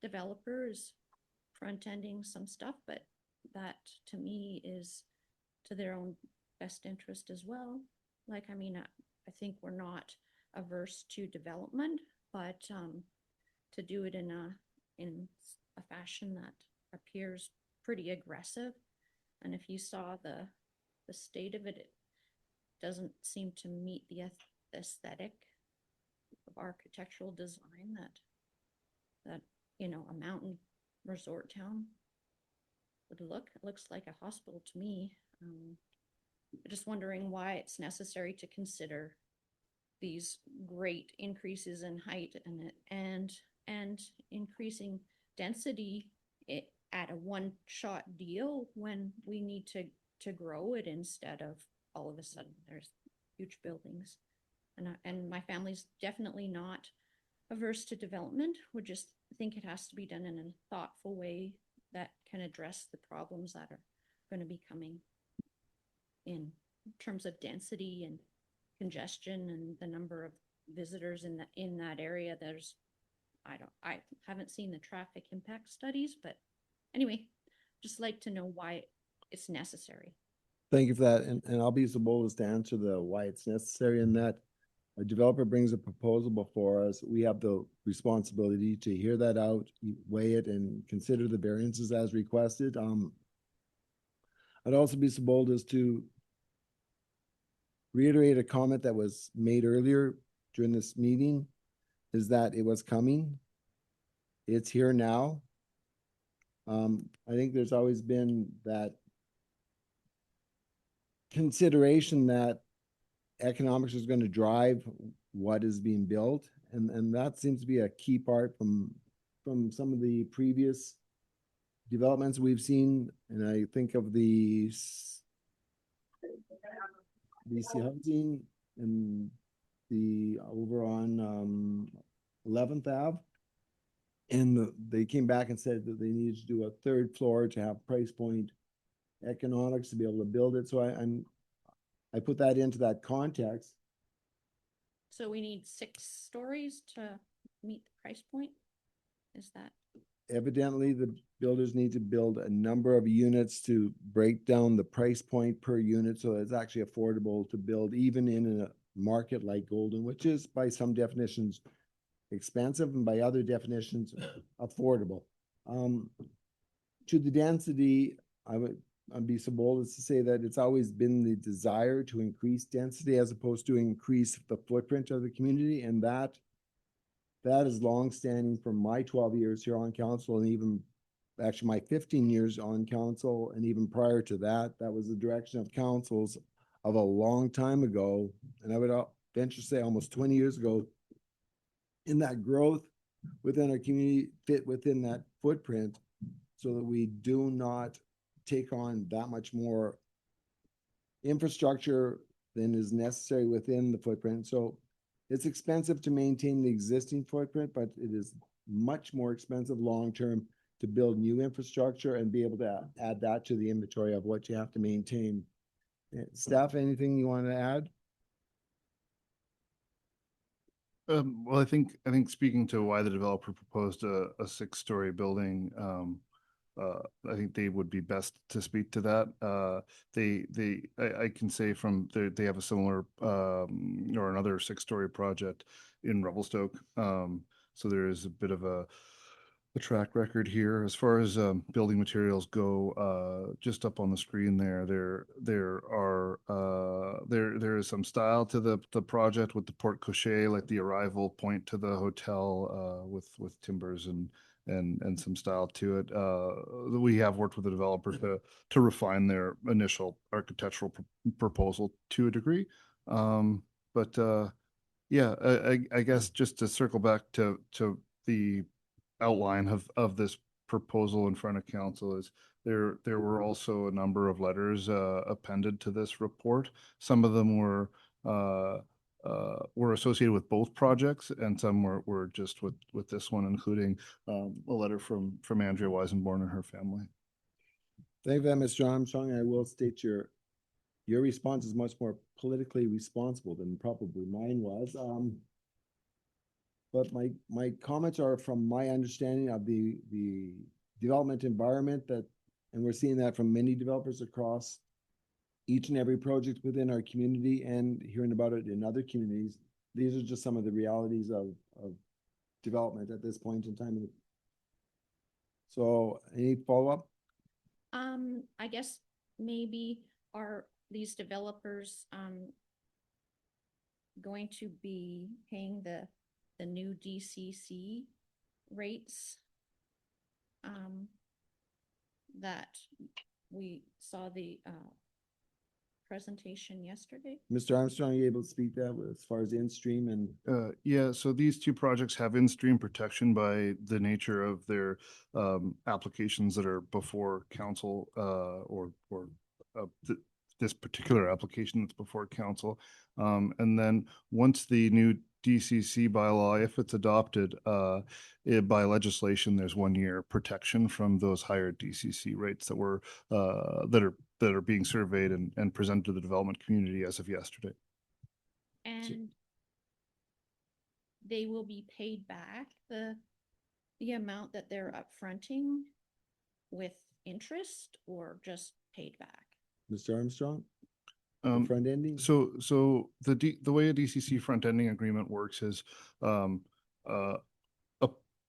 developer is front-ending some stuff, but that to me is to their own best interest as well. Like, I mean, I think we're not averse to development, but to do it in a fashion that appears pretty aggressive. And if you saw the state of it, it doesn't seem to meet the aesthetic of architectural design that you know, a mountain resort town would look. It looks like a hospital to me. I'm just wondering why it's necessary to consider these great increases in height and increasing density at a one-shot deal when we need to grow it instead of all of a sudden there's huge buildings. And my family's definitely not averse to development. We just think it has to be done in a thoughtful way that can address the problems that are going to be coming in terms of density and congestion and the number of visitors in that area. I haven't seen the traffic impact studies, but anyway, just like to know why it's necessary. Thank you for that. And I'll be so bold as to answer the why it's necessary. In that a developer brings a proposal before us, we have the responsibility to hear that out, weigh it, and consider the variances as requested. I'd also be so bold as to reiterate a comment that was made earlier during this meeting, is that it was coming. It's here now. I think there's always been that consideration that economics is going to drive what is being built. And that seems to be a key part from some of the previous developments we've seen. And I think of the BC Housing and the over on 11th Ave. And they came back and said that they needed to do a 3rd floor to have price point economics to be able to build it. So I put that into that context. So we need 6 stories to meet the price point? Is that? Evidently, the builders need to build a number of units to break down the price point per unit so it's actually affordable to build even in a market like Golden, which is by some definitions expensive and by other definitions affordable. To the density, I'd be so bold as to say that it's always been the desire to increase density as opposed to increase the footprint of the community. And that is longstanding from my 12 years here on council, and even actually my 15 years on council. And even prior to that, that was the direction of councils of a long time ago. And I would venture to say almost 20 years ago, in that growth within our community fit within that footprint so that we do not take on that much more infrastructure than is necessary within the footprint. So it's expensive to maintain the existing footprint, but it is much more expensive long-term to build new infrastructure and be able to add that to the inventory of what you have to maintain. Staff, anything you want to add? Well, I think speaking to why the developer proposed a 6-story building, I think they would be best to speak to that. I can say from they have a similar or another 6-story project in Revelstoke. So there is a bit of a track record here as far as building materials go. Just up on the screen there is some style to the project with the porte cochere, like the arrival point to the hotel with timbers and some style to it. We have worked with the developer to refine their initial architectural proposal to a degree. But yeah, I guess just to circle back to the outline of this proposal in front of council is there were also a number of letters appended to this report. Some of them were associated with both projects, and some were just with this one, including a letter from Andrea Weisenborn and her family. Thank you for that, Mr. Armstrong. I will state your response is much more politically responsible than probably mine was. But my comments are from my understanding of the development environment and we're seeing that from many developers across each and every project within our community and hearing about it in other communities. These are just some of the realities of development at this point in time. So any follow-up? I guess maybe are these developers going to be paying the new DCC rates that we saw the presentation yesterday? Mr. Armstrong, are you able to speak that as far as in-stream and? Yeah, so these two projects have in-stream protection by the nature of their applications that are before council or this particular application that's before council. And then once the new DCC bylaw, if it's adopted by legislation, there's 1 year protection from those higher DCC rates that were that are being surveyed and presented to the development community as of yesterday. And they will be paid back the amount that they're upfronting with interest, or just paid back? Mr. Armstrong? Front ending. So the way a DCC front ending agreement works is a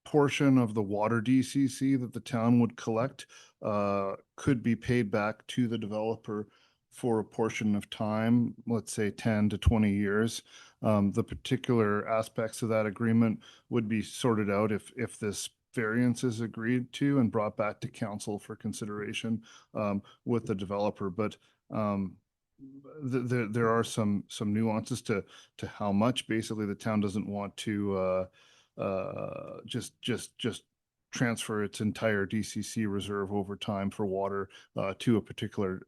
portion of the water DCC that the town would collect could be paid back to the developer for a portion of time, let's say 10 to 20 years. The particular aspects of that agreement would be sorted out if this variance is agreed to and brought back to council for consideration with the developer. But there are some nuances to how much. Basically, the town doesn't want to just transfer its entire DCC reserve over time for water to a particular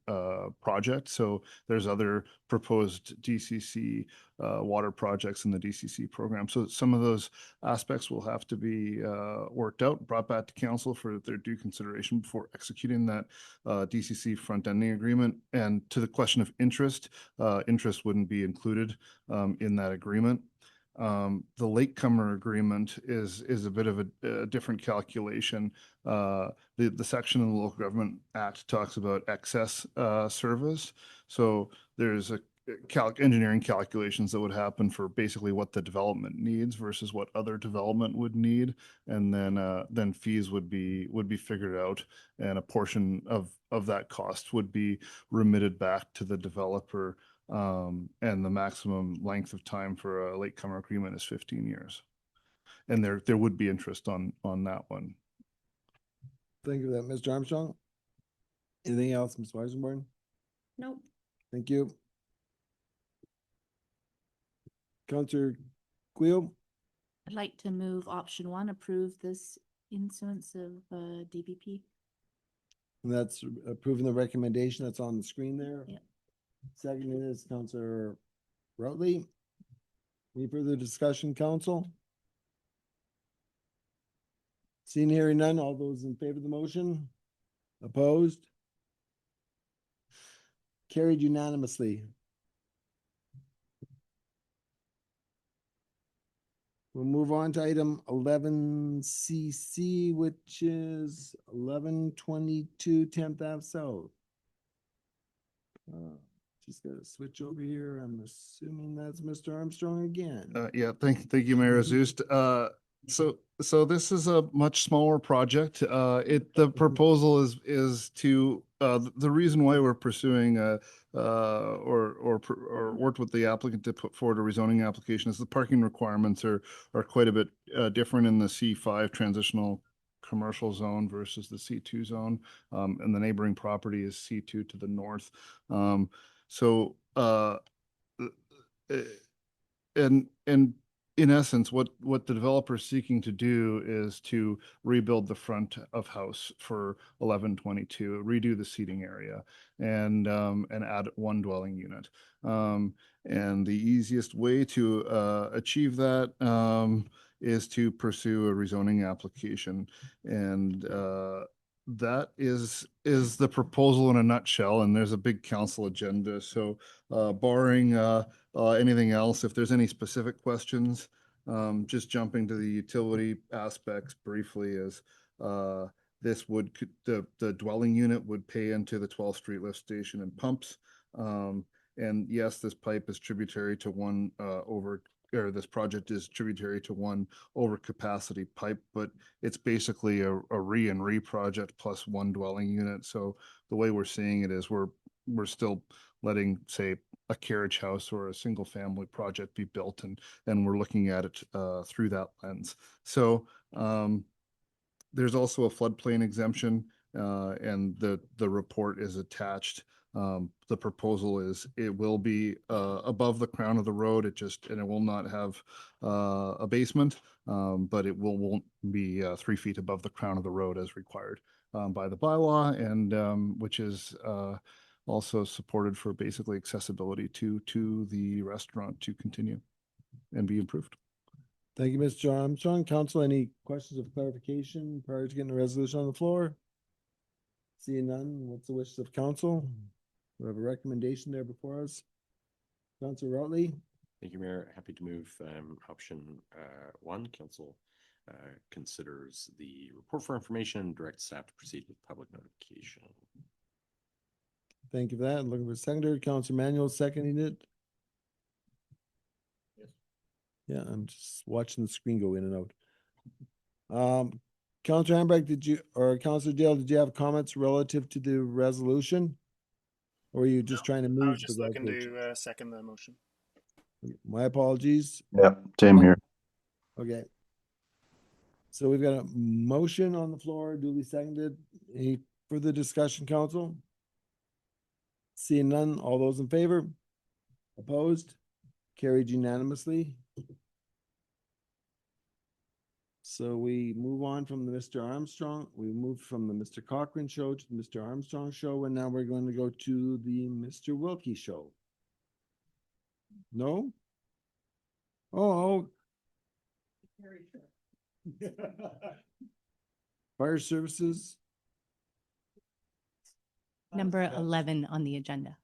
project. So there's other proposed DCC water projects in the DCC program. So some of those aspects will have to be worked out, brought back to council for their due consideration before executing that DCC front ending agreement. And to the question of interest, interest wouldn't be included in that agreement. The latecomer agreement is a bit of a different calculation. The section in the Local Government Act talks about excess service. So there's a engineering calculations that would happen for basically what the development needs versus what other development would need, and then fees would be figured out, and a portion of that cost would be remitted back to the developer. And the maximum length of time for a latecomer agreement is 15 years. And there would be interest on that one. Thank you for that, Mr. Armstrong. Anything else, Ms. Weisenborn? Nope. Thank you. Councillor Quio? I'd like to move option 1, approve this issuance of DBP. And that's approving the recommendation that's on the screen there. Yeah. Second is Councillor Routley. Any further discussion, council? Seeing, hearing none, all those in favor of the motion? Opposed? Carried unanimously. We'll move on to item 11CC, which is 1122 10th Ave South. Just gotta switch over here. I'm assuming that's Mr. Armstrong again. Yeah, thank you, Mayor Azust. So this is a much smaller project. The proposal is to the reason why we're pursuing or worked with the applicant to put forward a rezoning application is the parking requirements are quite a bit different in the C5 transitional commercial zone versus the C2 zone. And the neighboring property is C2 to the north. So, and in essence, what the developer is seeking to do is to rebuild the front of house for 1122, redo the seating area, and add one dwelling unit. And the easiest way to achieve that is to pursue a rezoning application, and that is the proposal in a nutshell. And there's a big council agenda. So barring anything else, if there's any specific questions, just jumping to the utility aspects briefly, is this would the dwelling unit would pay into the 12th Street lift station and pumps. And yes, this pipe is tributary to one this project is tributary to one overcapacity pipe, but it's basically a re project plus one dwelling unit. So the way we're seeing it is we're still letting, say, a carriage house or a single family project be built, and we're looking at it through that lens. So there's also a floodplain exemption, and the report is attached. The proposal is it will be above the crown of the road. And it will not have a basement, but it won't be 3 feet above the crown of the road as required by the bylaw, and which is also supported for basically accessibility to the restaurant to continue and be improved. Thank you, Mr. Armstrong. Council, any questions of clarification prior to getting a resolution on the floor? Seeing none, what's the wishes of council? We have a recommendation there before us. Councilor Routley. Thank you, Mayor. Happy to move option 1. Council considers the report for information and direct staff to proceed with public notification. Thank you for that. I'm looking for a seconder. Councilor Manuel seconding it. Yeah, I'm just watching the screen go in and out. Councilor Hambrick, Councilor Dale, did you have comments relative to the resolution? Or are you just trying to move? I was just looking to second the motion. My apologies. Yeah, same here. Okay. So we've got a motion on the floor, duly seconded. Any further discussion, council? Seeing none, all those in favor? Opposed? Carried unanimously. So we move on from the Mr. Armstrong. We moved from the Mr. Cochran show to the Mr. Armstrong show, and now we're going to go to the Mr. Wilkie show. No? Oh. Fire services. Number 11 on the agenda.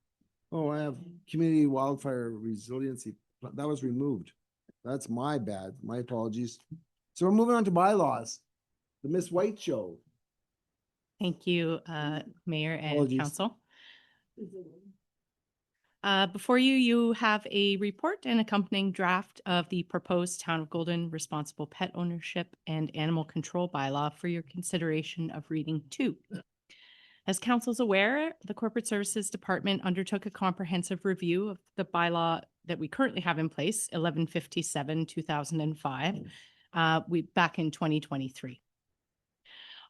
Oh, I have community wildfire resiliency. That was removed. That's my bad. My apologies. So we're moving on to bylaws. The Miss White show. Thank you, Mayor and Apologies. Council. Before you, you have a report and accompanying draft of the proposed Town of Golden Responsible Pet Ownership and Animal Control Bylaw for your consideration of reading 2. As Council's aware, the Corporate Services Department undertook a comprehensive review of the bylaw that we currently have in place, 1157/2005, back in 2023.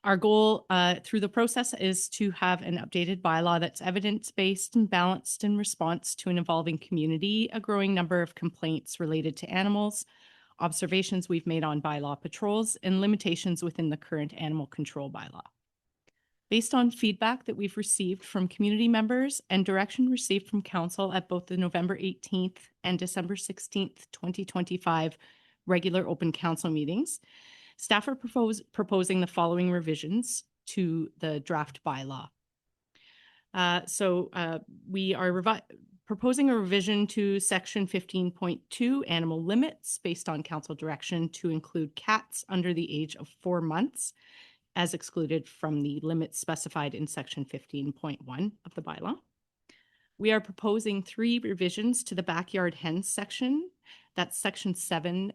Our goal through the process is to have an updated bylaw that's evidence-based and balanced in response to an evolving community, a growing number of complaints related to animals, observations we've made on bylaw patrols, and limitations within the current animal control bylaw. Based on feedback that we've received from community members and direction received from Council at both the November 18th and December 16th, 2025 regular open Council meetings, staff are proposing the following revisions to the draft bylaw. We are proposing a revision to section 15.2 animal limits based on council direction to include cats under the age of 4 months as excluded from the limits specified in section 15.1 of the bylaw. We are proposing 3 revisions to the backyard hens section. That's section 7,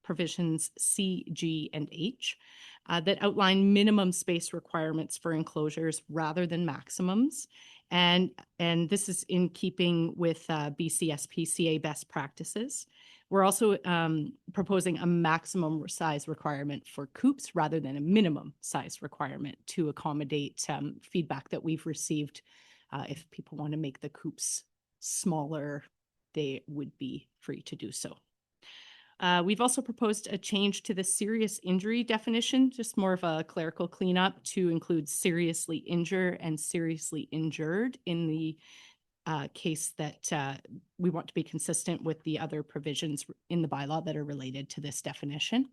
provisions C, G, and H that outline minimum space requirements for enclosures rather than maximums. And this is in keeping with BCSPCA best practices. We're also proposing a maximum size requirement for coops rather than a minimum size requirement to accommodate feedback that we've received. If people want to make the coops smaller, they would be free to do so. We've also proposed a change to the serious injury definition, just more of a clerical cleanup to include seriously injure and seriously injured in the case that we want to be consistent with the other provisions in the bylaw that are related to this definition.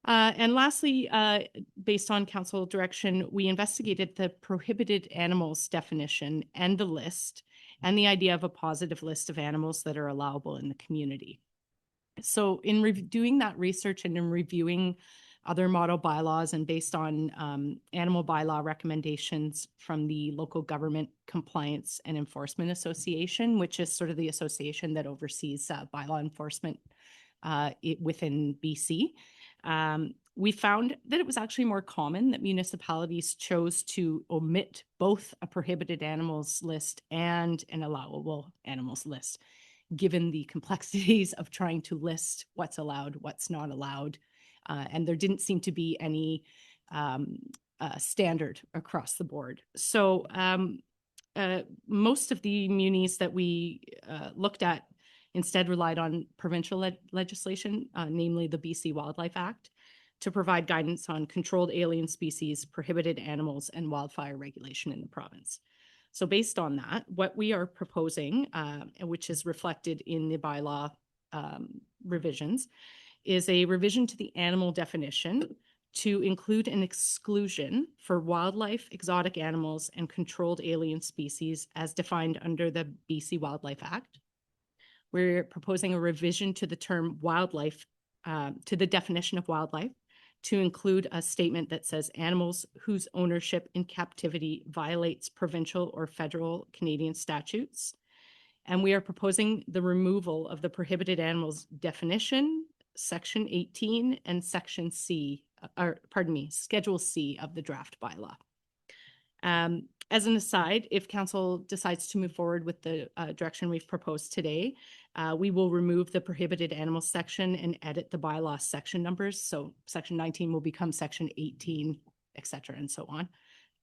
And lastly, based on council direction, we investigated the prohibited animals definition and the list and the idea of a positive list of animals that are allowable in the community. So in doing that research and in reviewing other model bylaws and based on animal bylaw recommendations from the Local Government Compliance and Enforcement Association, which is sort of the association that oversees bylaw enforcement within BC, we found that it was actually more common that municipalities chose to omit both a prohibited animals list and an allowable animals list, given the complexities of trying to list what's allowed, what's not allowed. And there didn't seem to be any standard across the board. So most of the munis that we looked at instead relied on provincial legislation, namely the BC Wildlife Act, to provide guidance on controlled alien species, prohibited animals, and wildfire regulation in the province. So based on that, what we are proposing, which is reflected in the bylaw revisions, is a revision to the animal definition to include an exclusion for wildlife, exotic animals, and controlled alien species as defined under the BC Wildlife Act. We're proposing a revision to the term wildlife, to the definition of wildlife, to include a statement that says animals whose ownership in captivity violates provincial or federal Canadian statutes. And we are proposing the removal of the prohibited animals definition, Section 18 and Section C, Schedule C of the draft bylaw. As an aside, if council decides to move forward with the direction we've proposed today, we will remove the prohibited animals section and edit the bylaw section numbers. So Section 19 will become Section 18, et cetera, and so on.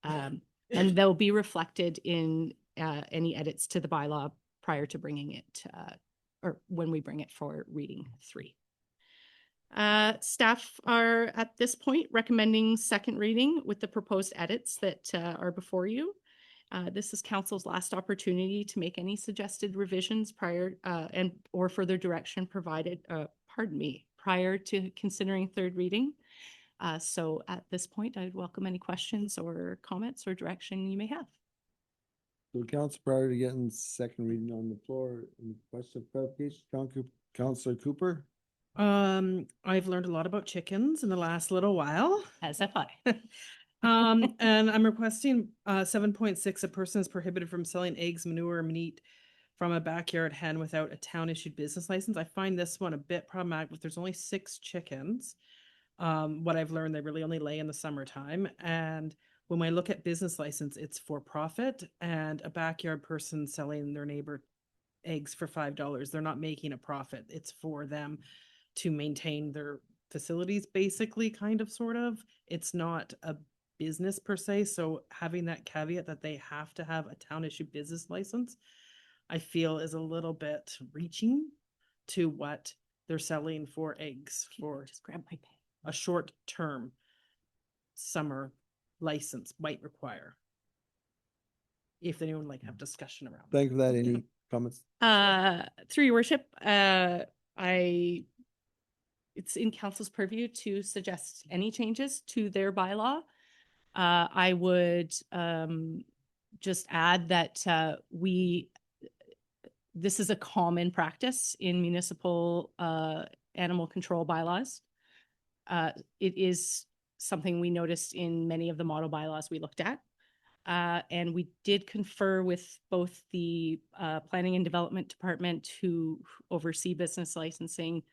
And they'll be reflected in any edits to the bylaw prior to bringing it, or when we bring it for reading 3. Staff are at this point recommending second reading with the proposed edits that are before you. This is council's last opportunity to make any suggested revisions prior and or further direction provided, prior to considering third reading. So at this point, I'd welcome any questions or comments or direction you may have. So council, prior to getting second reading on the floor, any question of clarification? Councilor Cooper? I've learned a lot about chickens in the last little while. As have I. And I'm requesting 7.6, a person is prohibited from selling eggs, manure, or meat from a backyard hen without a town issued business license. I find this one a bit problematic, but there's only 6 chickens. What I've learned, they really only lay in the summertime. And when I look at business license, it's for profit, and a backyard person selling their neighbor eggs for $5, they're not making a profit. It's for them to maintain their facilities, basically, kind of, sort of. It's not a business per se. So having that caveat that they have to have a town issued business license, I feel is a little bit reaching to what they're selling for eggs for just grab my pen. A short term summer license might require. If anyone like have discussion around. Thank you for that. Any comments? Through your worship, it's in council's purview to suggest any changes to their bylaw. I would just add that this is a common practice in municipal animal control bylaws. It is something we noticed in many of the model bylaws we looked at. And we did confer with both the Planning and Development Department, who oversee business licensing,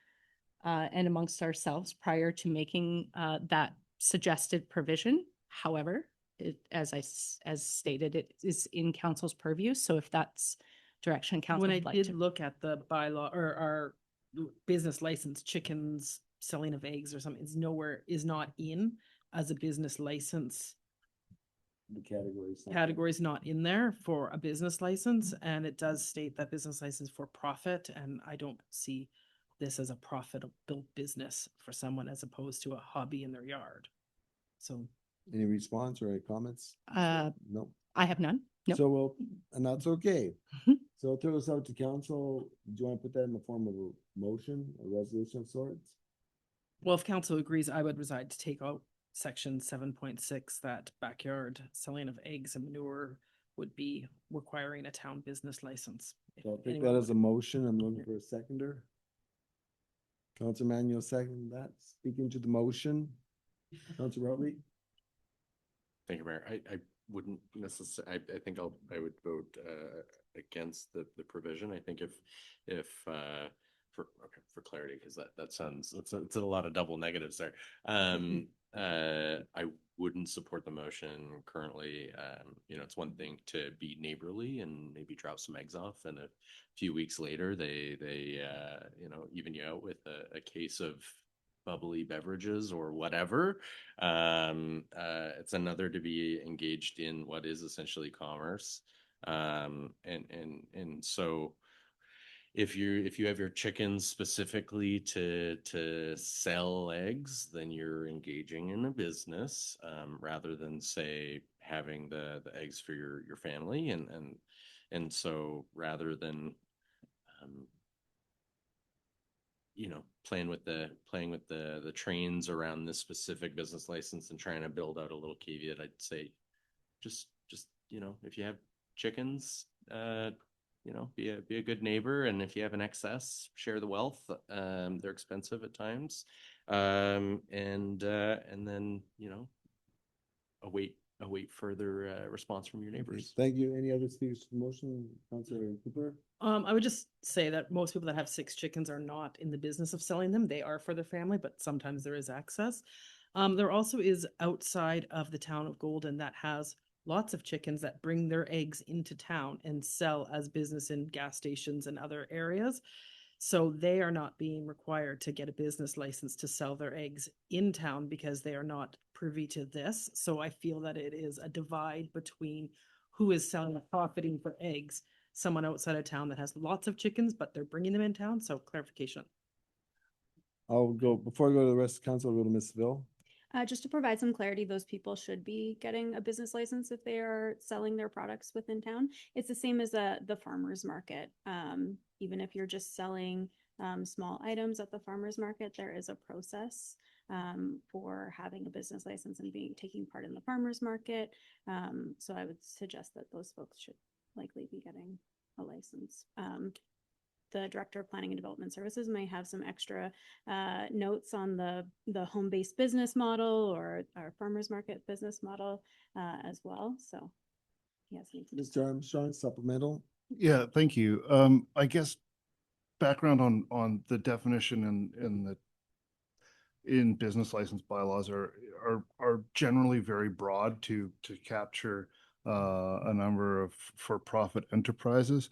and amongst ourselves prior to making that suggested provision. However, as stated, it is in council's purview. So if that's direction council when I would like did to look at the bylaw or our business license, chickens, selling of eggs or something is not in as a business license. The categories. Category's not in there for a business license, and it does state that business license for profit, and I don't see this as a profitable business for someone as opposed to a hobby in their yard. So Any response or any comments? No. I have none. No. So we'll, and that's okay. So I'll throw this out to council. Do you want to put that in the form of a motion, a resolution of sorts? Well, if council agrees, I would reside to take out section 7.6, that backyard selling of eggs and manure would be requiring a town business license. So I'll take that as a motion. I'm looking for a seconder. Councilor Manuel, second that. Speaking to the motion. Councilor Routley. Thank you, Mayor. I wouldn't necessarily, I think I would vote against the provision. I think if for clarity, because that sounds, it's a lot of double negatives there. I wouldn't support the motion currently. It's one thing to be neighborly and maybe drop some eggs off, and a few weeks later they even you out with a case of bubbly beverages or whatever. It's another to be engaged in what is essentially commerce. And so if you have your chickens specifically to sell eggs, then you're engaging in a business, rather than say having the eggs for your family. And so rather than playing with the trains around this specific business license and trying to build out a little caveat, I'd say just if you have chickens, be a good neighbor, and if you have an excess, share the wealth. They're expensive at times, and then await further response from your neighbors. Thank you. Any other speakers to the motion? Councilor Cooper. I would just say that most people that have 6 chickens are not in the business of selling them. They are for their family, but sometimes there is access. There also is outside of the town of Golden that has lots of chickens that bring their eggs into town and sell as business in gas stations and other areas. So they are not being required to get a business license to sell their eggs in town because they are not privy to this. So I feel that it is a divide between who is selling and profiting for eggs. Someone outside of town that has lots of chickens, but they're bringing them in town. So clarification. I'll go, before I go to the rest of the council, I'll go to Ms. Ville. Just to provide some clarity, those people should be getting a business license if they are selling their products within town. It's the same as the farmer's market. Even if you're just selling small items at the farmer's market, there is a process for having a business license and taking part in the farmer's market. So I would suggest that those folks should likely be getting a license. The Director of Planning and Development Services may have some extra notes on the home-based business model or our farmers market business model as well. So yes, Mr. Armstrong, supplemental. Yeah, thank you. I guess background on the definition in business license bylaws are generally very broad to capture a number of for-profit enterprises,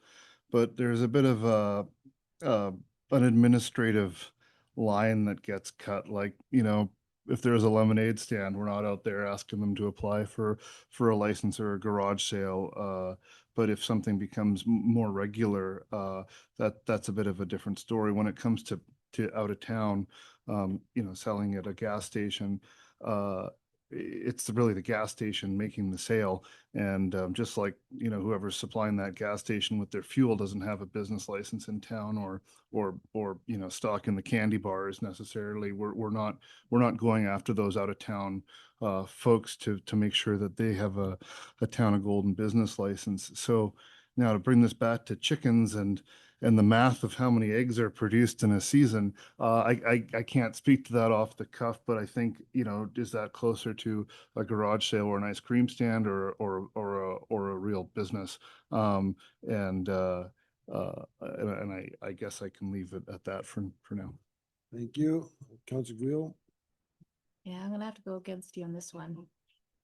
but there's a bit of an administrative line that gets cut. Like, if there's a lemonade stand, we're not out there asking them to apply for a license or a garage sale. But if something becomes more regular, that's a bit of a different story. When it comes to out of town, selling at a gas station, it's really the gas station making the sale. And just like, whoever's supplying that gas station with their fuel doesn't have a business license in town or stocking the candy bars necessarily. We're not going after those out of town folks to make sure that they have a town of Golden business license. So now to bring this back to chickens and the math of how many eggs are produced in a season, I can't speak to that off the cuff, but I think, is that closer to a garage sale or an ice cream stand or a real business? And I guess I can leave it at that for now. Thank you. Councilor Guil. Yeah, I'm gonna have to go against you on this one.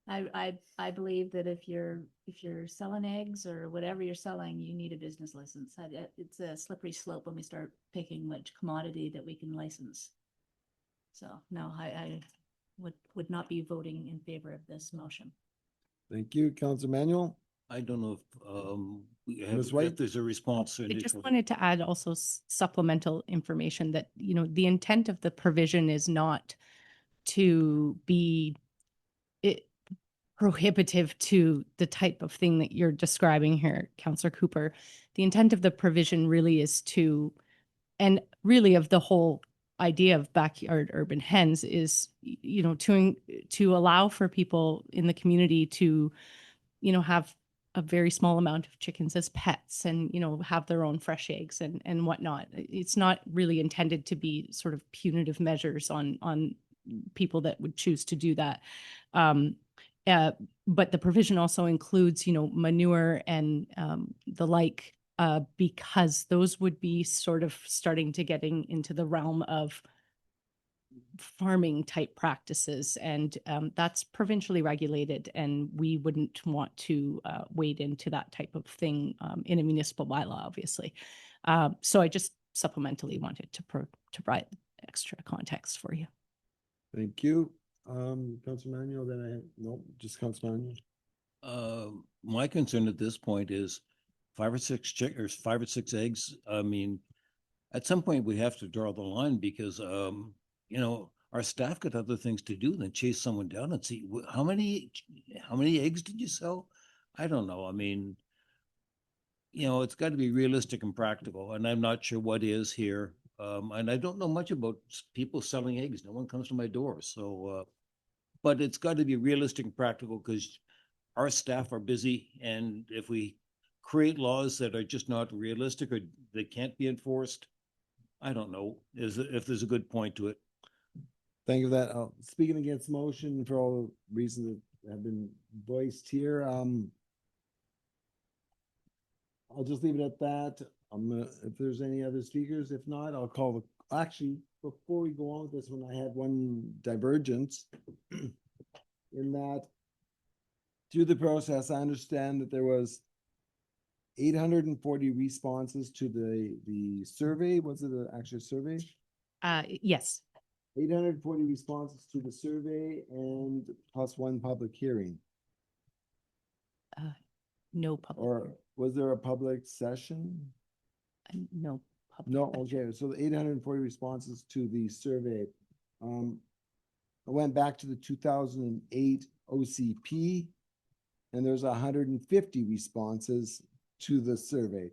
I believe that if you're selling eggs or whatever you're selling, you need a business license. It's a slippery slope when we start picking which commodity that we can license. So no, I would not be voting in favor of this motion. Thank you, Councillor Manuel. I don't know if Ms. White? if there's a response. I just wanted to add also supplemental information that, the intent of the provision is not to be prohibitive to the type of thing that you're describing here, Councillor Cooper. The intent of the provision really is to, and really of the whole idea of backyard urban hens is, to allow for people in the community to, have a very small amount of chickens as pets and, have their own fresh eggs and whatnot. It's not really intended to be sort of punitive measures on people that would choose to do that. But the provision also includes, manure and the like, because those would be sort of starting to getting into the realm of farming type practices, and that's provincially regulated, and we wouldn't want to wade into that type of thing in a municipal bylaw, obviously. So I just supplementally wanted to provide extra context for you. Thank you. Councillor Manuel, then I have, no, just Councillor Manuel. My concern at this point is 5 or 6 5 or 6 eggs. I mean, at some point we have to draw the line because, our staff got other things to do than chase someone down and see how many eggs did you sell? I don't know. I mean, it's got to be realistic and practical, and I'm not sure what is here. And I don't know much about people selling eggs. No one comes to my door. So, but it's got to be realistic and practical because our staff are busy. And if we create laws that are just not realistic or they can't be enforced, I don't know if there's a good point to it. Thank you for that. Speaking against motion for all the reasons that have been voiced here, I'll just leave it at that. If there's any other speakers, if not, I'll call actually, before we go on with this one, I had one divergence in that through the process, I understand that there was 840 responses to the survey. Was it actually a survey? Yes. 840 responses to the survey and plus 1 public hearing. No public. Or was there a public session? No. No, okay, so the 840 responses to the survey. I went back to the 2008 OCP, and there's 150 responses to the survey.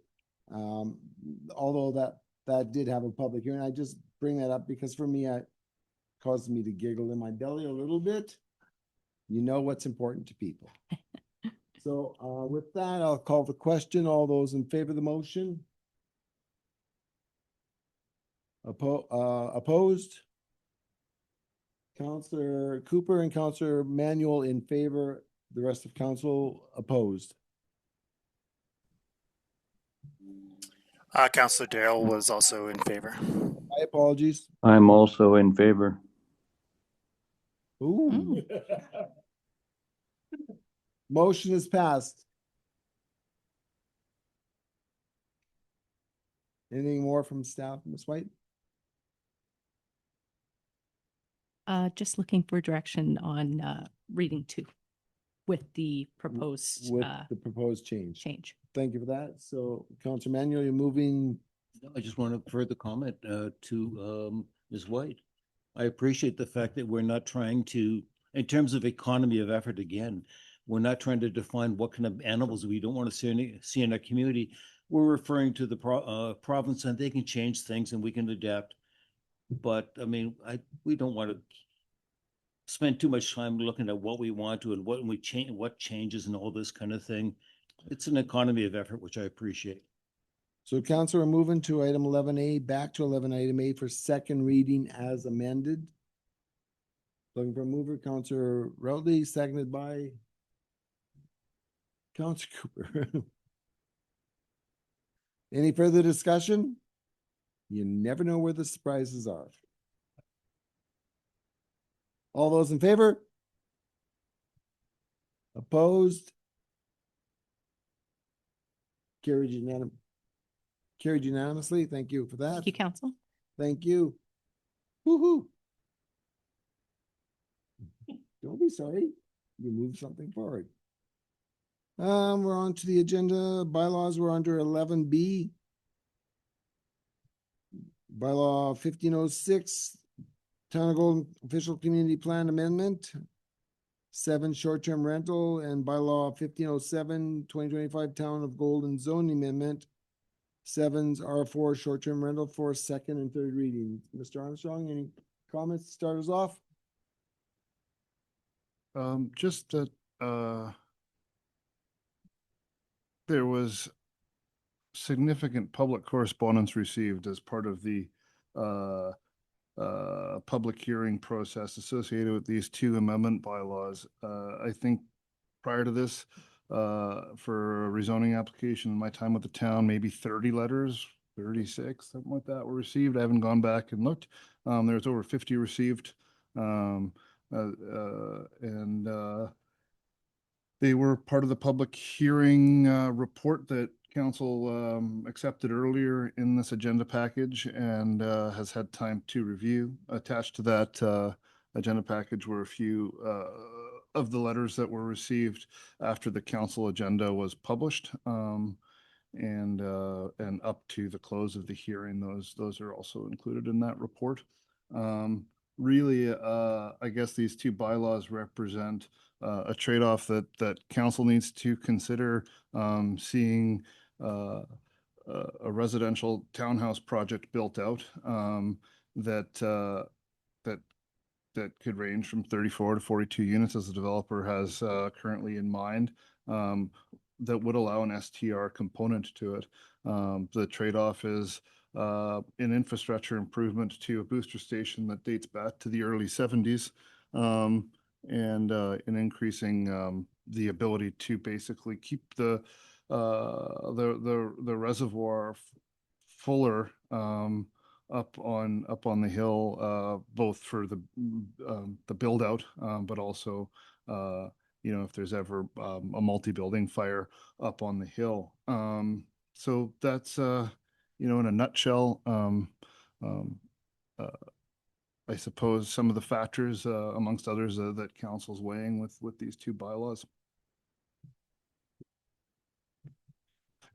Although that did have a public hearing, I just bring that up because for me, it caused me to giggle in my belly a little bit. You know what's important to people. So with that, I'll call the question. All those in favor of the motion? Opposed? Councillor Cooper and Councillor Manuel in favor. The rest of council opposed. Councillor Darrell was also in favor. My apologies. I'm also in favor. Ooh. Motion is passed. Anything more from staff, Ms. White? Just looking for direction on reading 2 with the proposed change. Thank you for that. So, Councillor Manuel, you're moving. I just want to further comment to Ms. White. I appreciate the fact that we're not trying to, in terms of economy of effort, again, we're not trying to define what kind of animals we don't want to see in our community. We're referring to the province, and they can change things and we can adapt. But I mean, we don't want to spend too much time looking at what we want to and what we change, what changes and all this kind of thing. It's an economy of effort, which I appreciate. So, Councillor, we're moving to item 11A, back to item A for second reading as amended. Looking for a mover, Councillor Routley, seconded by Councillor Cooper. Any further discussion? You never know where the surprises are. All those in favor? Opposed? Carried unanimously. Thank you for that. Thank you, council. Thank you. Woo-hoo. Don't be sorry. You moved something forward. We're on to the agenda. Bylaws, we're under 11B. Bylaw 1506, Town of Golden Official Community Plan Amendment. 7 short-term rental, and bylaw 1507, 2025 Town of Golden Zoning Amendment. 7's R4 short-term rental for second and third reading. Mr. Armstrong, any comments to start us off? Just that, there was significant public correspondence received as part of the, public hearing process associated with these 2 amendment bylaws. I think prior to this, for a rezoning application in my time with the town, maybe 30 letters, 36, something like that were received. I haven't gone back and looked. There's over 50 received. They were part of the public hearing report that council accepted earlier in this agenda package and has had time to review. Attached to that agenda package were a few of the letters that were received after the council agenda was published, and up to the close of the hearing. Those are also included in that report. Really, I guess these 2 bylaws represent a trade-off that council needs to consider, seeing a residential townhouse project built out, that could range from 34 to 42 units as the developer has currently in mind, that would allow an STR component to it. The trade-off is an infrastructure improvement to a booster station that dates back to the early 70s, and in increasing the ability to basically keep the reservoir fuller, up on the hill, both for the build out, but also if there's ever a multi-building fire up on the hill. So that's in a nutshell, I suppose some of the factors amongst others that council's weighing with these 2 bylaws.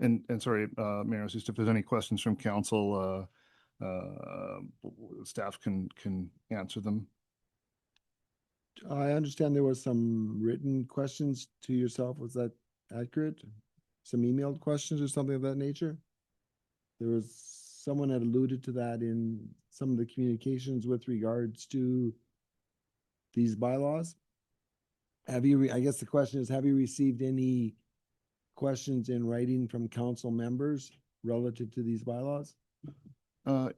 And sorry, Mayor, just if there's any questions from council, staff can answer them. I understand there was some written questions to yourself. Was that accurate? Some emailed questions or something of that nature? There was someone had alluded to that in some of the communications with regards to these bylaws. I guess the question is, have you received any questions in writing from council members relative to these bylaws?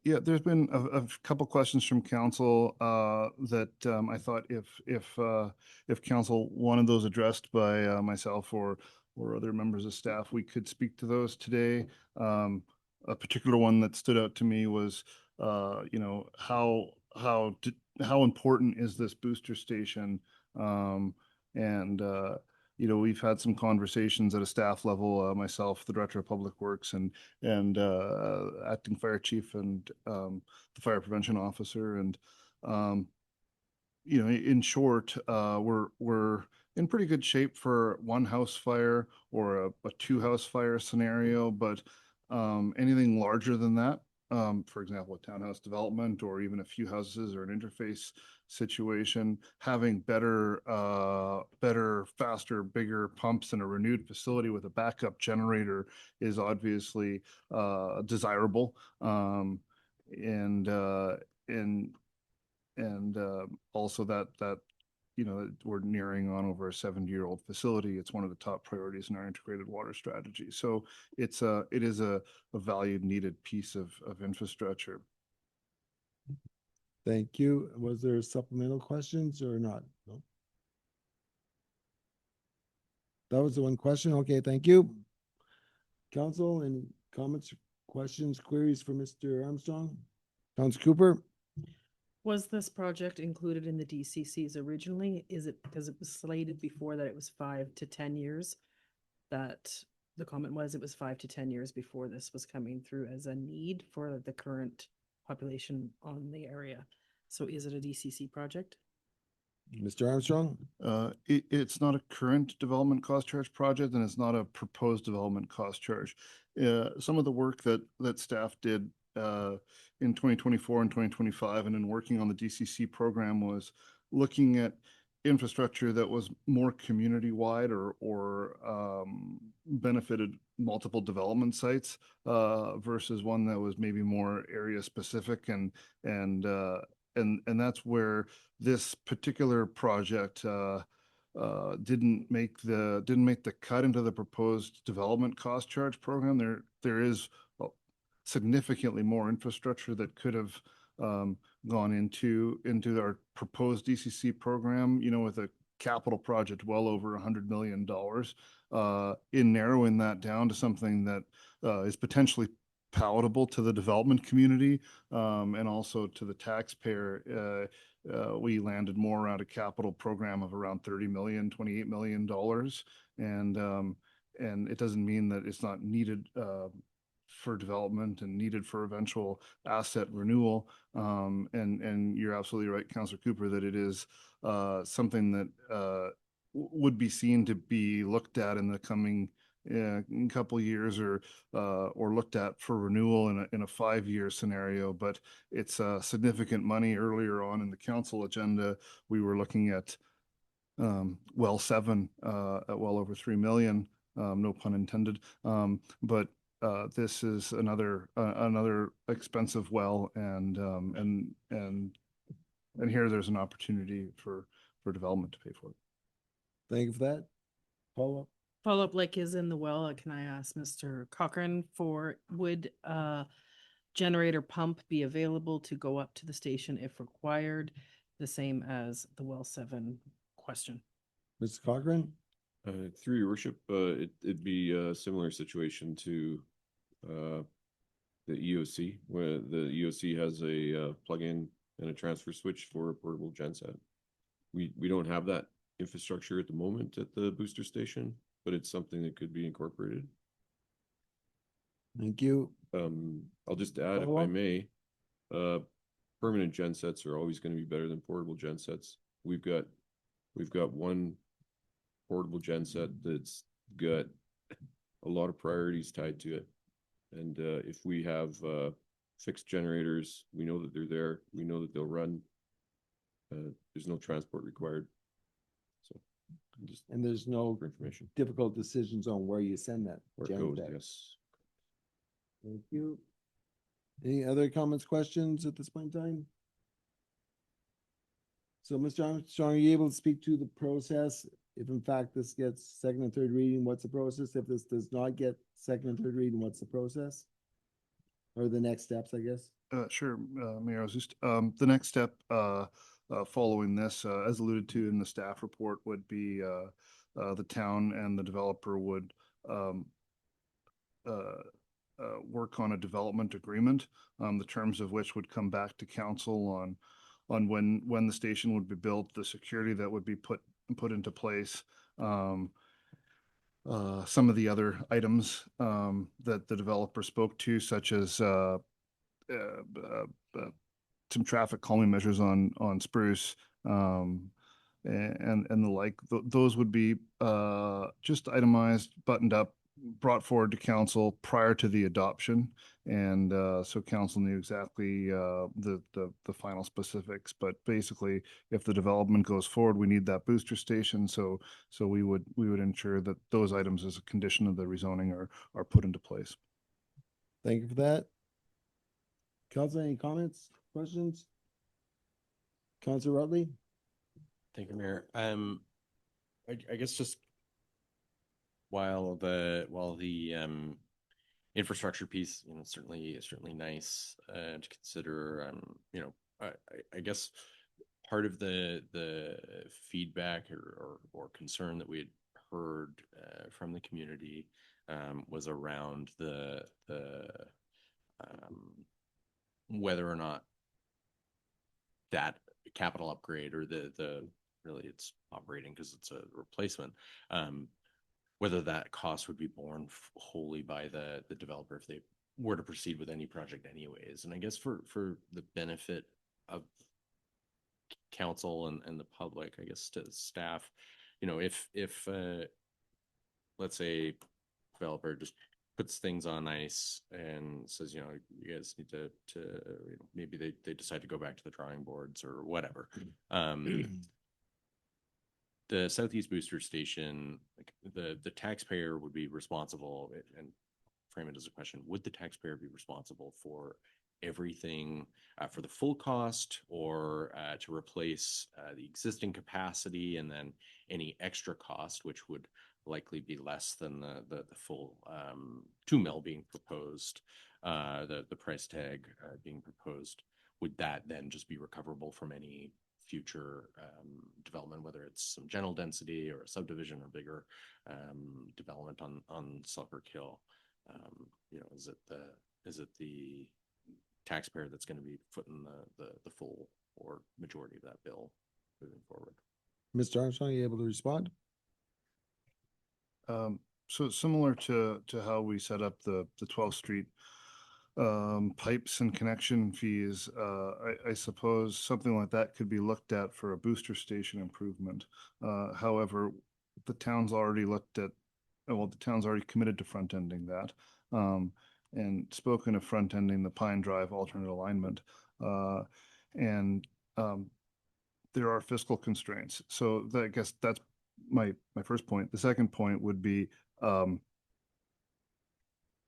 Yeah, there's been a couple questions from council that I thought if council wanted those addressed by myself or other members of staff, we could speak to those today. A particular one that stood out to me was, how important is this booster station? We've had some conversations at a staff level, myself, the Director of Public Works, and Acting Fire Chief, and the Fire Prevention Officer. And, in short, we're in pretty good shape for 1 house fire or a 2 house fire scenario, but anything larger than that, for example, a townhouse development or even a few houses or an interface situation, having better, faster, bigger pumps and a renewed facility with a backup generator is obviously desirable. Also that we're nearing on over a 70-year-old facility. It's one of the top priorities in our integrated water strategy. So it is a valued, needed piece of infrastructure. Thank you. Was there supplemental questions or not? No. That was the one question. Okay, thank you. Council, any comments, questions, queries for Mr. Armstrong? Councilor Cooper? Was this project included in the DCCs originally? Is it because it was slated before that it was 5 to 10 years? That the comment was it was 5 to 10 years before this was coming through as a need for the current population on the area. So is it a DCC project? Mr. Armstrong? It's not a current development cost charge project, and it's not a proposed development cost charge. Some of the work that staff did in 2024 and 2025 and in working on the DCC program was looking at infrastructure that was more community-wide or benefited multiple development sites versus one that was maybe more area-specific, and that's where this particular project didn't make the cut into the proposed development cost charge program. There is significantly more infrastructure that could have gone into our proposed DCC program, you know, with a capital project well over $100 million. In narrowing that down to something that is potentially palatable to the development community and also to the taxpayer, we landed more around a capital program of around $30 million, $28 million. And it doesn't mean that it's not needed for development and needed for eventual asset renewal. And you're absolutely right, Councillor Cooper, that it is something that would be seen to be looked at in the coming couple years or looked at for renewal in a 5-year scenario. But it's significant money. Earlier on in the council agenda, we were looking at well 7 at well over 3 million, no pun intended. But this is another expensive well, and here there's an opportunity for development to pay for it. Thank you for that. Follow up. Follow-up, like is in the well, can I ask Mr. Cochran would generator pump be available to go up to the station if required? The same as the well 7 question. Mr. Cochran? Through your worship, it'd be a similar situation to the EOC, where the EOC has a plug-in and a transfer switch for a portable genset. We don't have that infrastructure at the moment at the booster station, but it's something that could be incorporated. Thank you. I'll just add, if I may, permanent gensets are always going to be better than portable gensets. We've got one portable genset that's got a lot of priorities tied to it. And if we have fixed generators, we know that they're there. We know that they'll run. There's no transport required. And there's no information. difficult decisions on where you send that. Where it goes, yes. Thank you. Any other comments, questions at this point in time? So, Mr. Armstrong, are you able to speak to the process? If in fact this gets second and third reading, what's the process? If this does not get second and third reading, what's the process? Or the next steps, I guess? Sure, Mayor Ozust. The next step following this, as alluded to in the staff report, would be the town and the developer would work on a development agreement, the terms of which would come back to council on when the station would be built, the security that would be put into place, some of the other items that the developer spoke to, such as some traffic calming measures on Spruce, and the like. Those would be just itemized, buttoned up, brought forward to council prior to the adoption, and so council knew exactly the final specifics. But basically, if the development goes forward, we need that booster station. So we would ensure that those items, as a condition of the rezoning, are put into place. Thank you for that. Council, any comments, questions? Councilor Rutley? Thank you, Mayor. I guess just while the infrastructure piece, you know, certainly nice to consider. You know, I guess part of the feedback or concern that we had heard from the community was around the whether or not that capital upgrade or the really it's operating because it's a replacement, whether that cost would be borne wholly by the developer if they were to proceed with any project anyways. And I guess for the benefit of council and the public, I guess to staff, you know, if let's say developer just puts things on ice and says, you know, you guys need to you know, maybe they decide to go back to the drawing boards or whatever. The Southeast Booster Station, like the taxpayer would be responsible, and frame it as a question, would the taxpayer be responsible for everything, for the full cost, or to replace the existing capacity and then any extra cost, which would likely be less than the full 2 mil being proposed, the price tag being proposed? Would that then just be recoverable from any future development, whether it's some general density or a subdivision or bigger development on Selkirk Hill? You know, is it the taxpayer that's going to be footing the full or majority of that bill moving forward? Mr. Armstrong, are you able to respond? So similar to how we set up the 12th Street pipes and connection fees, I suppose something like that could be looked at for a booster station improvement. However, the town's already looked at, well, the town's already committed to front ending that, and spoken of front ending the Pine Drive alternate alignment, and there are fiscal constraints. So I guess that's my first point. The second point would be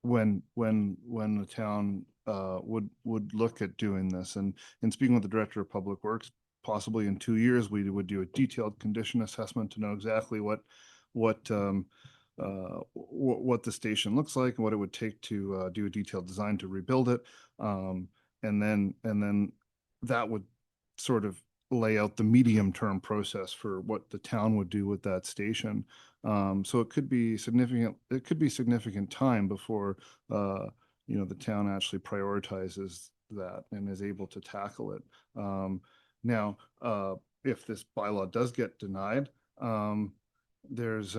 when the town would look at doing this, and speaking with the Director of Public Works, possibly in 2 years we would do a detailed condition assessment to know exactly what the station looks like and what it would take to do a detailed design to rebuild it, and then that would sort of lay out the medium-term process for what the town would do with that station. So it could be significant. It could be significant time before you know, the town actually prioritizes that and is able to tackle it. Now, if this bylaw does get denied, there's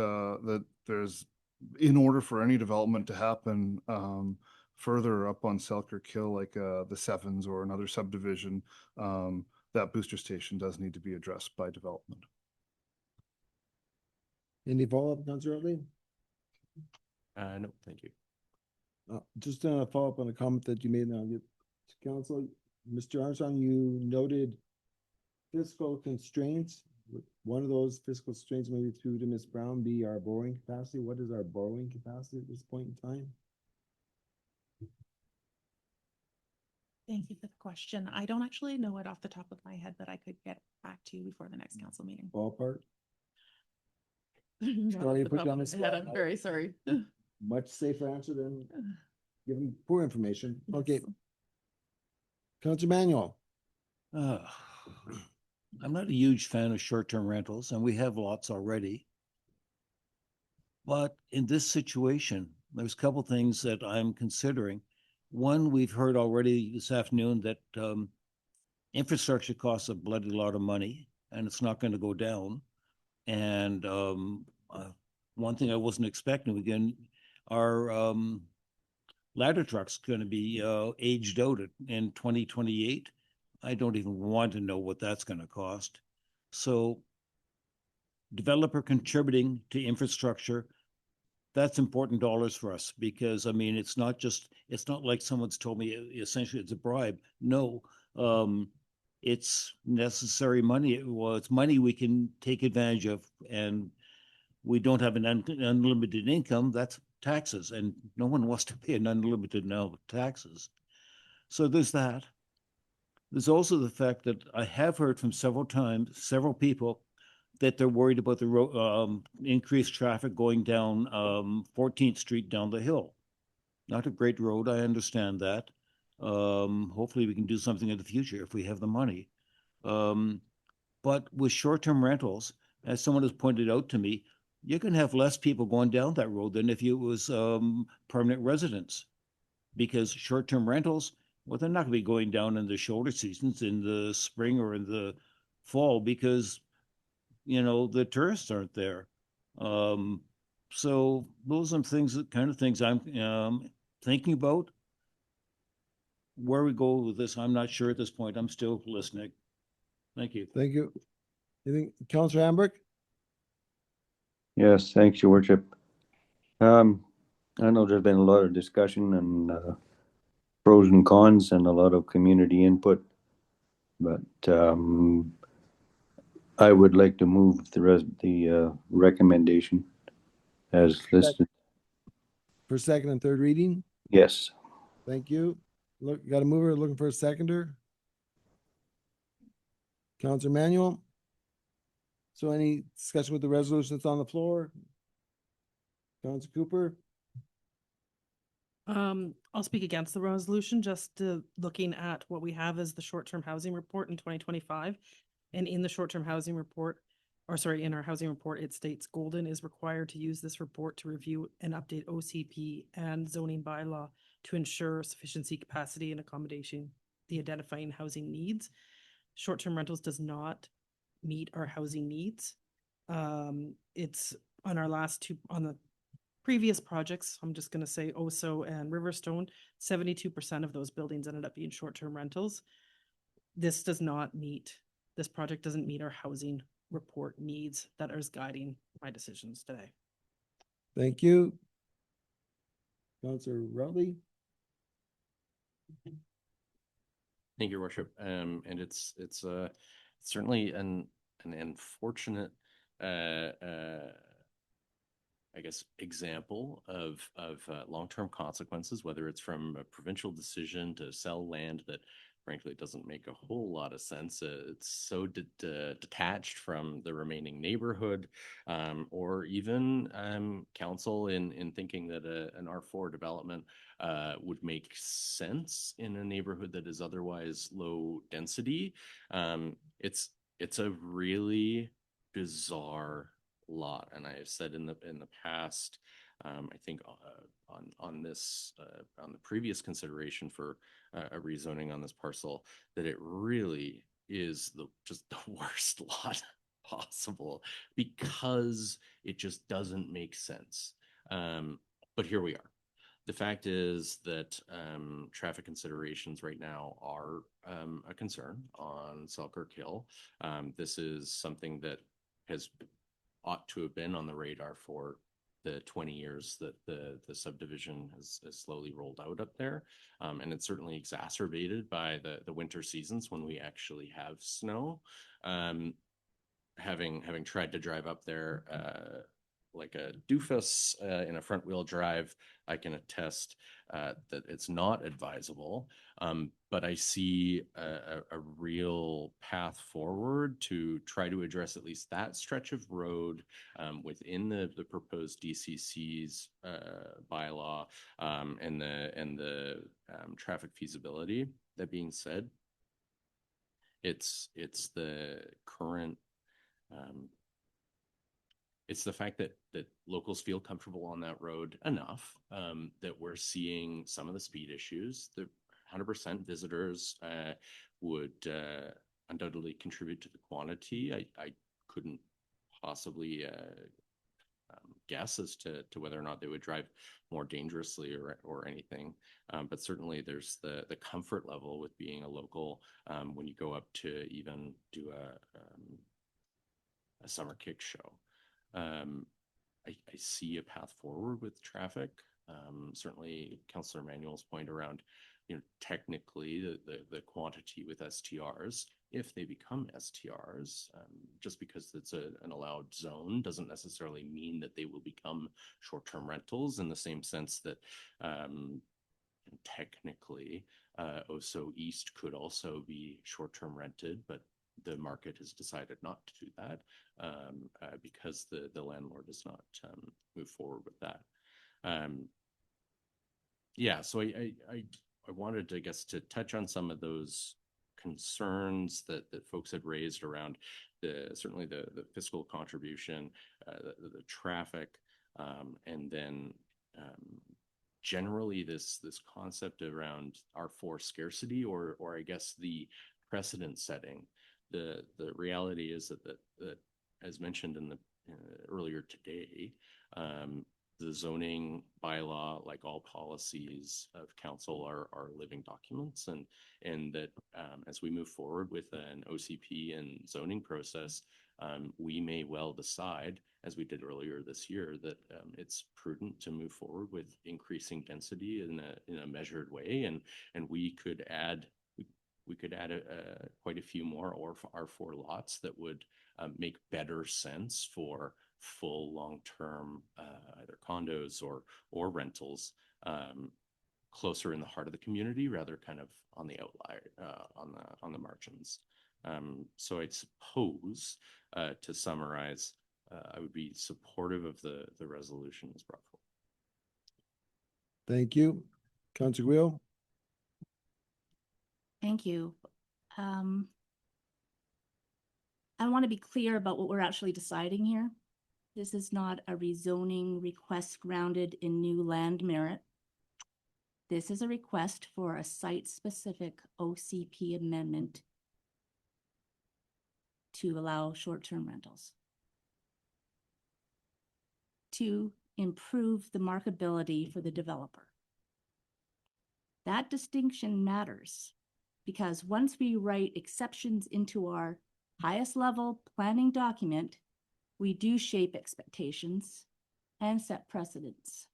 in order for any development to happen further up on Selkirk Hill, like the Sevens or another subdivision, that booster station does need to be addressed by development. Any follow-up, Councilor Utley? No, thank you. Just a follow-up on a comment that you made now, Council. Mr. Armstrong, you noted fiscal constraints. One of those fiscal constraints, maybe through to Ms. Brown, be our borrowing capacity. What is our borrowing capacity at this point in time? Thank you for the question. I don't actually know it off the top of my head, but I could get back to you before the next council meeting. Ballpark? Sorry, put you on the spot. I'm very sorry. Much safer answer than giving poor information. Okay. Councilor Manuel. I'm not a huge fan of short-term rentals, and we have lots already. But in this situation, there's a couple things that I'm considering. One, we've heard already this afternoon that infrastructure costs a bloody lot of money, and it's not going to go down. And one thing I wasn't expecting, again, our ladder truck's going to be aged out in 2028. I don't even want to know what that's going to cost. So developer contributing to infrastructure, that's important dollars for us, because I mean, it's not like someone's told me essentially it's a bribe. No, it's necessary money. Well, it's money we can take advantage of, and we don't have an unlimited income. That's taxes, and no one wants to pay an unlimited amount of taxes. So there's that. There's also the fact that I have heard from several people that they're worried about the increased traffic going down 14th Street down the hill. Not a great road, I understand that. Hopefully we can do something in the future if we have the money. But with short-term rentals, as someone has pointed out to me, you can have less people going down that road than if it was permanent residents. Because short-term rentals, Well, they're not gonna be going down in the shoulder seasons in the spring or in the fall because, the tourists aren't there. So those are things, the kind of things I'm thinking about. Where we go with this, I'm not sure at this point. I'm still listening. Thank you. Thank you. Anything, Councillor Hambrick? Yes, thanks, your worship. I know there's been a lot of discussion and pros and cons and a lot of community input, but I would like to move the recommendation as listed. For second and third reading? Yes. Thank you. Look, got a mover looking for a seconder? Councillor Manuel? So any discussion with the resolution that's on the floor? Councillor Cooper? I'll speak against the resolution, just looking at what we have as the short-term housing report in 2025. And in the short-term housing report, in our housing report, it states Golden is required to use this report to review and update OCP and zoning bylaw to ensure sufficiency, capacity, and accommodation, the identifying housing needs. Short-term rentals does not meet our housing needs. It's on the previous projects, I'm just going to say Oso and Riverstone, 72% of those buildings ended up being short-term rentals. This project doesn't meet our housing report needs that is guiding my decisions today. Thank you. Councillor Rowley? Thank you, Your Worship. And it's certainly an unfortunate I guess, example of long-term consequences, whether it's from a provincial decision to sell land that frankly doesn't make a whole lot of sense. It's so detached from the remaining neighborhood, or even council in thinking that an R4 development would make sense in a neighborhood that is otherwise low density. It's a really bizarre lot, and I have said in the past, I think on the previous consideration for a rezoning on this parcel, that it really is just the worst lot possible because it just doesn't make sense. But here we are. The fact is that traffic considerations right now are a concern on Selkirk Hill. This is something that ought to have been on the radar for the 20 years that the subdivision has slowly rolled out up there. And it's certainly exacerbated by the winter seasons when we actually have snow. Having tried to drive up there like a doofus in a front wheel drive, I can attest that it's not advisable. But I see a real path forward to try to address at least that stretch of road within the proposed DCC's bylaw and the traffic feasibility. That being said, it's the current it's the fact that locals feel comfortable on that road enough that we're seeing some of the speed issues. The 100% visitors would undoubtedly contribute to the quantity. I couldn't possibly guess as to whether or not they would drive more dangerously or anything. But certainly there's the comfort level with being a local when you go up to even do a summer kick show. I see a path forward with traffic. Certainly Councillor Manuel's point around, technically the quantity with STRs, if they become STRs, just because it's an allowed zone doesn't necessarily mean that they will become short-term rentals in the same sense that technically Oso East could also be short-term rented, but the market has decided not to do that because the landlord does not move forward with that. So I wanted, I guess, to touch on some of those concerns that folks had raised around certainly the fiscal contribution, the traffic, and then generally this concept around R4 scarcity, or I guess the precedent setting. The reality is that as mentioned in the earlier today, the zoning bylaw, like all policies of council, are living documents, and that as we move forward with an OCP and zoning process, we may well decide, as we did earlier this year, that it's prudent to move forward with increasing density in a measured way, and we could add quite a few more R4 lots that would make better sense for full long-term either condos or rentals, closer in the heart of the community, rather kind of on the outlier, on the margins. So I suppose, to summarize, I would be supportive of the resolution as brought forward. Thank you. Councilor Guil? Thank you. I want to be clear about what we're actually deciding here. This is not a rezoning request grounded in new land merit. This is a request for a site-specific OCP amendment to allow short-term rentals, to improve the marketability for the developer. That distinction matters because once we write exceptions into our highest level planning document, we do shape expectations and set precedents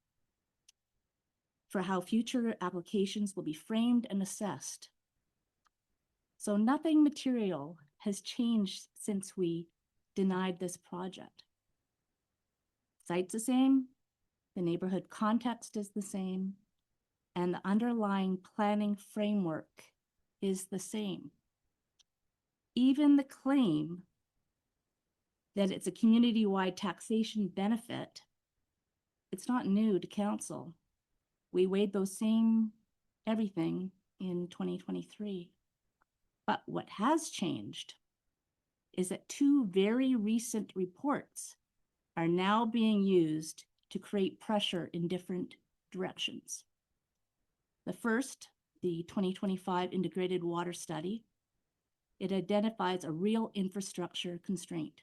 for how future applications will be framed and assessed. So nothing material has changed since we denied this project. Site's the same, the neighborhood context is the same, and the underlying planning framework is the same. Even the claim that it's a community-wide taxation benefit, it's not new to council. We weighed those same everything in 2023. But what has changed is that two very recent reports are now being used to create pressure in different directions. The first, the 2025 Integrated Water Study, it identifies a real infrastructure constraint.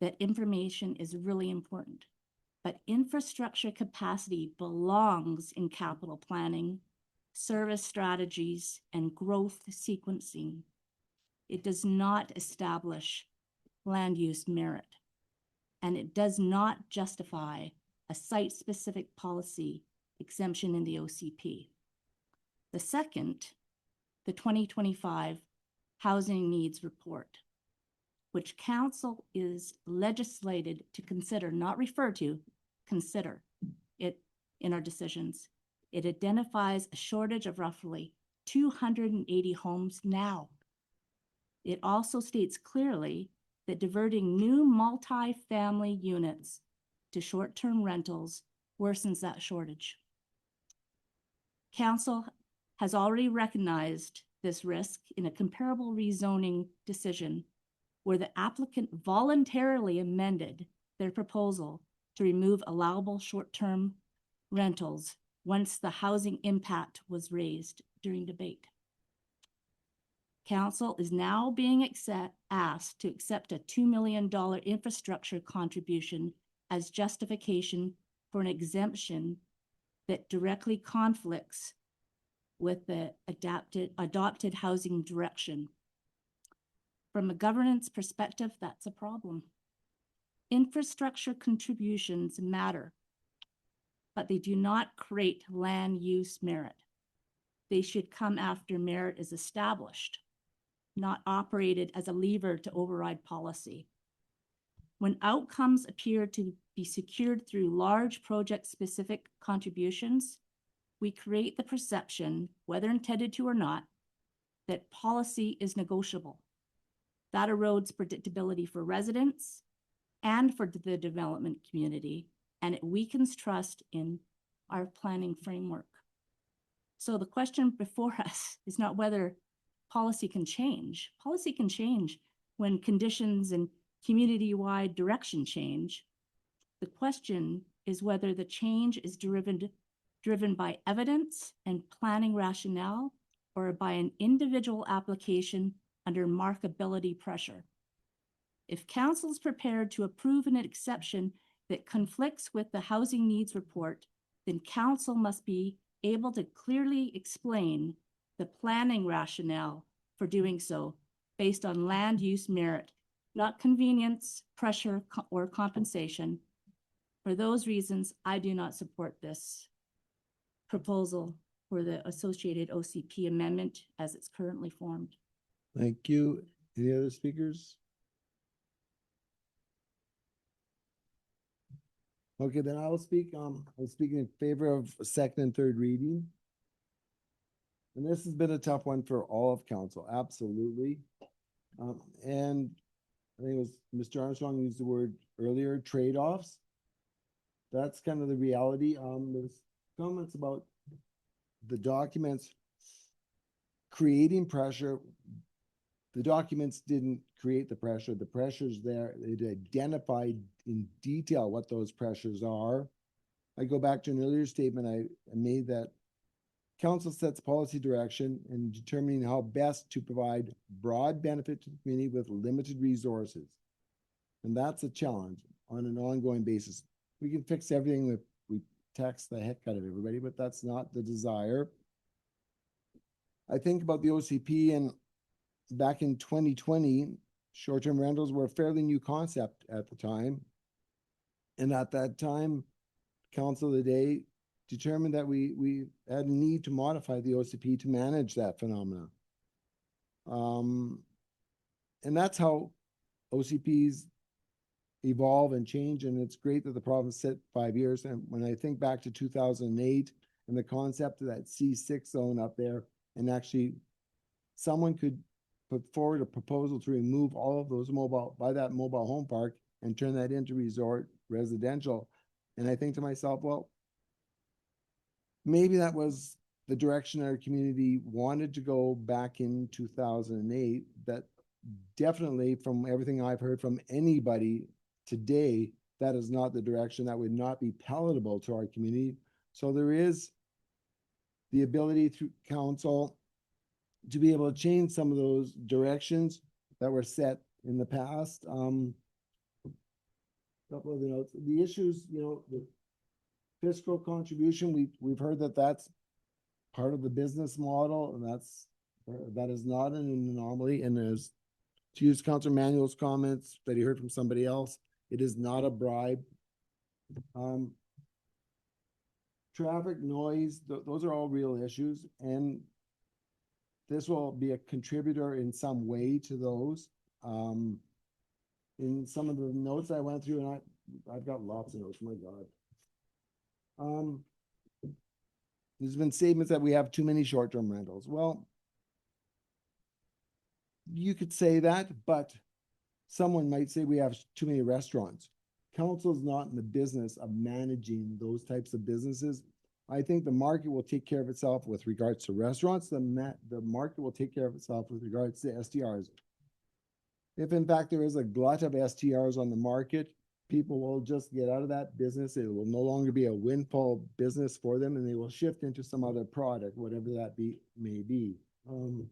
That information is really important, but infrastructure capacity belongs in capital planning, service strategies, and growth sequencing. It does not establish land use merit, and it does not justify a site-specific policy exemption in the OCP. The second, the 2025 Housing Needs Report, which council is legislated to consider, not refer to, consider it in our decisions. It identifies a shortage of roughly 280 homes now. It also states clearly that diverting new multi-family units to short-term rentals worsens that shortage. Council has already recognized this risk in a comparable rezoning decision where the applicant voluntarily amended their proposal to remove allowable short-term rentals once the housing impact was raised during debate. Council is now being asked to accept a $2 million infrastructure contribution as justification for an exemption that directly conflicts with the adopted housing direction. From a governance perspective, that's a problem. Infrastructure contributions matter, but they do not create land use merit. They should come after merit is established, not operated as a lever to override policy. When outcomes appear to be secured through large project-specific contributions, we create the perception, whether intended to or not, that policy is negotiable. That erodes predictability for residents and for the development community, and it weakens trust in our planning framework. So the question before us is not whether policy can change. Policy can change when conditions and community-wide direction change. The question is whether the change is driven driven by evidence and planning rationale or by an individual application under markability pressure. If council is prepared to approve an exception that conflicts with the housing needs report, then council must be able to clearly explain the planning rationale for doing so based on land use merit, not convenience, pressure, or compensation. For those reasons, I do not support this proposal for the associated OCP amendment as it's currently formed. Thank you. Any other speakers? Okay, then I will speak. I'm speaking in favor of a second and third reading. And this has been a tough one for all of council, absolutely. And I think it was Mr. Armstrong used the word earlier, trade-offs. That's kind of the reality. There's comments about the documents creating pressure. The documents didn't create the pressure. The pressure's there. It identified in detail what those pressures are. I go back to an earlier statement I made that council sets policy direction in determining how best to provide broad benefit to the community with limited resources. And that's a challenge on an ongoing basis. We can fix everything if we tax the heck out of everybody, but that's not the desire. I think about the OCP, and back in 2020, short-term rentals were a fairly new concept at the time. And at that time, council of the day determined that we had a need to modify the OCP to manage that phenomena. And that's how OCPs evolve and change, and it's great that the province set 5 years. And when I think back to 2008 and the concept of that C6 zone up there, and actually someone could put forward a proposal to remove all of those mobile home park and turn that into resort residential. And I think to myself, well, maybe that was the direction our community wanted to go back in 2008. That definitely, from everything I've heard from anybody today, that is not the direction. That would not be palatable to our community. So there is the ability through council to be able to change some of those directions that were set in the past. Couple of the notes, the issues, the fiscal contribution, we've heard that that's part of the business model, and that is not an anomaly. And as to use Councilor Manuel's comments that he heard from somebody else, it is not a bribe. Traffic, noise, those are all real issues, and this will be a contributor in some way to those. In some of the notes I went through, and I've got lots of notes, my God. There's been statements that we have too many short-term rentals. Well, you could say that, but someone might say we have too many restaurants. Council is not in the business of managing those types of businesses. I think the market will take care of itself with regards to restaurants. The market will take care of itself with regards to STRs. If in fact there is a glut of STRs on the market, people will just get out of that business. It will no longer be a windfall business for them, and they will shift into some other product, whatever that may be. And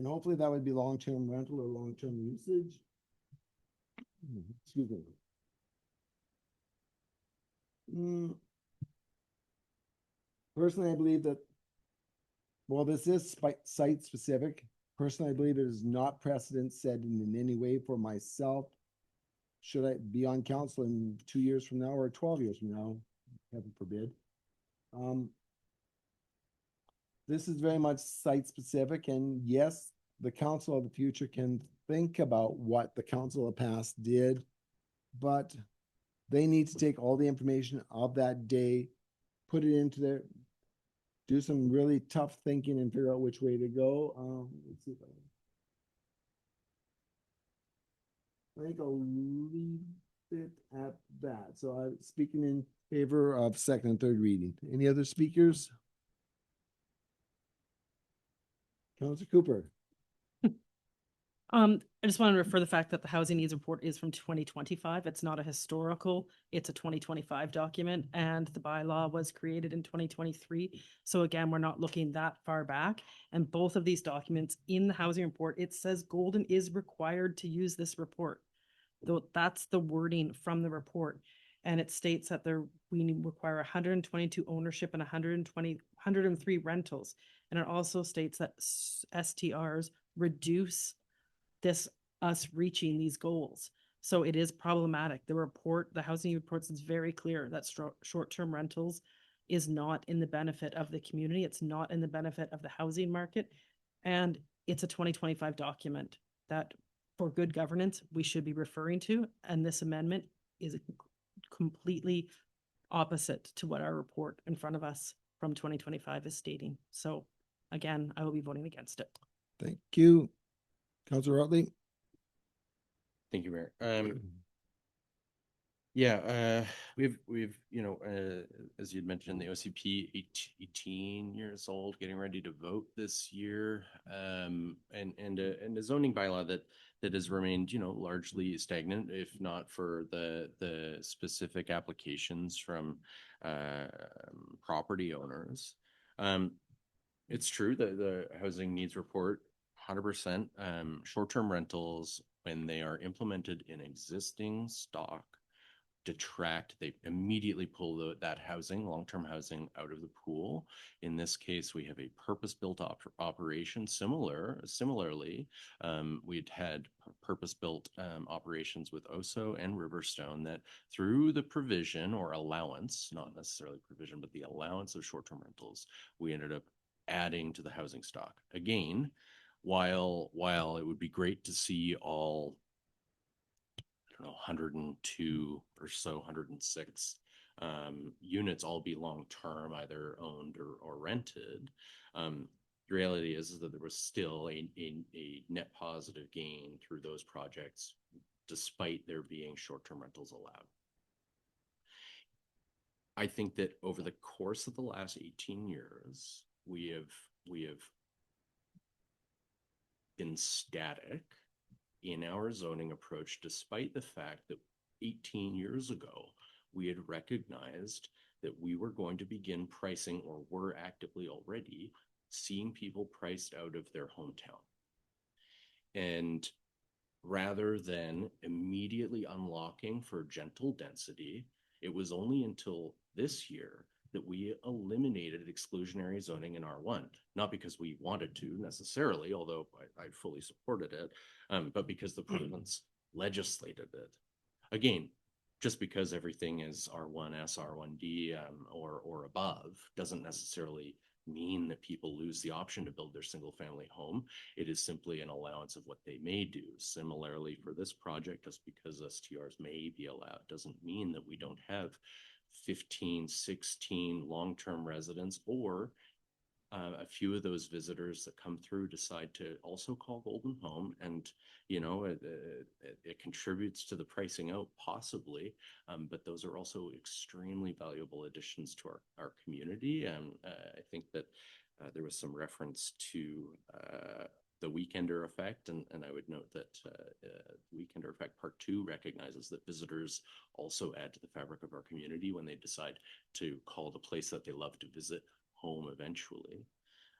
hopefully that would be long-term rental or long-term usage. Excuse me. Personally, I believe that, well, this is site specific. Personally, I believe it is not precedent set in any way for myself. Should I be on council in 2 years from now or 12 years from now, heaven forbid. This is very much site specific, and yes, the council of the future can think about what the council of the past did, but they need to take all the information of that day, put it into their, do some really tough thinking and figure out which way to go. Let's see if I think I'll leave it at that. So I'm speaking in favor of second and third reading. Any other speakers? Councilor Cooper. I just want to refer the fact that the housing needs report is from 2025. It's not a historical, it's a 2025 document, and the bylaw was created in 2023. So again, we're not looking that far back. And both of these documents in the housing report, it says Golden is required to use this report. Though that's the wording from the report. And it states that we require 122 ownership and 103 rentals. And it also states that STRs reduce us reaching these goals. So it is problematic. The housing reports is very clear that short-term rentals is not in the benefit of the community. It's not in the benefit of the housing market. And it's a 2025 document that for good governance, we should be referring to. And this amendment is completely opposite to what our report in front of us from 2025 is stating. So again, I will be voting against it. Thank you. Councilor Utley. Thank you, Mayor. Yeah, we've as you'd mentioned, the OCP 18 years old, getting ready to vote this year, and a zoning bylaw that has remained, largely stagnant, if not for the specific applications from property owners. It's true that the housing needs report 100% short-term rentals, when they are implemented in existing stock, they immediately pull that housing, long-term housing, out of the pool. In this case, we have a purpose-built operation. Similarly, we'd had purpose-built operations with Oso and Riverstone that through the provision or allowance, not necessarily provision, but the allowance of short-term rentals, we ended up adding to the housing stock. Again, while it would be great to see all 102 or so, 106 units all be long-term, either owned or rented. The reality is that there was still a net positive gain through those projects, despite there being short-term rentals allowed. I think that over the course of the last 18 years, we have been static in our zoning approach, despite the fact that 18 years ago, we had recognized that we were going to begin pricing, or were actively already seeing people priced out of their hometown. And rather than immediately unlocking for gentle density, it was only until this year that we eliminated exclusionary zoning in R1, not because we wanted to necessarily, although I fully supported it, but because the province legislated it. Again, just because everything is R1S, R1D, or above, doesn't necessarily mean that people lose the option to build their single family home. It is simply an allowance of what they may do. Similarly, for this project, just because STRs may be allowed doesn't mean that we don't have 15, 16 long-term residents, or a few of those visitors that come through decide to also call Golden home, and it contributes to the pricing out possibly, but those are also extremely valuable additions to our community. And I think that there was some reference to the weekender effect, and I would note that weekender effect part 2 recognizes that visitors also add to the fabric of our community when they decide to call the place that they love to visit home eventually.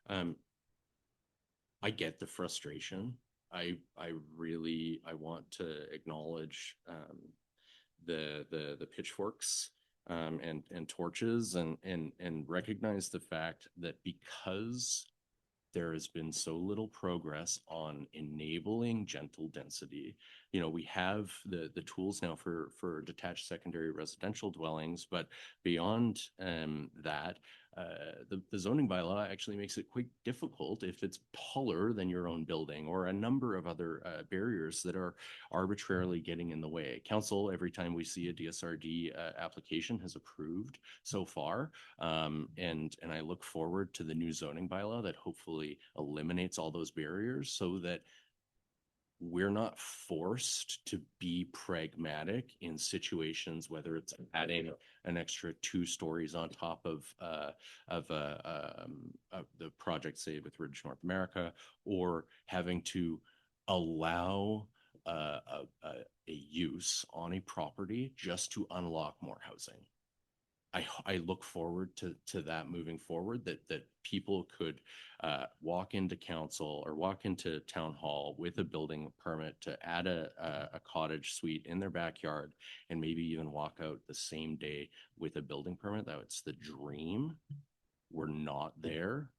I get the frustration. I want to acknowledge the pitchforks and torches, and recognize the fact that because there has been so little progress on enabling gentle density. We have the tools now for detached secondary residential dwellings, but beyond that, the zoning bylaw actually makes it quite difficult if it's taller than your own building, or a number of other barriers that are arbitrarily getting in the way. Council, every time we see a DSRD application, has approved so far, and I look forward to the new zoning bylaw that hopefully eliminates all those barriers, so that we're not forced to be pragmatic in situations, whether it's adding an extra 2 stories on top of the project, say with Ridge North America, or having to allow a use on a property just to unlock more housing. I look forward to that moving forward, that people could walk into council or walk into town hall with a building permit to add a cottage suite in their backyard, and maybe even walk out the same day with a building permit. That's the dream. We're not there.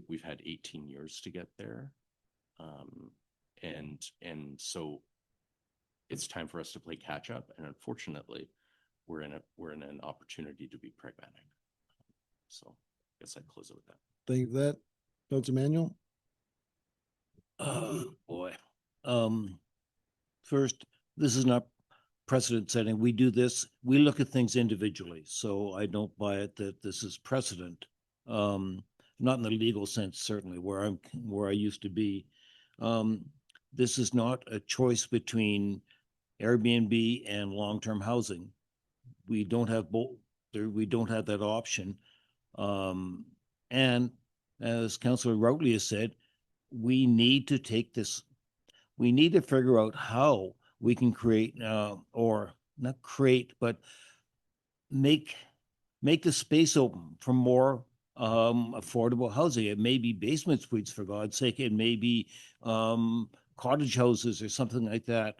We've had 18 years to get there. And so it's time for us to play catch up. And unfortunately, we're in an opportunity to be pragmatic. So I guess I'd close it with that. Thank you for that. Councilor Manuel? Boy. First, this is not precedent setting. We do this, we look at things individually. So I don't buy it that this is precedent. Not in the legal sense, certainly, where I used to be. This is not a choice between Airbnb and long-term housing. We don't have both. We don't have that option. And as Councillor Routley has said, we need to take this. We need to figure out how we can create, or not create, but make the space open for more affordable housing. It may be basement suites, for God's sake. It may be cottage houses or something like that.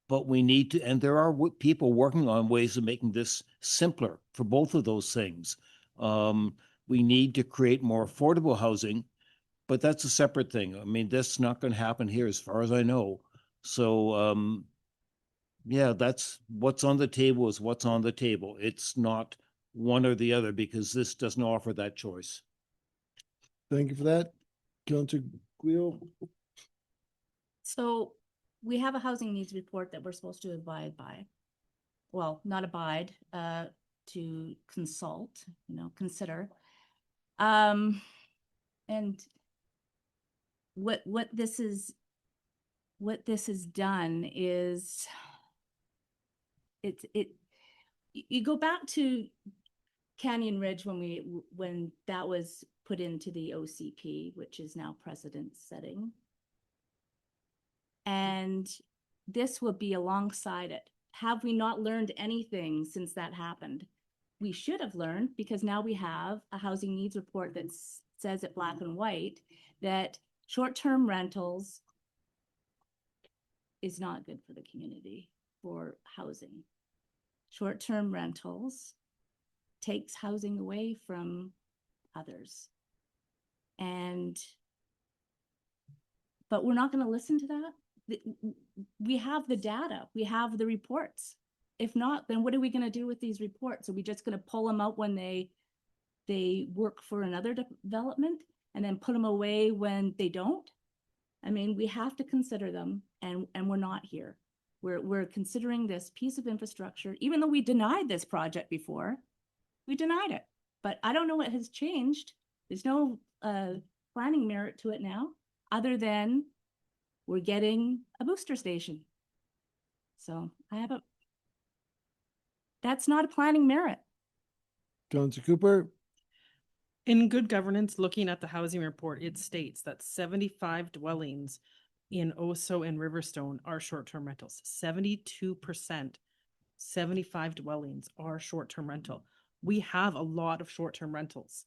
But we need to, and there are people working on ways of making this simpler for both of those things. We need to create more affordable housing, but that's a separate thing. I mean, that's not going to happen here as far as I know. So, yeah, that's what's on the table is what's on the table. It's not one or the other, because this doesn't offer that choice. Thank you for that. Councilor Guil? So we have a housing needs report that we're supposed to abide by. Well, not abide, to consult, consider. And what this has done is you go back to Canyon Ridge when that was put into the OCP, which is now precedent setting. And this will be alongside it. Have we not learned anything since that happened? We should have learned, because now we have a housing needs report that says it black and white that short-term rentals is not good for the community for housing. Short-term rentals takes housing away from others. But we're not going to listen to that. We have the data, we have the reports. If not, then what are we going to do with these reports? Are we just going to pull them out when they work for another development and then put them away when they don't? I mean, we have to consider them, and we're not here. We're considering this piece of infrastructure, even though we denied this project before. We denied it, but I don't know what has changed. There's no planning merit to it now, other than we're getting a booster station. So that's not a planning merit. Councilor Cooper? In good governance, looking at the housing report, it states that 75 dwellings in Oso and Riverstone are short-term rentals. 72%, 75 dwellings are short-term rental. We have a lot of short-term rentals.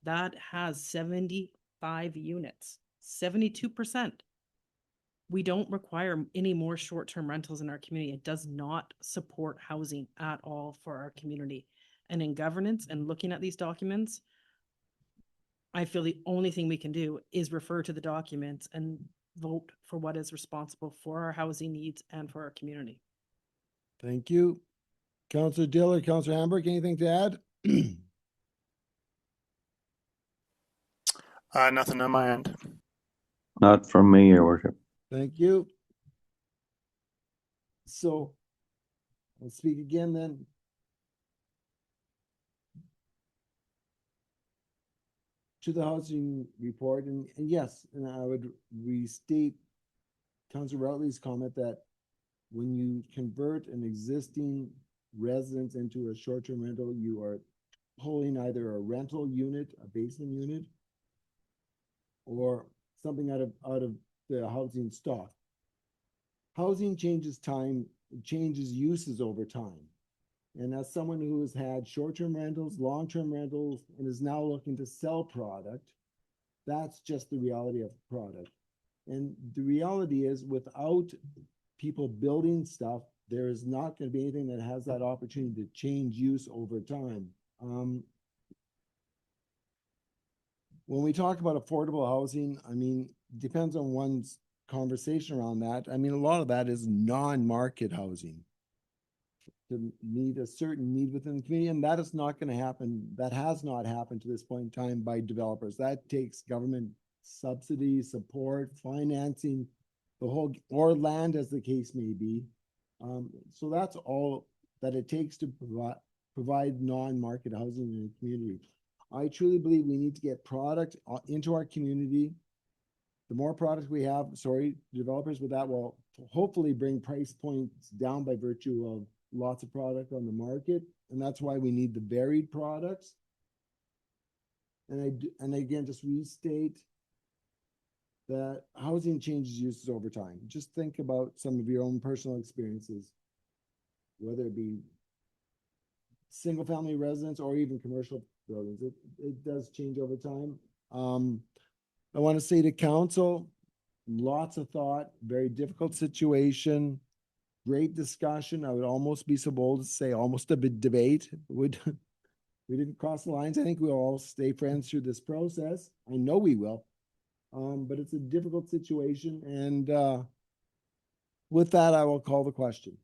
That has 75 units, 72%. We don't require any more short-term rentals in our community. It does not support housing at all for our community. And in governance and looking at these documents, I feel the only thing we can do is refer to the documents and vote for what is responsible for our housing needs and for our community. Thank you. Councilor Dill or Councilor Hamburg, anything to add? Nothing on my end. Not from me, Your Worship. Thank you. So I'll speak again then. To the housing report, and yes, and I would restate Councilor Routley's comment that when you convert an existing residence into a short-term rental, you are pulling either a rental unit, a basement unit, or something out of the housing stock. housing changes uses over time. And as someone who has had short-term rentals, long-term rentals, and is now looking to sell product, that's just the reality of the product. And the reality is, without people building stuff, there is not going to be anything that has that opportunity to change use over time. When we talk about affordable housing, I mean, depends on one's conversation around that. I mean, a lot of that is non-market housing to meet a certain need within the community, and that is not going to happen. That has not happened to this point in time by developers. That takes government subsidy, support, financing, the whole, or land as the case may be. So that's all that it takes to provide non-market housing in a community. I truly believe we need to get product into our community. The more product we have, developers with that will hopefully bring price points down by virtue of lots of product on the market. And that's why we need the varied products. And again, just restate that housing changes uses over time. Just think about some of your own personal experiences, whether it be single family residence or even commercial buildings. It does change over time. I want to say to council, lots of thought, very difficult situation, great discussion. I would almost be so bold to say almost a bit debate. We didn't cross the lines. I think we'll all stay friends through this process. I know we will. But it's a difficult situation. And with that, I will call the question.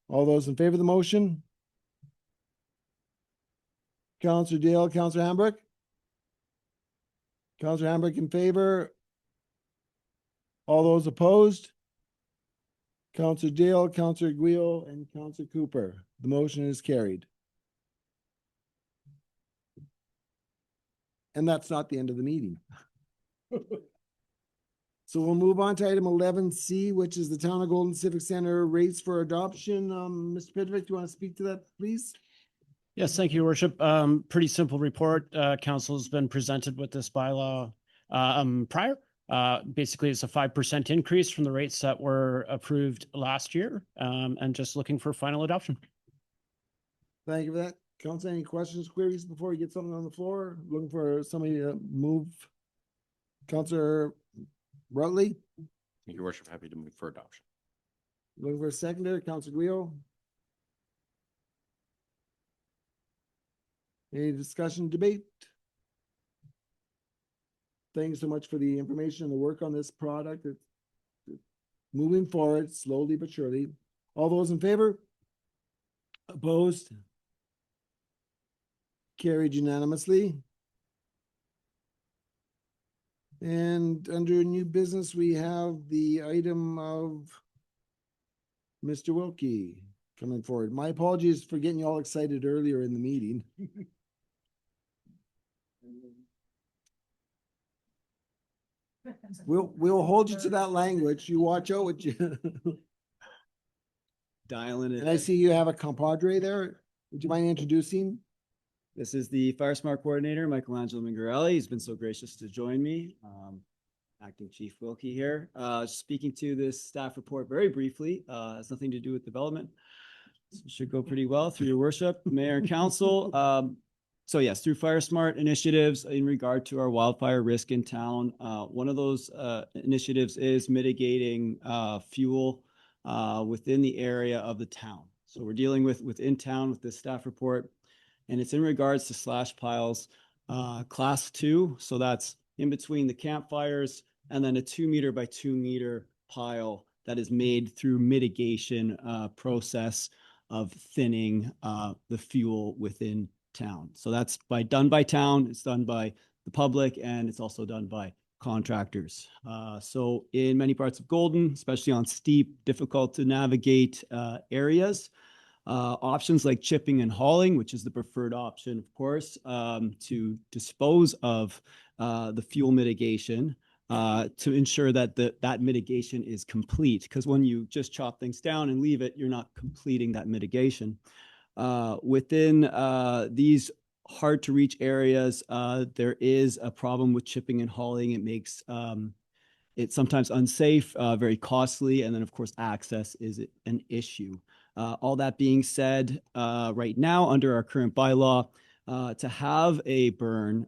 All those in favor of the motion? Councillor Dale, Councillor Hambrick? Councillor Hambrick in favor? All those opposed? Councillor Dale, Councillor Guile, and Councillor Cooper. The motion is carried. And that's not the end of the meeting. So we'll move on to item 11C, which is the Town of Golden Civic Center rates for adoption. Mr. Petrovic, do you want to speak to that, please? Yes, thank you, Your Worship. Pretty simple report. Council's been presented with this bylaw prior. Basically, it's a 5% increase from the rates that were approved last year, and just looking for final adoption. Thank you for that. Council, any questions, queries before we get something on the floor? Looking for somebody to move. Councillor Rutley? Your Worship, happy to move for adoption. Looking for a seconder, Councillor Guile? Any discussion, debate? Thanks so much for the information and the work on this product. It's moving forward slowly but surely. All those in favor? Opposed? Carried unanimously. And under new business, we have the item of Mr. Wilkie coming forward. My apologies for getting you all excited earlier in the meeting. We'll hold you to that language. You watch out what you Dialing it. And I see you have a compadre there. Would you mind introducing? This is the Fire Smart Coordinator, Michelangelo Mingarelli. He's been so gracious to join me. Acting Chief Wilkie here. Speaking to this staff report very briefly, has nothing to do with development. So it should go pretty well through your worship, Mayor and Council. So yes, through Fire Smart initiatives in regard to our wildfire risk in town, one of those initiatives is mitigating fuel within the area of the town. So we're dealing within town with this staff report, and it's in regards to slash piles, class 2. So that's in between the campfires and then a 2 meter by 2 meter pile that is made through mitigation process of thinning the fuel within town. So that's done by town, it's done by the public, and it's also done by contractors. So in many parts of Golden, especially on steep, difficult to navigate areas, options like chipping and hauling, which is the preferred option, of course, to dispose of the fuel mitigation, to ensure that that mitigation is complete. Because when you just chop things down and leave it, you're not completing that mitigation. Within these hard to reach areas, there is a problem with chipping and hauling. It makes It's sometimes unsafe, very costly, and then of course access is an issue. All that being said, right now under our current bylaw, to have a burn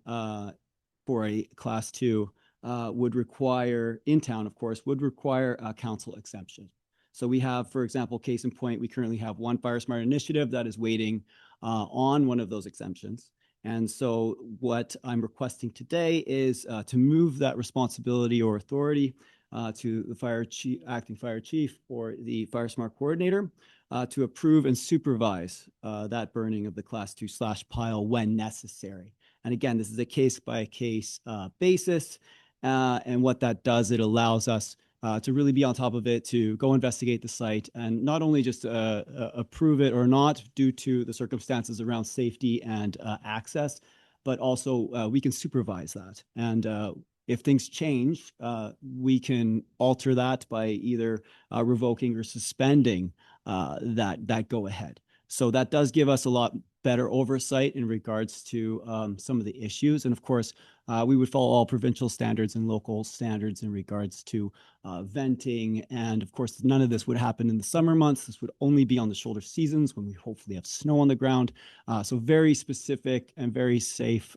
for a class 2 would require, in town of course, would require a council exemption. So we have, for example, case in point, we currently have one Fire Smart initiative that is waiting on one of those exemptions. And so what I'm requesting today is to move that responsibility or authority to the fire chief, acting fire chief, or the Fire Smart coordinator to approve and supervise that burning of the class 2/pile when necessary. And again, this is a case by case basis. And what that does, it allows us to really be on top of it, to go investigate the site, and not only just approve it or not due to the circumstances around safety and access, but also we can supervise that. And if things change, we can alter that by either revoking or suspending that go ahead. So that does give us a lot better oversight in regards to some of the issues. And of course, we would follow all provincial standards and local standards in regards to venting. And of course, none of this would happen in the summer months. This would only be on the shoulder seasons when we hopefully have snow on the ground. So very specific and very safe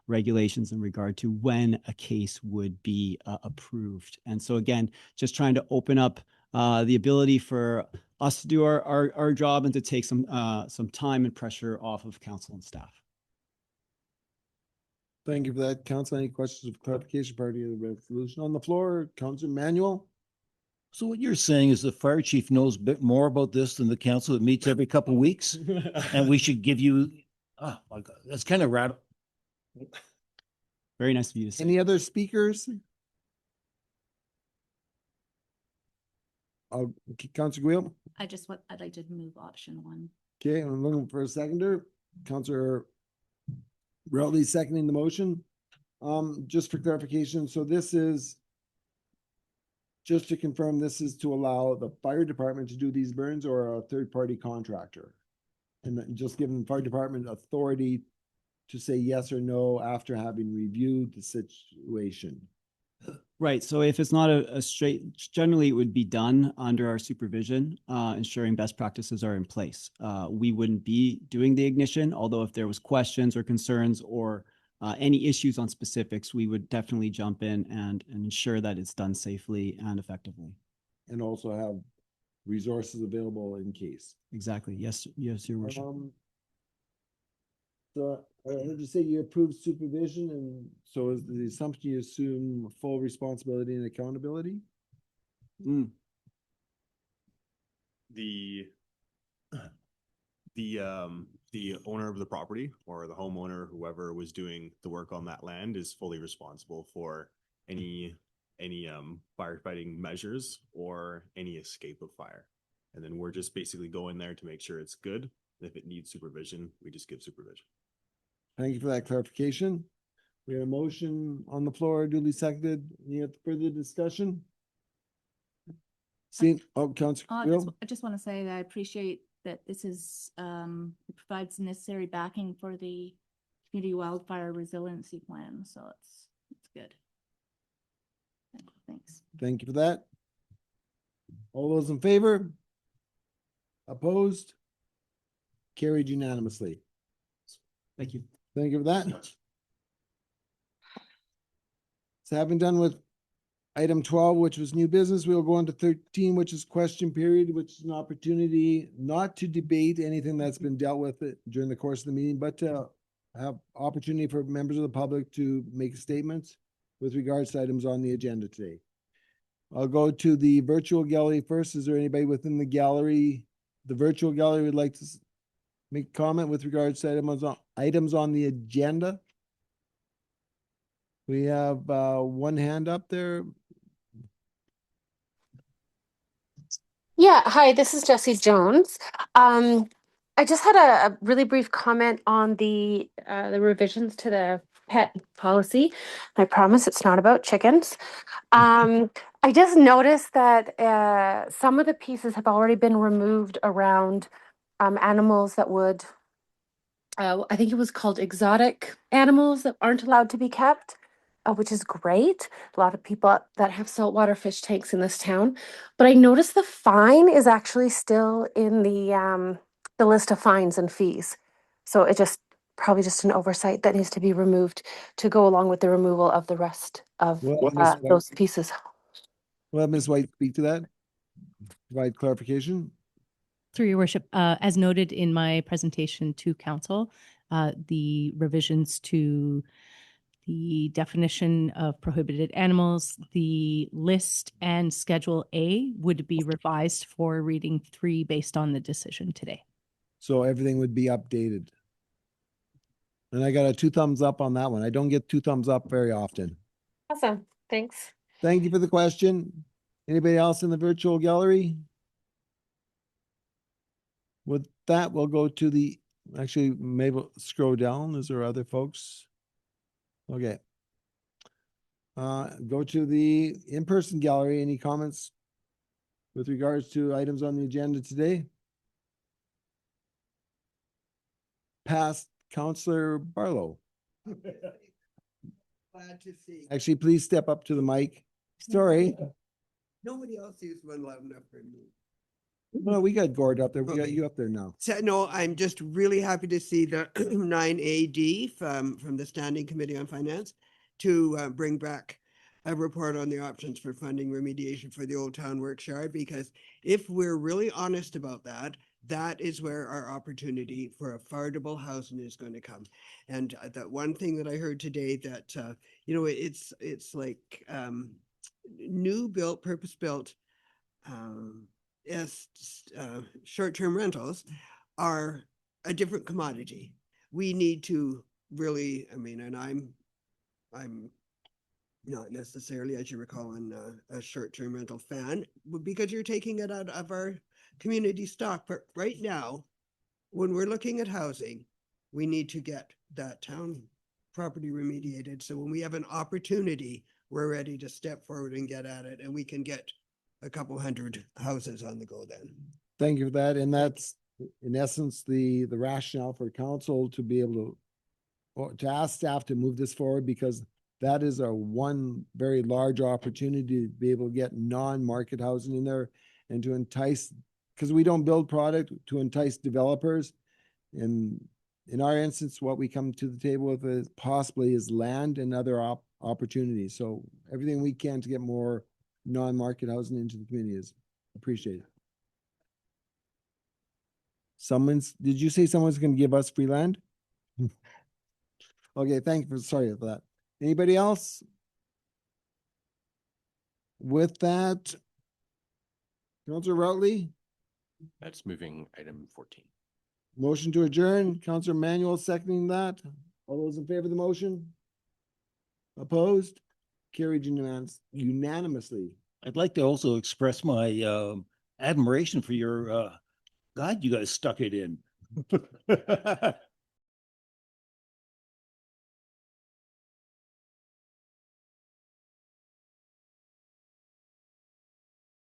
regulations in regard to when a case would be approved. And so again, just trying to open up the ability for us to do our job and to take some time and pressure off of council and staff. Thank you for that, Council. Any questions of clarification part of the resolution on the floor? Councilor Manuel? So what you're saying is the fire chief knows a bit more about this than the council that meets every couple of weeks? And we should give you, oh my God, that's kind of radical. Very nice of you to say. Any other speakers? Councilor Guillaume? I'd like to move option 1. Okay, I'm looking for a seconder. Councilor Routley seconding the motion. Just for clarification, so this is, just to confirm, this is to allow the fire department to do these burns or a third-party contractor? And then just giving the fire department authority to say yes or no after having reviewed the situation. Right. So if it's not a straight, generally it would be done under our supervision, ensuring best practices are in place. We wouldn't be doing the ignition, although if there was questions or concerns or any issues on specifics, we would definitely jump in and ensure that it's done safely and effectively. And also have resources available in case. Exactly. Yes, yes, Your Worship. So I heard you say you approved supervision, and so is the assumption you assume full responsibility and accountability? The owner of the property or the homeowner, whoever was doing the work on that land, is fully responsible for any firefighting measures or any escape of fire. And then we're just basically going there to make sure it's good. And if it needs supervision, we just give supervision. Thank you for that clarification. We had a motion on the floor, duly seconded. Any further discussion? Seeing, Councilor Quill? I just want to say that I appreciate that this is, it provides necessary backing for the community wildfire resiliency plan. So it's good. Thanks. Thank you for that. All those in favor? Opposed? Carried unanimously. Thank you. Thank you for that. So having done with item 12, which was new business, we'll go on to 13, which is question period, which is an opportunity not to debate anything that's been dealt with during the course of the meeting, but to have opportunity for members of the public to make statements with regards to items on the agenda today. I'll go to the virtual gallery first. Is there anybody within the gallery, the virtual gallery, would like to make a comment with regards to items on the agenda? We have one hand up there. Yeah, hi, this is Jessie Jones. I just had a really brief comment on the revisions to the pet policy. I promise it's not about chickens. I just noticed that some of the pieces have already been removed around animals that would, I think it was called exotic animals that aren't allowed to be kept. which is great. A lot of people that have saltwater fish tanks in this town. But I noticed the fine is actually still in the list of fines and fees. So it just probably just an oversight that needs to be removed to go along with the removal of the rest of Ms. White- those pieces. Will Ms. White speak to that? Provide clarification? Through your worship, as noted in my presentation to council, the revisions to the definition of prohibited animals, the list and Schedule A would be revised for reading 3 based on the decision today. So everything would be updated. And I got a 2 thumbs up on that one. I don't get 2 thumbs up very often. Awesome. Thanks. Thank you for the question. Anybody else in the virtual gallery? With that, we'll go to the, actually, maybe scroll down. Is there other folks? Okay. Go to the in-person gallery. Any comments with regards to items on the agenda today? Past Counselor Barlow. Glad to see. Actually, please step up to the mic. Sorry. Nobody else is one loud enough for me. Well, we got Gord up there. We got you up there now. So, no, I'm just really happy to see the 9AD from the Standing Committee on Finance to bring back a report on the options for funding remediation for the Old Town Works Yard, because if we're really honest about that, that is where our opportunity for affordable housing is going to come. And that one thing that I heard today that, you know, it's like new built, purpose built short-term rentals are a different commodity. We need to really, I mean, and I'm not necessarily, as you recall, a short-term rental fan, because you're taking it out of our community stock. But right now, when we're looking at housing, we need to get that town property remediated. So when we have an opportunity, we're ready to step forward and get at it, and we can get a couple hundred houses on the go then. Thank you for that. And that's in essence the rationale for council to be able to, or to ask staff to move this forward, because that is a one very large opportunity to be able to get non-market housing in there and to entice, because we don't build product, to entice developers. And in our instance, what we come to the table with is possibly is land and other opportunities. So everything we can to get more non-market housing into the community is appreciated. Did you say someone's going to give us free land? Okay, thank you sorry for that. Anybody else? With that, Councillor Routley? That's moving item 14. Motion to adjourn, Councillor Manuel seconding that. All those in favor of the motion? Opposed? Carried unanimously. I'd like to also express my admiration for your God you guys stuck it in.